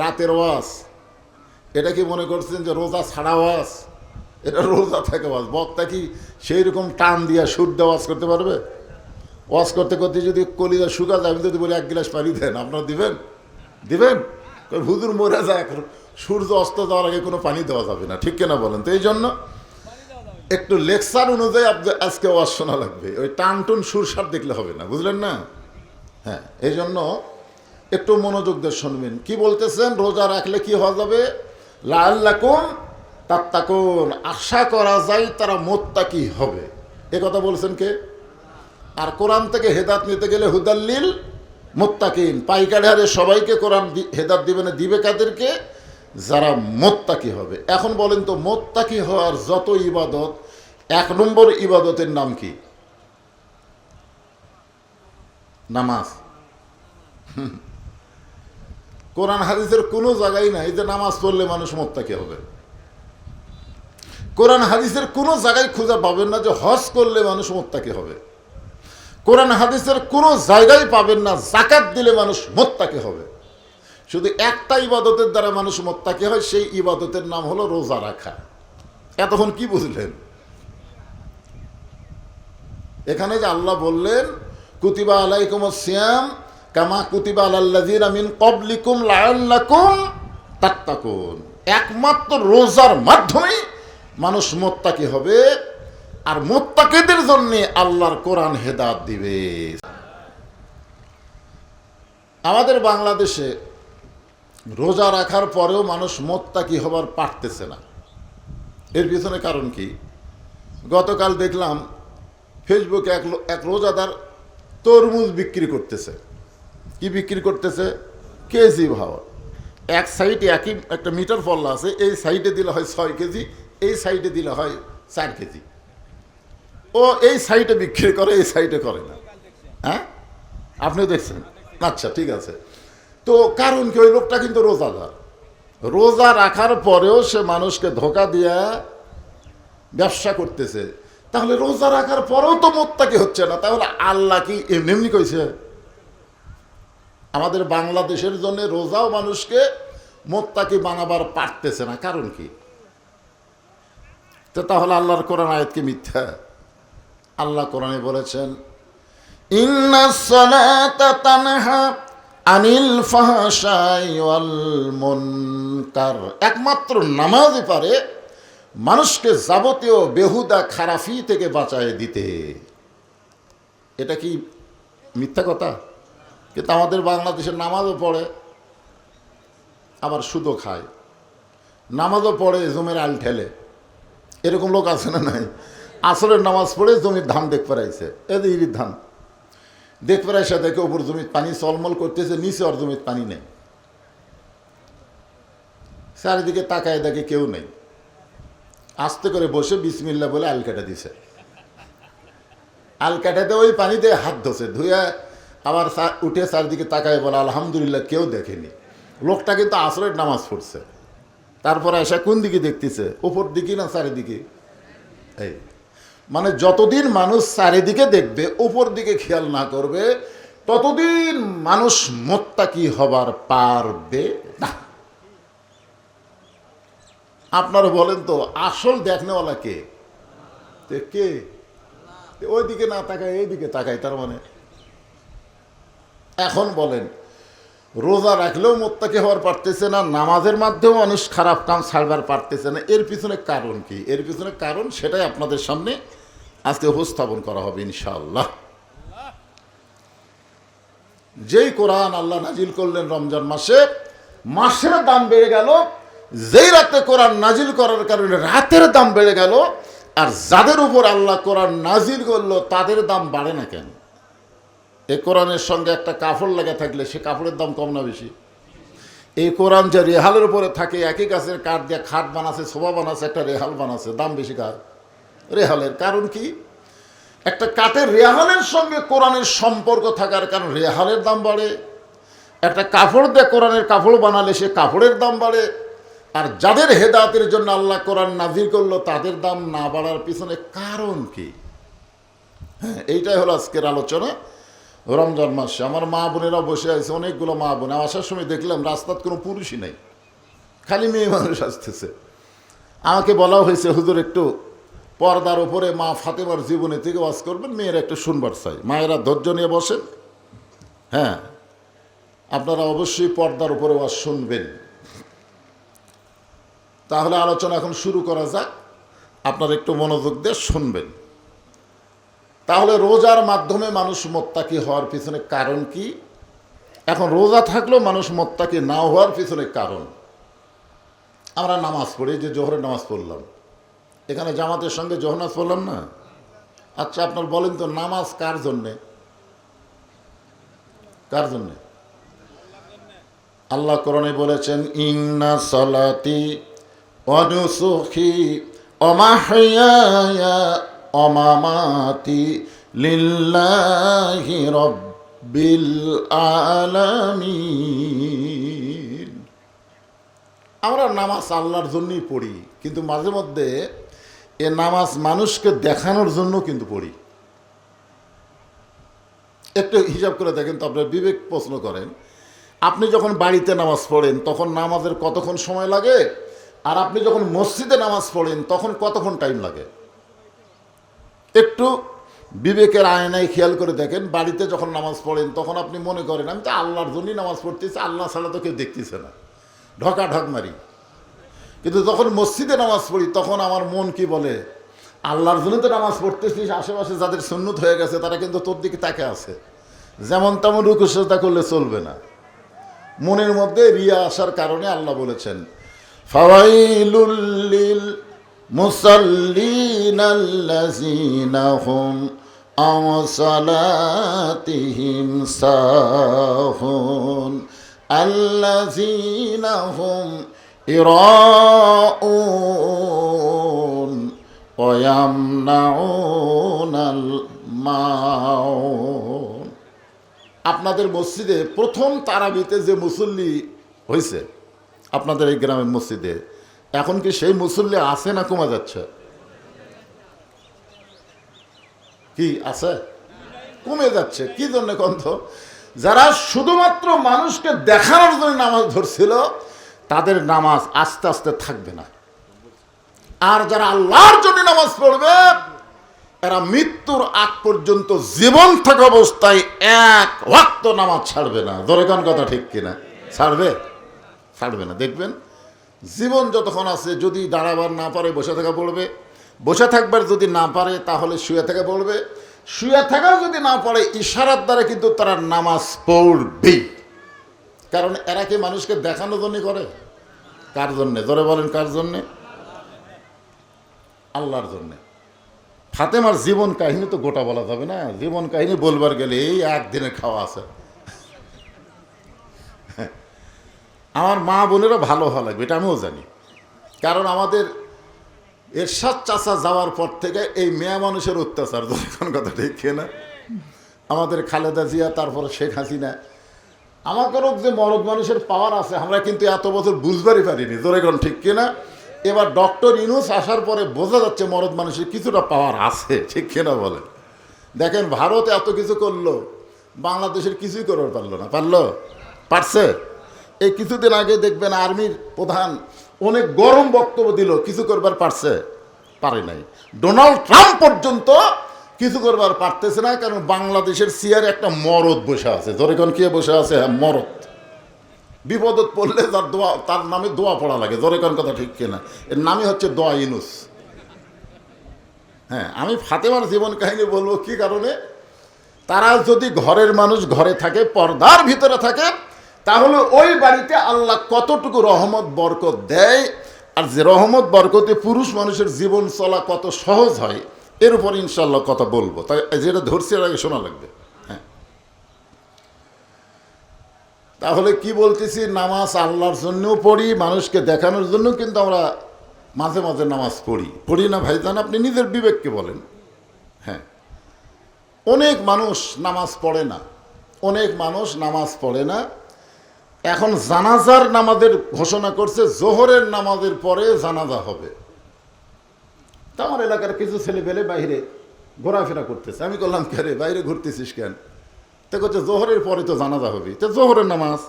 রাতের ওয়াজ? এটা কি মনে করছেন যে রোজা ছাড়া ওয়াজ? এটা রোজা থেকে ওয়াজ। বক্তা কি সেই রকম টান দিয়া সুর দিয়ে ওয়াজ করতে পারবে? ওয়াজ করতে করতে যদি কলিজা শুকা যায়, আমি যদি বলি 1 গ্লাস পানি দেন, আপনারা দিবেন? দিবেন? হুজুর মরে যায়, সূর্য অস্ত যাওয়ার আগে কোনো পানি দেওয়া যাবে না, ঠিক কিনা বলেন? তো এই জন্য একটু লেকচার অনুযায়ী আজকে ওয়াজ শোনা লাগবে। ওই টানটুন সুরসার দেখলে হবে না, বুঝলেন না? হ্যাঁ, এই জন্য একটু মনোযোগ দিয়ে শুনবেন। কি বলতেছেন? রোজা রাখলে কি হওয়া যাবে? লাআল্লাকুম তাত্তাকুন, আশা করা যায় তারা মুত্তাকি হবে। এ কথা বলছেন কে? আর কোরআন থেকে হেদায়েত নিতে গেলে হুদাল্লিল মুত্তাকিন, পাইকারি হারে সবাইকে কোরআন হেদায়েত দিবে না, দিবে কাদেরকে? যারা মুত্তাকি হবে। এখন বলেন তো, মুত্তাকি হওয়ার যত ইবাদত, 1 নম্বর ইবাদতের নাম কি? নামাজ। কোরআন হাদিসের কোনো জায়গায় নাই যে নামাজ পড়লে মানুষ মুত্তাকি হবে। কোরআন হাদিসের কোনো জায়গায় খুঁজে পাবেন না যে হজ করলে মানুষ মুত্তাকি হবে। কোরআন হাদিসের কোনো জায়গায় পাবেন না যাকাত দিলে মানুষ মুত্তাকি হবে। শুধু একটা ইবাদতের দ্বারা মানুষ মুত্তাকি হয়, সেই ইবাদতের নাম হলো রোজা রাখা। এতক্ষণ কি বুঝলেন? এখানে যে আল্লাহ বললেন কুতিবা আলাইকুমুস সিয়াম কামা কুতিবা আলাল্লাযীনা মিন ক্বাবলিকুম লাআল্লাকুম তাত্তাকুন, একমাত্র রোজার মাধ্যমে মানুষ মুত্তাকি হবে। আর মুত্তাকিদের জন্য আল্লাহর কোরআন হেদায়েত দিবে। আমাদের বাংলাদেশে রোজা রাখার পরেও মানুষ মুত্তাকি হবার পারতেছে না। এর পিছনে কারণ কি? গতকাল দেখলাম ফেসবুকে এক রোজাদার তরমুজ বিক্রি করতেছে। কি বিক্রি করতেছে? কেজি ভাও। এক সাইডে একই একটা মিটার পল্লা আছে, এই সাইডে দিলে হয় 6 কেজি, এই সাইডে দিলে হয় 4 কেজি। ও এই সাইডে বিক্রি করে, এই সাইডে করে না। হ্যাঁ, আপনি দেখছেন? আচ্ছা, ঠিক আছে। তো কারণ কি? ওই লোকটা কিন্তু রোজাদার। রোজা রাখার পরেও সে মানুষকে ধোঁকা দিয়া ব্যবসা করতেছে। তাহলে রোজা রাখার পরেও তো মুত্তাকি হচ্ছে না, তাহলে আল্লাহ কি এমনি এমনি কইছে? আমাদের বাংলাদেশের জন্য রোজাও মানুষকে মুত্তাকি বানাবার পারতেছে না, কারণ কি? তো তাহলে আল্লাহর কোরআন আয়াত কি মিথ্যা? আল্লাহ কোরআনে বলেছেন ইন্নাস সালাতা তানহা আনিল ফাহশাই ওয়াল মুনকার, একমাত্র নামাজই পারে মানুষকে যাবতীয় বেহুদা খারাপি থেকে বাঁচায় দিতে। এটা কি মিথ্যা কথা? কিন্তু আমাদের বাংলাদেশের নামাজও পড়ে, আবার সুদও খায়। নামাজও পড়ে, জমির আল ঠেলে। এরকম লোক আছে না নাই? আসরের নামাজ পড়ে জমির ধান দেখতে পারাইছে, এদের ইরির ধান দেখতে পারাইছে, দেখে ওপর জমির পানি চলমল করতেছে, নিচে আর জমির পানি নেই। চারিদিকে তাকায় দেখে কেউ নেই। আস্তে করে বসে বিসমিল্লাহ বলে আল কাটা দিছে। আল কাটাতে ওই পানিতে হাত ধসে, ধুয়ে আবার উঠে চারিদিকে তাকায় বলে আলহামদুলিল্লাহ, কেউ দেখেনি। লোকটা কিন্তু আসরের নামাজ পড়ছে। তারপরে এসে কোন দিকে দেখতেছে? উপর দিকে না চারিদিকে? এই মানে যতদিন মানুষ চারিদিকে দেখবে, উপর দিকে খেয়াল না করবে, ততদিন মানুষ মুত্তাকি হবার পারবে না। আপনারা বলেন তো, আসল দেখনেওয়ালা কে? কে? ওইদিকে না তাকায় এইদিকে তাকায়, তার মানে এখন বলেন, রোজা রাখলেও মুত্তাকি হওয়ার পারতেছে না, নামাজের মাধ্যমেও মানুষ খারাপ কাম ছাড়বার পারতেছে না। এর পিছনে কারণ কি? এর পিছনে কারণ সেটাই আপনাদের সামনে আজকে উপস্থাপন করা হবে ইনশাআল্লাহ। যেই কোরআন আল্লাহ নাজিল করলেন রমজান মাসে, মাসের দাম বেড়ে গেল, যেই রাতে কোরআন নাজিল করার কারণে রাতের দাম বেড়ে গেল, আর যাদের উপর আল্লাহ কোরআন নাজিল করলো তাদের দাম বাড়ে না কেন? এই কোরআনের সঙ্গে একটা কাপড় লেগে থাকলে সে কাপড়ের দাম কম না বেশি? এই কোরআন যে রেহালের উপরে থাকে, একই গাছের কাঠ দিয়ে খাট বানাচ্ছে, সোফা বানাচ্ছে, একটা রেহাল বানাচ্ছে, দাম বেশি কার? রেহালের। কারণ কি? একটা কাঠের রেহালের সঙ্গে কোরআনের সম্পর্ক থাকার কারণ রেহালের দাম বাড়ে। একটা কাপড় দিয়ে কোরআনের কাপড় বানালে সে কাপড়ের দাম বাড়ে। আর যাদের হেদায়েতের জন্য আল্লাহ কোরআন নাজিল করলো তাদের দাম না বাড়ার পিছনে কারণ কি? হ্যাঁ, এইটাই হলো আজকের আলোচনা। রমজান মাসে আমার মা বোনেরা বসে আছে, অনেকগুলো মা বোন। আসার সময় দেখলাম রাস্তার কোনো পুরুষই নেই, খালি মেয়ে মানুষ আসতেছে। আমাকে বলা হয়েছে, হুজুর একটু পর্দার উপরে মা ফাতেমার জীবনী থেকে ওয়াজ করবেন, মেয়েরা একটু শুনবার চাই। মায়েরা ধৈর্য নিয়ে বসেন। হ্যাঁ, আপনারা অবশ্যই পর্দার উপরে ওয়াজ শুনবেন। তাহলে আলোচনা এখন শুরু করা যাক, আপনারা একটু মনোযোগ দিয়ে শুনবেন। তাহলে রোজার মাধ্যমে মানুষ মোত্তাকি হওয়ার পিছনে কারণ কি? এখন রোজা থাকলেও মানুষ মোত্তাকি না হওয়ার পিছনে কারণ, আমরা নামাজ পড়ি, যে জোহরের নামাজ পড়লাম, এখানে জামাতের সঙ্গে জোহর নামাজ পড়লাম না? আচ্ছা, আপনার বলেন তো নামাজ কার জন্যে? কার জন্যে? আল্লাহ কোরআনে বলেছেন, ইন্না সালাতি ওয়া নুসুকি ওয়া মাহইয়ায়া ওয়া মামাতি লিল্লাহি রাব্বিল আলামিন। আমরা নামাজ আল্লাহর জন্যই পড়ি, কিন্তু মাঝে মধ্যে এ নামাজ মানুষকে দেখানোর জন্য কিন্তু পড়ি। একটু হিসাব করে দেখেন তো, আপনার বিবেক প্রশ্ন করেন। আপনি যখন বাড়িতে নামাজ পড়েন তখন নামাজের কতক্ষণ সময় লাগে, আর আপনি যখন মসজিদে নামাজ পড়েন তখন কতক্ষণ টাইম লাগে? একটু বিবেকের আয়নায় খেয়াল করে দেখেন। বাড়িতে যখন নামাজ পড়েন তখন আপনি মনে করেন আমি তো আল্লাহর জন্যই নামাজ পড়তেছি, আল্লাহ ছাড়া তো কেউ দেখতেছে না, ঢকা ঢক মারি। কিন্তু যখন মসজিদে নামাজ পড়ি তখন আমার মন কি বলে, আল্লাহর জন্য তো নামাজ পড়তেছিস, আশেপাশে যাদের সুন্নত হয়ে গেছে তারা কিন্তু তোর দিকে তাকে আছে, যেমন তেমন রুকু সিজদা করলে চলবে না। মনের মধ্যে রিয়া আসার কারণে আল্লাহ বলেছেন, ফাওয়াইলুল লিল মুসাল্লিনাল্লাযীনা হুম আন সালাতিহিম সাহুন আল্লাযীনা হুম ইরাউন ওয়া ইয়ামনাউনাল মাউন। আপনাদের মসজিদে প্রথম তারাবিতে যে মুসল্লি হয়েছে আপনাদের এই গ্রামের মসজিদে, এখন কি সেই মুসল্লি আছে না কমে যাচ্ছে? কি আছে? কমে যাচ্ছে। কি জন্য কন্ত? যারা শুধুমাত্র মানুষকে দেখানোর জন্য নামাজ ধরছিল তাদের নামাজ আস্তে আস্তে থাকবে না। আর যারা আল্লাহর জন্য নামাজ পড়বে এরা মৃত্যুর আগ পর্যন্ত জীবন থাকা অবস্থায় এক ওয়াক্ত নামাজ ছাড়বে না। ধরে কোন কথা ঠিক কিনা? ছাড়বে? ছাড়বে না। দেখবেন জীবন যতক্ষণ আছে, যদি দাঁড়াবার না পারে বসে থাকা পড়বে, বসে থাকবার যদি না পারে তাহলে শুয়ে থাকা পড়বে, শুয়ে থাকাও যদি না পারে ইশারার দ্বারা কিন্তু তারা নামাজ পড়বেই। কারণ এরা কি মানুষকে দেখানোর জন্য করে? কার জন্যে? ধরে বলেন কার জন্যে? আল্লাহর জন্যে। ফাতেমার জীবন কাহিনী তো গোটা বলা যাবে না, জীবন কাহিনী বলবার গেলে এই একদিনের খাওয়া আছে। আমার মা বোনেরা ভালো হওয়া লাগবে, এটা আমিও জানি। কারণ আমাদের এরশাদ চাচা যাওয়ার পর থেকে এই মেয়ে মানুষের অত্যাচার, যখন কথা ঠিক না, আমাদের খালেদা জিয়া, তারপরে শেখ হাসিনা, আমাদেরও যে মরদ মানুষের পাওয়ার আছে আমরা কিন্তু এত বছর বুঝবারই পারিনি। জোরে কোন ঠিক কিনা? এবার ডক্টর ইউনূস আসার পরে বোঝা যাচ্ছে মরদ মানুষের কিছুটা পাওয়ার আছে, ঠিক কিনা বলেন? দেখেন ভারত এত কিছু করলো, বাংলাদেশের কিছুই করতে পারলো না। পারলো? পারছে? এই কিছুদিন আগে দেখবেন আর্মির প্রধান অনেক গরম বক্তব্য দিল, কিছু করবার পারছে? পারে নাই। ডোনাল্ড ট্রাম্প পর্যন্ত কিছু করবার পারতেছে না, কারণ বাংলাদেশের চেয়ারে একটা মরদ বসে আছে। ধরে কোন কে বসে আছে? হ্যাঁ, মরদ। বিপদত পড়লে তার দোয়া, তার নামে দোয়া পড়া লাগে। ধরে কোন কথা ঠিক কিনা? এর নামই হচ্ছে দোয়া ইউনূস। হ্যাঁ, আমি ফাতেমার জীবন কাহিনী বলবো কি কারণে? তারা যদি ঘরের মানুষ ঘরে থাকে, পর্দার ভিতরে থাকে, তাহলে ওই বাড়িতে আল্লাহ কতটুকু রহমত বরকত দেয়, আর যে রহমত বরকতে পুরুষ মানুষের জীবন চলা কত সহজ হয়, এর উপর ইনশাল্লাহ কথা বলবো। তাই যেটা ধরছি এর আগে শোনা লাগবে। হ্যাঁ, তাহলে কি বলতেছি, নামাজ আল্লাহর জন্যও পড়ি, মানুষকে দেখানোর জন্য কিন্তু আমরা মাঝে মাঝে নামাজ পড়ি না ভাইজান? আপনি নিজের বিবেককে বলেন। হ্যাঁ, অনেক মানুষ নামাজ পড়ে না, অনেক মানুষ নামাজ পড়ে না। এখন জানাজার নামাজের ঘোষণা করছে, জোহরের নামাজের পরে জানাজা হবে। তা আমার এলাকার কিছু ছেলে পেলে বাইরে ঘোরাফেরা করতেছে। আমি বললাম, কে রে, বাইরে ঘুরতেছিস কেন? তো করছে জোহরের পরে তো জানাজা হবে, তো জোহরের নামাজ।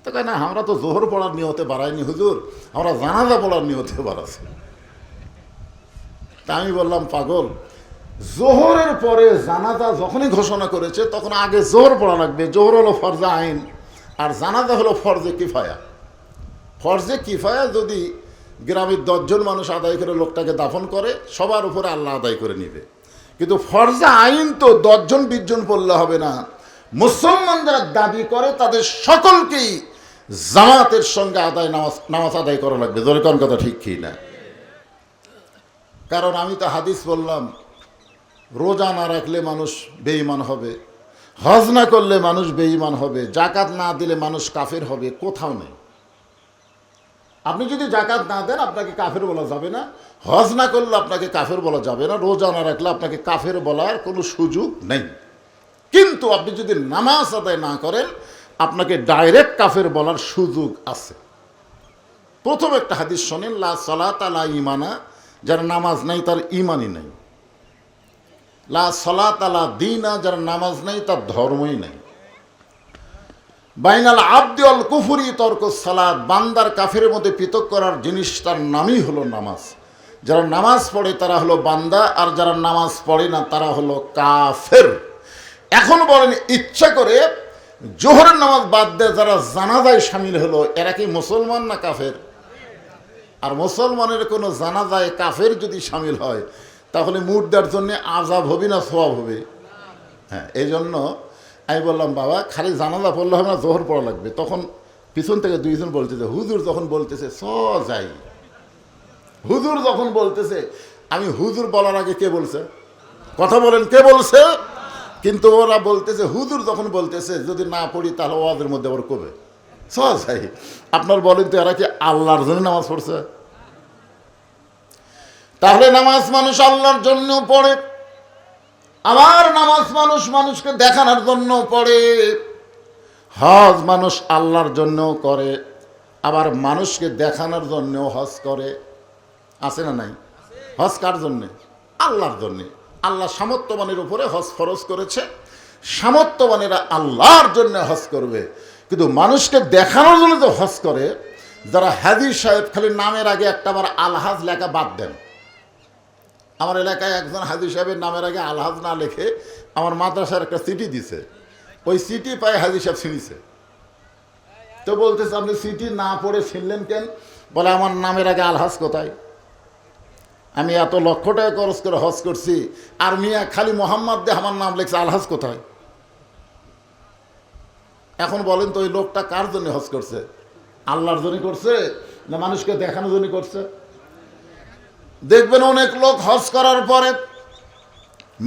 তো কয় না, আমরা তো জোহর পড়ার নিয়তে বাড়াইনি হুজুর, আমরা জানাজা পড়ার নিয়তে বাড়াচ্ছি। তা আমি বললাম, পাগল, জোহরের পরে জানাজা যখনই ঘোষণা করেছে তখন আগে জোহর পড়া লাগবে। জোহর হলো ফরজে আইন, আর জানাজা হলো ফরজে কিফায়া। ফরজে কিফায়া যদি গ্রামের 10 জন মানুষ আদায় করে লোকটাকে দাফন করে, সবার উপরে আল্লাহ আদায় করে নিবে। কিন্তু ফরজে আইন তো 10 জন 20 জন পড়লে হবে না। মুসলমান যারা দাবি করে তাদের সকলকেই জামাতের সঙ্গে নামাজ আদায় করা লাগবে। জোরে কোন কথা ঠিক কি না? কারণ আমি তো হাদিস বললাম, রোজা না রাখলে মানুষ বেঈমান হবে, হজ না করলে মানুষ বেঈমান হবে, জাকাত না দিলে মানুষ কাফের হবে, কোথাও নেই। আপনি যদি জাকাত না দেন আপনাকে কাফের বলা যাবে না, হজ না করলে আপনাকে কাফের বলা যাবে না, রোজা না রাখলে আপনাকে কাফের বলার কোনো সুযোগ নেই। কিন্তু আপনি যদি নামাজ আদায় না করেন আপনাকে ডাইরেক্ট কাফের বলার সুযোগ আছে। প্রথম একটা হাদিস শোনেন, লা সালাতা লা ঈমানা, যার নামাজ নাই তার ঈমানই নাই। লা সালাতা লা দীনা, যার নামাজ নাই তার ধর্মই নাই। বাইনাল আবদি ওয়াল কুফরি তরকুস সালাত, বান্দার কাফের মধ্যে পৃথক করার জিনিস তার নামই হলো নামাজ। যারা নামাজ পড়ে তারা হলো বান্দা, আর যারা নামাজ পড়ে না তারা হলো কাফের। এখন বলেন, ইচ্ছা করে জোহরের নামাজ বাদ দিয়ে যারা জানাজায় শামিল হলো, এরা কি মুসলমান না কাফের? আর মুসলমানের কোনো জানাজায় কাফের যদি শামিল হয় তাহলে মুর্দার জন্য আযাব হবে না সওয়াব হবে? হ্যাঁ, এই জন্য আমি বললাম, বাবা খালি জানাজা পড়লে হবে না, জোহর পড়া লাগবে। তখন পিছন থেকে 2 জন বলতেছে, হুজুর যখন বলতেছে যাই, হুজুর যখন বলতেছে, আমি হুজুর বলার আগে কে বলছে? কথা বলেন, কে বলছে? কিন্তু ওরা বলতেছে হুজুর যখন বলতেছে যদি না পড়ি তাহলে ওয়াজের মধ্যে আবার কবে যাই। আপনার বলেন তো, এরা কি আল্লাহর জন্য নামাজ পড়ছে? তাহলে নামাজ মানুষ আল্লাহর জন্য পড়ে, আবার নামাজ মানুষকে দেখানোর জন্য পড়ে। হজ মানুষ আল্লাহর জন্য করে, আবার মানুষকে দেখানোর জন্য হজ করে। আছে না নাই? হজ কার জন্যে? আল্লাহর জন্যে। আল্লাহ সামর্থ্যবানের উপরে হজ ফরজ করেছে, সামর্থ্যবানেরা আল্লাহর জন্য হজ করবে। কিন্তু মানুষকে দেখানোর জন্য যে হজ করে, যারা হাজী সাহেব খালি নামের আগে একটাবার আলহাজ লেখা বাদ দেন। আমার এলাকায় একজন হাজী সাহেবের নামের আগে আলহাজ না লিখে আমার মাদ্রাসার একটা চিঠি দিছে, ওই চিঠি পায় হাজী সাহেব ছিনিছে। তো বলতেছে, আপনি চিঠি না পড়ে ছিনলেন কেন? বলে, আমার নামের আগে আলহাজ কোথায়? আমি এত লক্ষ টাকা খরচ করে হজ করছি, আর মিয়া খালি মোহাম্মদ দিয়ে আমার নাম লিখছে, আলহাজ কোথায়? এখন বলেন তো, ওই লোকটা কার জন্য হজ করছে? আল্লাহর জন্য করছে না মানুষকে দেখানোর জন্য করছে? দেখবেন অনেক লোক হজ করার পরে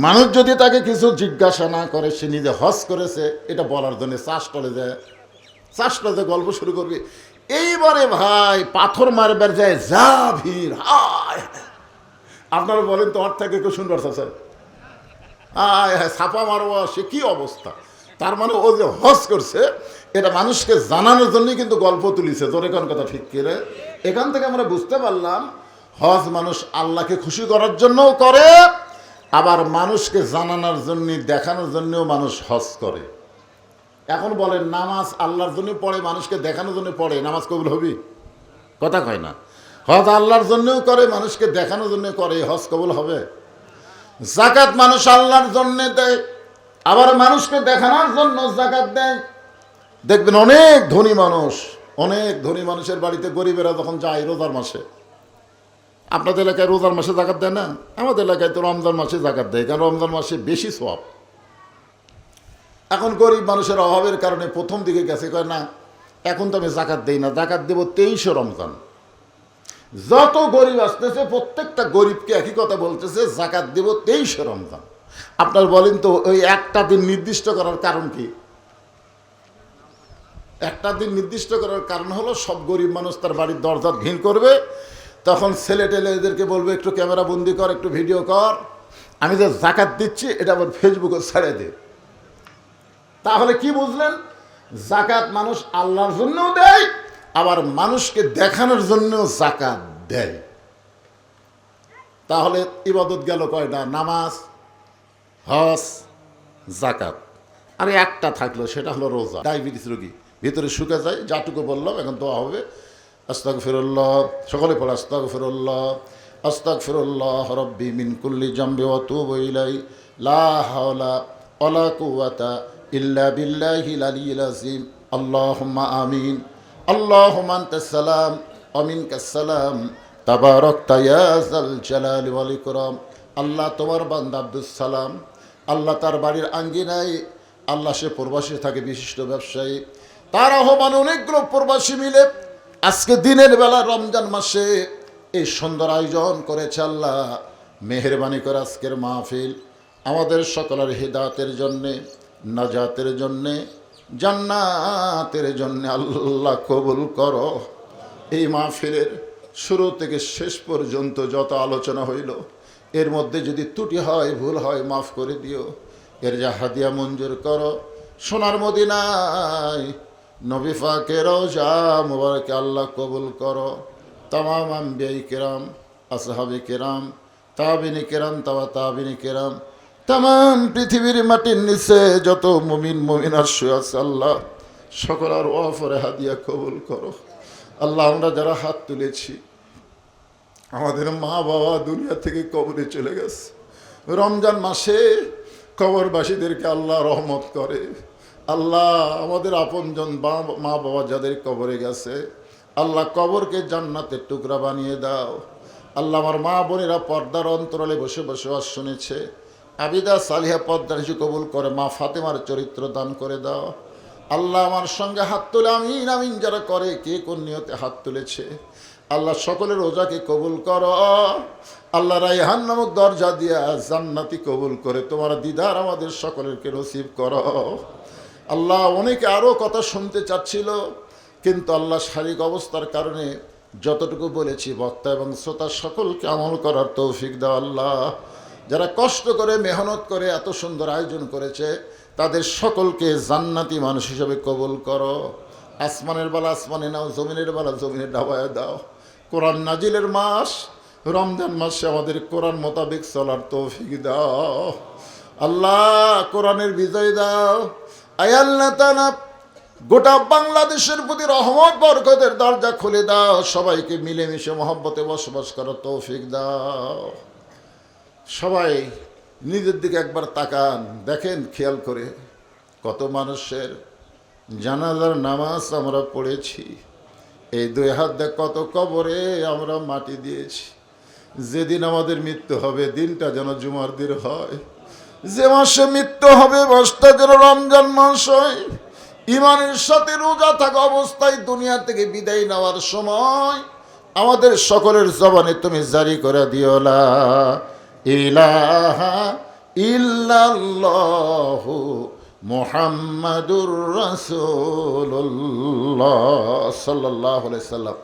মানুষ যদি তাকে কিছু জিজ্ঞাসা না করে, সে নিজে হজ করেছে এটা বলার জন্য চাষটলে যায়, চাষটলে গল্প শুরু করবে। এইবারে ভাই পাথর মারবার যায়, যা ভিড়! হায়, আপনারা বলেন তো, ওর থেকে কেউ শুনবার চাচ্ছে? হায় হায়, ছাপা মারবা, সে কি অবস্থা! তার মানে ও যে হজ করছে এটা মানুষকে জানানোর জন্যই কিন্তু গল্প তুলিছে। জোরে কোন কথা ঠিক করে? এখান থেকে আমরা বুঝতে পারলাম, হজ মানুষ আল্লাহকে খুশি করার জন্যও করে, আবার মানুষকে জানানোর জন্য দেখানোর জন্যও মানুষ হজ করে। এখন বলেন, নামাজ আল্লাহর জন্য পড়ে, মানুষকে দেখানোর জন্য পড়ে, নামাজ কবুল হবে? কথা কয় না। হজ আল্লাহর জন্যও করে, মানুষকে দেখানোর জন্য করে, হজ কবুল হবে? জাকাত মানুষ আল্লাহর জন্য দেয়, আবার মানুষকে দেখানোর জন্য জাকাত দেয়। দেখবেন অনেক ধনী মানুষের বাড়িতে গরিবেরা যখন যায় রোজার মাসে, আপনাদের এলাকায় রোজার মাসে জাকাত দেয় না? আমাদের এলাকায় তো রমজান মাসে জাকাত দেয়, কারণ রমজান মাসে বেশি সওয়াব। এখন গরিব মানুষের অভাবের কারণে প্রথম দিকে গেছে, কয় না এখন তো আমি জাকাত দেই না, জাকাত দেবো 23শে রমজান। যত গরিব আসতেছে প্রত্যেকটা গরিবকে একই কথা বলতেছে, জাকাত দেব 23শে রমজান। আপনার বলেন তো ওই একটা দিন নির্দিষ্ট করার কারণ কি? একটা দিন নির্দিষ্ট করার কারণ হলো সব গরিব মানুষ তার বাড়ির দরজা ভিড় করবে, তখন ছেলে টেলে এদেরকে বলবে একটু ক্যামেরা বন্দি কর, একটু ভিডিও কর, আমি যে জাকাত দিচ্ছি এটা আবার ফেসবুকে ছেড়ে দে। তাহলে কি বুঝলেন? জাকাত মানুষ আল্লাহর জন্যও দেয়, আবার মানুষকে দেখানোর জন্যও জাকাত দেয়। তাহলে ইবাদত গেল কয়টা? নামাজ, হজ, জাকাত। আর একটা থাকলো, সেটা হলো রোজা। ডায়াবেটিস রোগী ভিতরে শুকে যায়, যাটুকু বললাম, এখন দোয়া হবে। আস্তাগফিরুল্লাহ, সকলে পড়ে আস্তাগফিরুল্লাহ, আস্তাগফিরুল্লাহ রব্বি মিন কুল্লি জামবি ওয়া আতুবু ইলাইহি, লা হাওলা ওয়ালা কুওয়াতা ইল্লা বিল্লাহিল আলিয়্যিল আযীম। আল্লাহুম্মা আমিন। আল্লাহুম্মা আনতাস সালাম ওয়া মিনকাস সালাম, তাবারাকতা ইয়া যাল জালালি ওয়াল ইকরাম। আল্লাহ তোমার বান্দা আব্দুস সালাম, আল্লাহ তার বাড়ির আঙ্গিনায়, আল্লাহ সে প্রবাসী থাকে, বিশিষ্ট ব্যবসায়ী, তার আহ্বান অনেকগুলো প্রবাসী মিলে আজকে দিনের বেলা রমজান মাসে এই সুন্দর আয়োজন করেছে। আল্লাহ মেহেরবানি করে আজকের মাহফিল আমাদের সকলের হিদায়াতের জন্যে, নাজাতের জন্যে, জান্নাতের জন্যে আল্লাহ কবুল করো। এই মাহফিলের শুরু থেকে শেষ পর্যন্ত যত আলোচনা হইল, এর মধ্যে যদি ত্রুটি হয়, ভুল হয়, মাফ করে দিও। এর যা হাদিয়া মঞ্জুর করো। সোনার মদিনায় নবী পাকের রওজা মুবারকে আল্লাহ কবুল করো। তামাম আম্বিয়ায়ে কেরাম, আসহাবে কেরাম, তাবিনী কেরাম, তাবিনী কেরাম, তামাম পৃথিবীর মাটির নিচে যত মুমিন মুমিনাত শুয়ে আছে, আল্লাহ সকলের ওয়াফরে হাদিয়া কবুল করো। আল্লাহ আমরা যারা হাত তুলেছি, আমাদের মা বাবা দুনিয়া থেকে কবরে চলে গেছে, রমজান মাসে কবরবাসীদেরকে আল্লাহ রহমত করে। আল্লাহ আমাদের আপনজন মা বাবা যাদের কবরে গেছে, আল্লাহ কবরকে জান্নাতের টুকরা বানিয়ে দাও। আল্লাহ আমার মা বোনেরা পর্দার অন্তরালে বসে বসে ওয়াজ শুনেছে, আবিদা সালিহা পর্দার হিসেবে কবুল করে। মা ফাতেমার চরিত্র দান করে দাও। আল্লাহ আমার সঙ্গে হাত তুলে আমিন আমিন যারা করে, কে কোন নিয়তে হাত তুলেছে, আল্লাহ সকলের রোজাকে কবুল করো। আল্লাহ রায়হান নামক দরজা দিয়া জান্নাতি কবুল করে তোমার দিদার আমাদের সকলেরকে নসিব করো। আল্লাহ অনেকে আরও কথা শুনতে চাচ্ছিল, কিন্তু আল্লাহ শারীরিক অবস্থার কারণে যতটুকু বলেছি বক্তা এবং শ্রোতা সকলকে আমল করার তৌফিক দাও। আল্লাহ যারা কষ্ট করে মেহনত করে এত সুন্দর আয়োজন করেছে, তাদের সকলকে জান্নাতি মানুষ হিসেবে কবুল করো। আসমানের বেলা আসমানে নাও, জমিনের বেলা জমিনে ডাবায় দাও। কোরআন নাজিলের মাস রমজান মাসে আমাদের কোরআন মোতাবেক চলার তৌফিক দাও। আল্লাহ কোরআনের বিজয় দাও। আয় আল্লাহ তাআলা গোটা বাংলাদেশের প্রতি রহমত বরকতের দরজা খুলে দাও। সবাইকে মিলেমিশে মহব্বতে বসবাস করার তৌফিক দাও। সবাই নিজের দিকে একবার তাকান, দেখেন খেয়াল করে কত মানুষের জানাজার নামাজ আমরা পড়েছি। এই দুই হাত দেখ কত কবরে আমরা মাটি দিয়েছি। যেদিন আমাদের মৃত্যু হবে দিনটা যেন জুমার দিন হয়, যে মাসে মৃত্যু হবে মাসটা যেন রমজান মাস হয়। ইমানের সাথে রোজা থাকা অবস্থায় দুনিয়া থেকে বিদায় নেওয়ার সময় আমাদের সকলের জবানে তুমি জারি করে দিও লা ইলাহা ইল্লাল্লাহু মুহাম্মাদুর রাসূলুল্লাহ সাল্লাল্লাহু আলাইহি সাল্লাম।